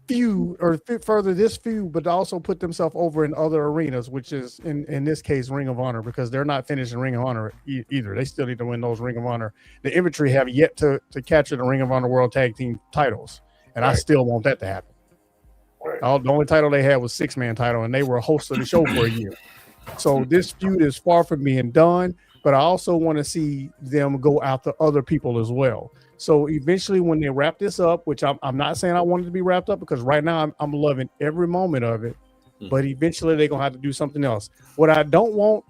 feud or further this feud, but also put themselves over in other arenas, which is in this case Ring of Honor, because they're not finishing Ring of Honor either. They still need to win those Ring of Honor. The infantry have yet to capture the Ring of Honor World Tag Team titles, and I still want that to happen. The only title they had was 6-man title, and they were a host of the show for a year. So this feud is far from being done, but I also want to see them go after other people as well. So eventually when they wrap this up, which I'm not saying I want it to be wrapped up, because right now I'm loving every moment of it, but eventually they're going to have to do something else. What I don't want,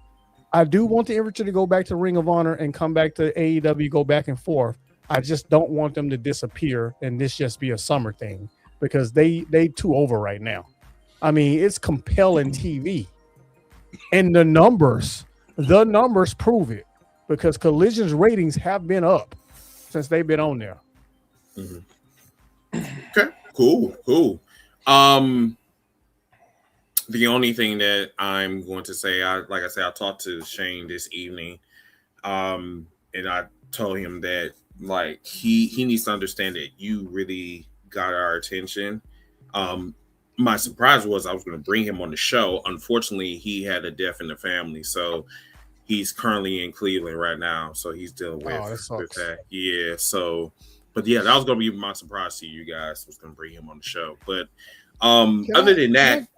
I do want the infantry to go back to Ring of Honor and come back to AEW, go back and forth. I just don't want them to disappear and this just be a summer thing, because they too over right now. I mean, it's compelling TV. And the numbers prove it, because Collision's ratings have been up since they've been on there. Okay, cool. The only thing that I'm going to say, I talked to Shane this evening, and I told him that like he needs to understand that you really got our attention. My surprise was I was going to bring him on the show. Unfortunately, he had a death in the family, so he's currently in Cleveland right now. So he's dealing with that. Yeah. So, but yeah, that was going to be my surprise to you guys. Was going to bring him on the show. But other than that,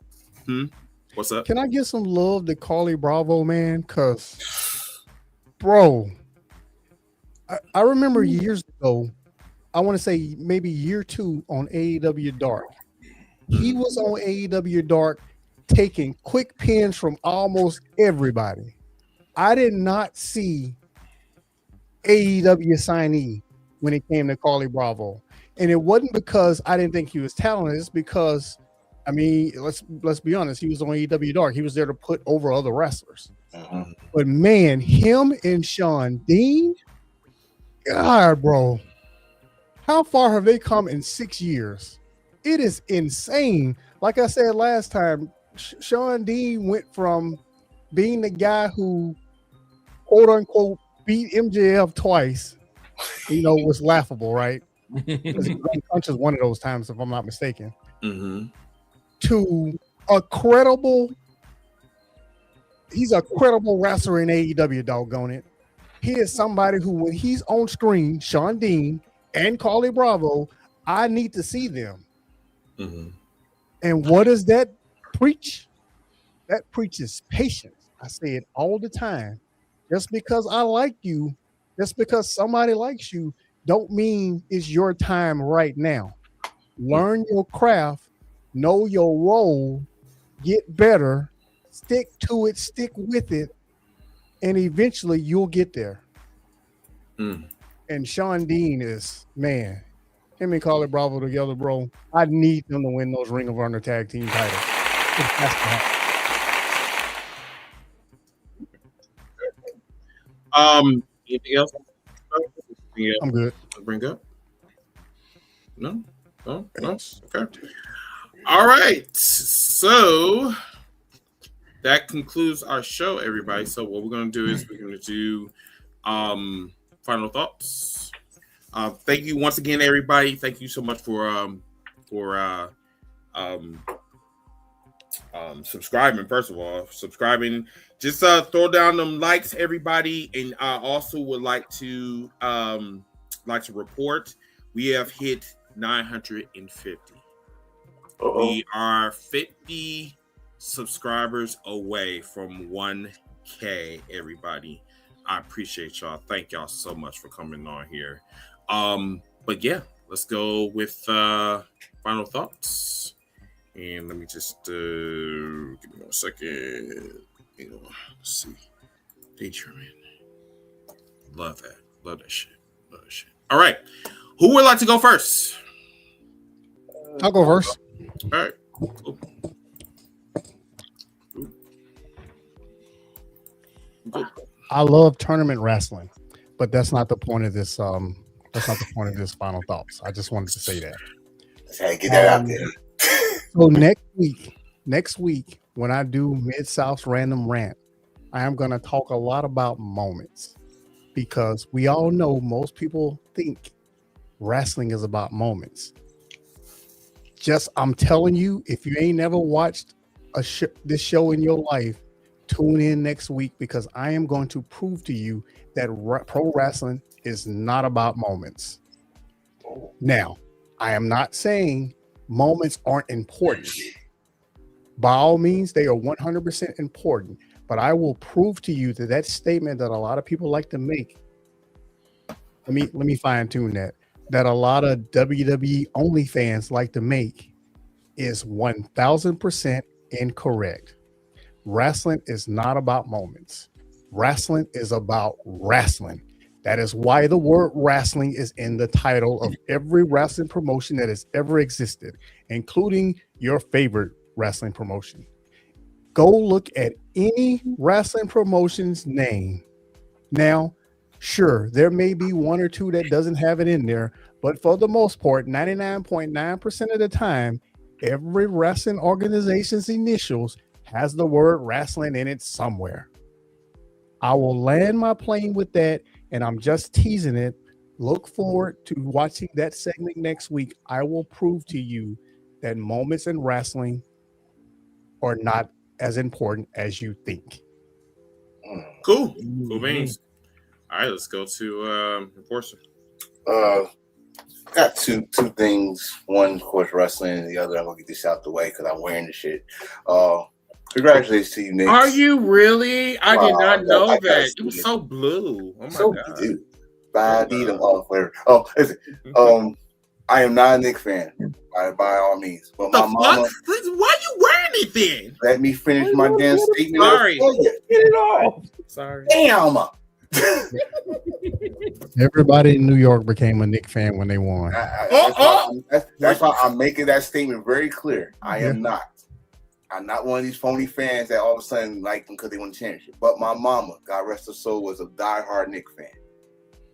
what's up? Can I get some love to Carly Bravo, man? Because, bro, I remember years ago, I want to say maybe year 2 on AEW Dark. He was on AEW Dark taking quick pins from almost everybody. I did not see AEW signee when it came to Carly Bravo. And it wasn't because I didn't think he was talented. It's because, I mean, let's be honest, he was on AEW Dark. He was there to put over other wrestlers. But man, him and Sean Dean, God, bro, how far have they come in 6 years? It is insane. Like I said last time, Sean Dean went from being the guy who, quote unquote, beat MJF twice, was laughable, right? Because he punches one of those times, if I'm not mistaken, to a credible, he's a credible wrestler in AEW, doggone it. He is somebody who, when he's on screen, Sean Dean and Carly Bravo, I need to see them. Mm-hmm. And what does that preach? That preaches patience. I say it all the time. Just because I like you, just because somebody likes you, don't mean it's your time right now. Learn your craft, know your role, get better, stick to it, stick with it, and eventually you'll get there. Mm. And Sean Dean is, man, him and Carly Bravo together, bro. I need them to win those Ring of Honor tag team titles. It has to happen. Anything else? I'm good. Bring up? No. Okay. All right. So that concludes our show, everybody. So what we're gonna do is we're gonna do final thoughts. Thank you once again, everybody. Thank you so much for subscribing. First of all, just throw down them likes, everybody. And I also would like to report we have hit 950. We are 50 subscribers away from 1K, everybody. I appreciate y'all. Thank y'all so much for coming on here. But yeah, let's go with final thoughts. And let me just give me 1 second. Let's see. Daydreaming. Love that. Love that shit. All right. Who would like to go first? I'll go first. All right. Cool. I love tournament wrestling, but that's not the point of this. That's not the point of this final thoughts. I just wanted to say that. Let's get that out there. So next week, when I do Mid-South's Random Rant, I am going to talk a lot about moments, because we all know most people think wrestling is about moments. I'm telling you, if you ain't never watched this show in your life, tune in next week, because I am going to prove to you that pro wrestling is not about moments. Now, I am not saying moments aren't important. By all means, they are 100% important, but I will prove to you that statement that a lot of people like to make, let me fine tune that a lot of WWE only fans like to make, is 1000% incorrect. Wrestling is not about moments. Wrestling is about wrestling. That is why the word wrestling is in the title of every wrestling promotion that has ever existed, including your favorite wrestling promotion. Go look at any wrestling promotion's name. Now, sure, there may be one or two that doesn't have it in there, but for the most part, 99.9% of the time, every wrestling organization's initials has the word wrestling in it somewhere. I will land my plane with that, and I'm just teasing it. Look forward to watching that segment next week. I will prove to you that moments in wrestling are not as important as you think. Cool beans. All right, let's go to Enforcer. Got two things. One, of course, wrestling, and the other, I'm gonna get this out the way because I'm wearing the shit. Congratulations to you, Nick. Are you really? I did not know that. It was so blue. Oh my god. Dude. I need them all flavor. Oh, listen. I am not a Nick fan by all means. But my mama. Why you wearing it then? Let me finish my damn statement. Sorry. Get it off. Sorry. Damn. Everybody in New York became a Nick fan when they won. That's why I'm making that statement very clear. I am not. I'm not one of these phony fans that all of a sudden like them because they won the championship. But my mama, God rest her soul, was a diehard Nick fan.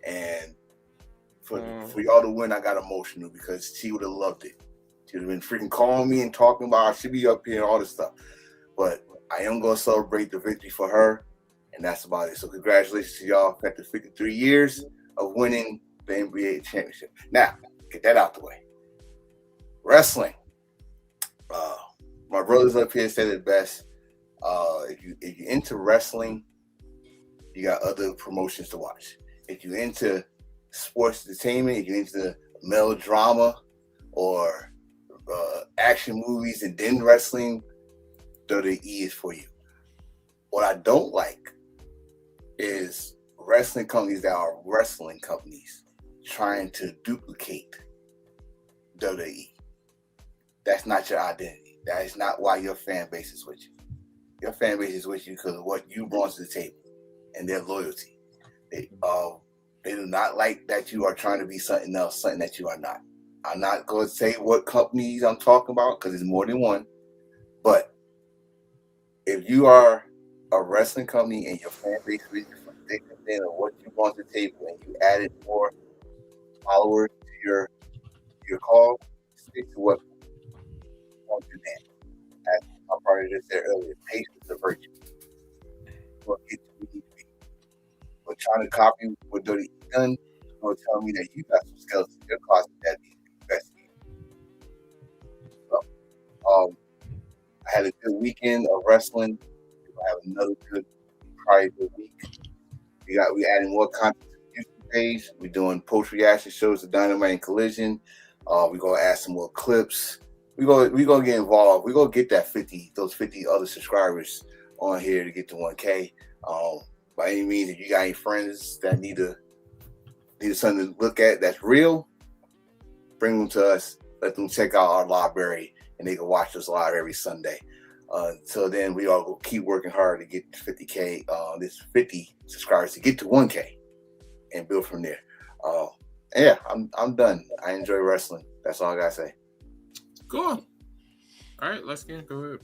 And for y'all to win, I got emotional because she would have loved it. She would have been freaking calling me and talking about how she'd be up here and all this stuff. But I am going to celebrate the victory for her, and that's about it. So congratulations to y'all after 53 years of winning the NBA championship. Now, get that out the way. Wrestling. My brothers up here said it best. If you're into wrestling, you got other promotions to watch. If you're into sports entertainment, if you're into melodrama or action movies and then wrestling, WWE is for you. What I don't like is wrestling companies that are wrestling companies trying to duplicate WWE. That's not your identity. That is not why your fan base is with you. Your fan base is with you because of what you brought to the table and their loyalty. They do not like that you are trying to be something else, something that you are not. I'm not going to say what companies I'm talking about because it's more than one. But if you are a wrestling company and your fan base is with you from thick and thin of what you brought to the table and you added more followers to your call, stick to what you want to do that. As I probably just said earlier, patience is a virtue. We'll get to where you need to be. But trying to copy what Dirty done, you're going to tell me that you got some skeletons in your closet that need to be investigated. So, I had a good weekend of wrestling. We'll have another good, probably good week. We adding more content to the YouTube page. We're doing post reaction shows to Dynamite and Collision. We're gonna add some more clips. We're gonna get involved. We're gonna get those 50 other subscribers on here to get to 1K. By any means, if you got any friends that need something to look at that's real, bring them to us. Let them check out our library, and they can watch us live every Sunday. Until then, we all will keep working hard to get 50K, this 50 subscribers to get to 1K, and build from there. Yeah, I'm done. I enjoy wrestling. That's all I gotta say. Cool. All right, let's go ahead.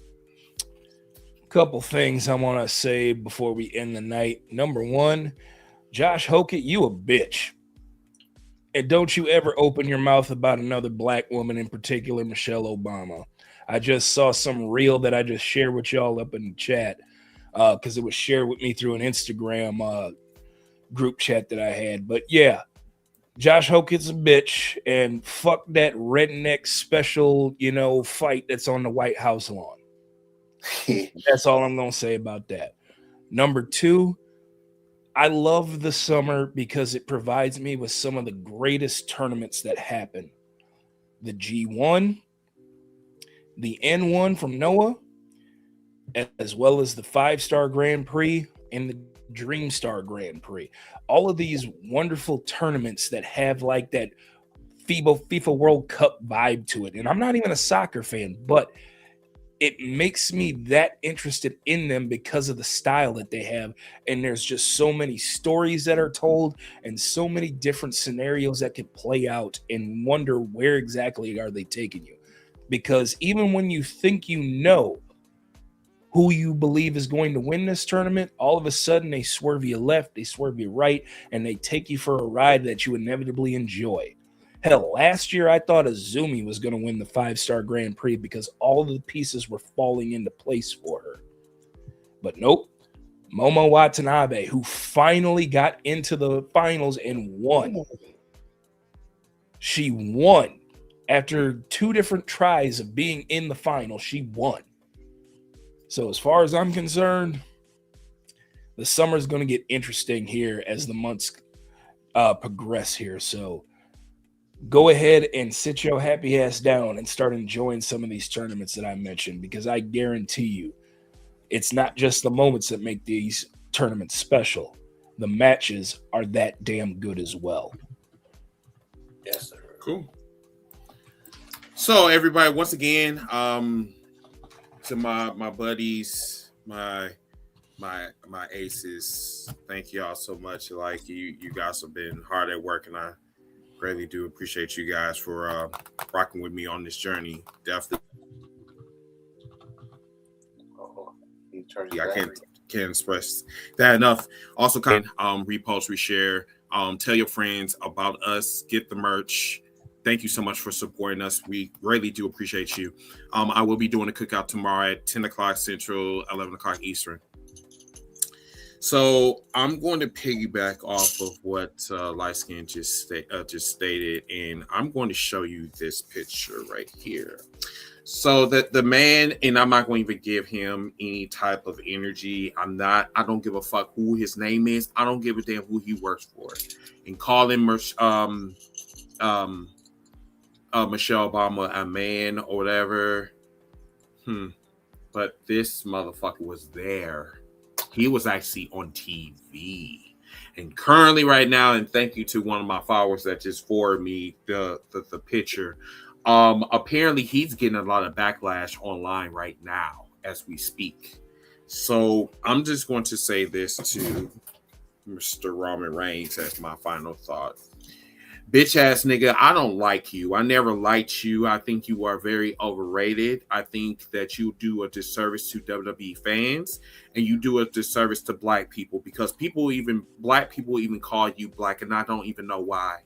Couple things I want to say before we end the night. Number one, Josh Hokett, you a bitch. And don't you ever open your mouth about another black woman, in particular Michelle Obama. I just saw some reel that I just shared with y'all up in the chat because it was shared with me through an Instagram group chat that I had. But yeah, Josh Hokett's a bitch, and fuck that redneck special, fight that's on the White House lawn. That's all I'm going to say about that. Number two, I love the summer because it provides me with some of the greatest tournaments that happen. The G1, the N1 from Noah, as well as the 5-Star Grand Prix and the Dreamstar Grand Prix. All of these wonderful tournaments that have like that FIFA World Cup vibe to it. And I'm not even a soccer fan, but it makes me that interested in them because of the style that they have. And there's just so many stories that are told and so many different scenarios that could play out, and wonder where exactly are they taking you. Because even when you think you know who you believe is going to win this tournament, all of a sudden they swerve you left, they swerve you right, and they take you for a ride that you inevitably enjoy. Hell, last year I thought Azumi was going to win the 5-Star Grand Prix because all of the pieces were falling into place for her. But nope. Momo Watanabe, who finally got into the finals and won. She won. After 2 different tries of being in the final, she won. So as far as I'm concerned, the summer is going to get interesting here as the months progress here. So go ahead and sit your happy ass down and start enjoying some of these tournaments that I mentioned, because I guarantee you it's not just the moments that make these tournaments special. The matches are that damn good as well. Yes, sir. Cool. So everybody, once again, to my buddies, my aces, thank y'all so much. Like you guys have been hard at work, and I greatly do appreciate you guys for rocking with me on this journey. Definitely. I can't express that enough. Also, repost, reshare, tell your friends about us, get the merch. Thank you so much for supporting us. We greatly do appreciate you. I will be doing a cookout tomorrow at 10 o'clock Central, 11 o'clock Eastern. So I'm going to piggyback off of what Light Skin just stated, and I'm going to show you this picture right here. So that the man, and I'm not going to even give him any type of energy. I don't give a fuck who his name is. I don't give a damn who he works for. And call him Michelle Obama a man or whatever. But this motherfucker was there. He was actually on TV. And currently right now, and thank you to one of my followers that just forwarded me the picture. Apparently he's getting a lot of backlash online right now as we speak. So I'm just going to say this to Mr. Roman Reigns as my final thought. Bitch ass nigga, I don't like you. I never liked you. I think you are very overrated. I think that you do a disservice to WWE fans, and you do a disservice to black people, because black people even call you black, and I don't even know why.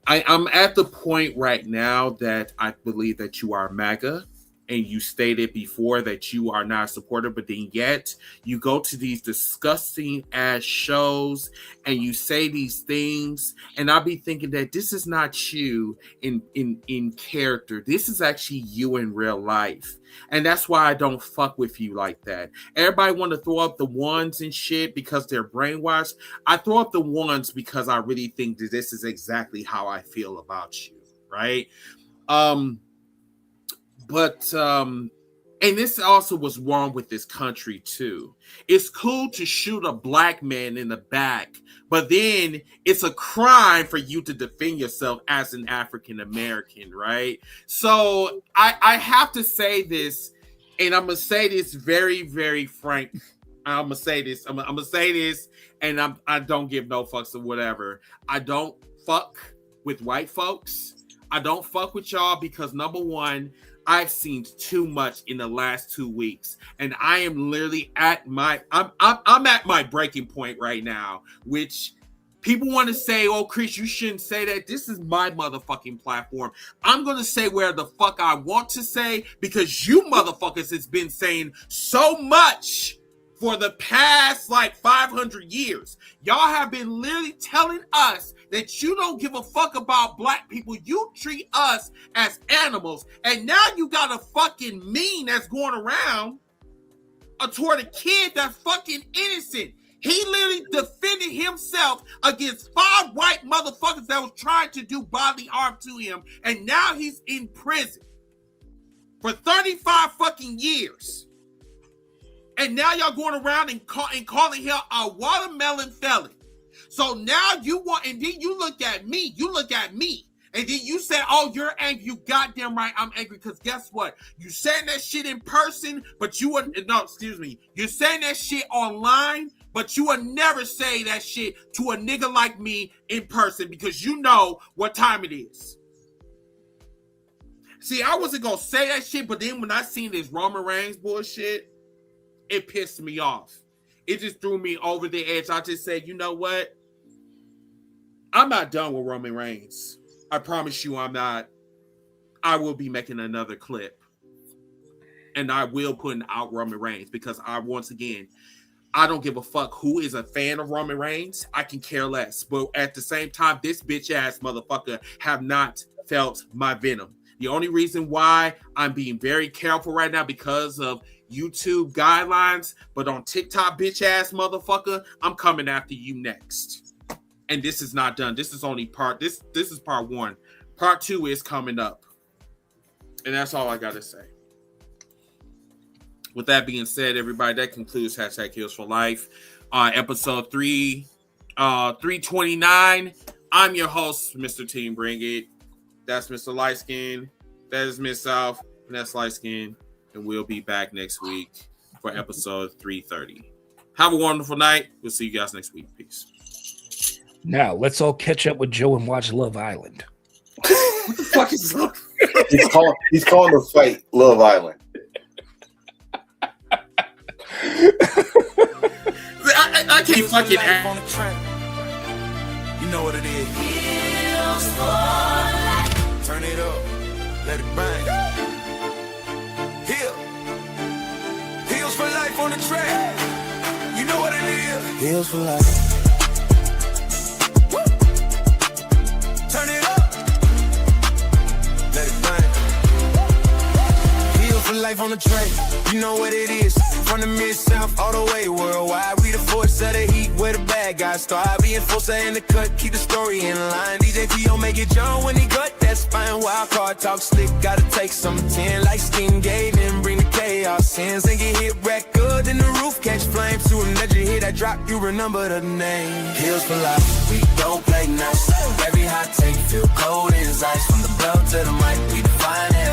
I'm at the point right now that I believe that you are MAGA, and you stated before that you are not a supporter, but then yet you go to these disgusting ass shows and you say these things, and I'll be thinking that this is not you in character. This is actually you in real life. And that's why I don't fuck with you like that. Everybody want to throw up the ones and shit because they're brainwashed. I throw up the ones because I really think that this is exactly how I feel about you, right? But and this also was wrong with this country too. It's cool to shoot a black man in the back, but then it's a crime for you to defend yourself as an African American, right? So I have to say this, and I'm gonna say this very, very frank. I'm gonna say this, and I don't give no fucks or whatever. I don't fuck with white folks. I don't fuck with y'all because, number one, I've seen too much in the last 2 weeks, and I am literally at I'm at my breaking point right now, which people want to say, oh, Chris, you shouldn't say that. This is my motherfucking platform. I'm going to say where the fuck I want to say, because you motherfuckers has been saying so much for the past like 500 years. Y'all have been literally telling us that you don't give a fuck about black people. You treat us as animals. And now you got a fucking meme that's going around toward a kid that's fucking innocent. He literally defended himself against 5 white motherfuckers that was trying to do bodily harm to him. And now he's in prison for 35 fucking years. And now y'all going around and calling him a watermelon felon. So now you want, and then you look at me, and then you say, oh, you're angry. You goddamn right, I'm angry, because guess what? You saying that shit in person, but you wouldn't, no, excuse me. You're saying that shit online, but you would never say that shit to a nigga like me in person, because you know what time it is. See, I wasn't going to say that shit, but then when I seen this Roman Reigns bullshit, it pissed me off. It just threw me over the edge. I just said, you know what? I'm not done with Roman Reigns. I promise you I'm not. I will be making another clip. And I will put out Roman Reigns, because once again, I don't give a fuck who is a fan of Roman Reigns. I can care less. But at the same time, this bitch ass motherfucker have not felt my venom. The only reason why I'm being very careful right now because of YouTube guidelines, but on TikTok, bitch ass motherfucker, I'm coming after you next. And this is not done. This is only this is part 1. Part 2 is coming up. And that's all I gotta say. With that being said, everybody, that concludes #Heels for Life. Episode 329. I'm your host, Mr. Team Bring It. That's Mr. Lightskin. That is Miss South. And that's Lightskin. And we'll be back next week for episode 330. Have a wonderful night. We'll see you guys next week. Peace. Now, let's all catch up with Joe and watch Love Island. What the fuck is Love? He's calling the fight Love Island. I can't fucking act. On the track. You know what it is. Turn it up. Let it bang. Heels for life on the track. You know what it is. Heels for life. Woo. Turn it up. Let it bang. Heels for life on the track. You know what it is. From the mid-south all the way worldwide, we the force of the heat where the bad guys start. Being enforcer in the cut, keep the story in line. DJ T.O. make it John when he gut, that's fine. Wild card talk slick, gotta take some 10. Like skin gave and bring the chaos sins. And get hit wreck good, then the roof catch flames. To another hit, I drop, you remember the name. Hills for life, we don't play nice. Every hot take feel cold as ice. From the blood to the mic, we define it.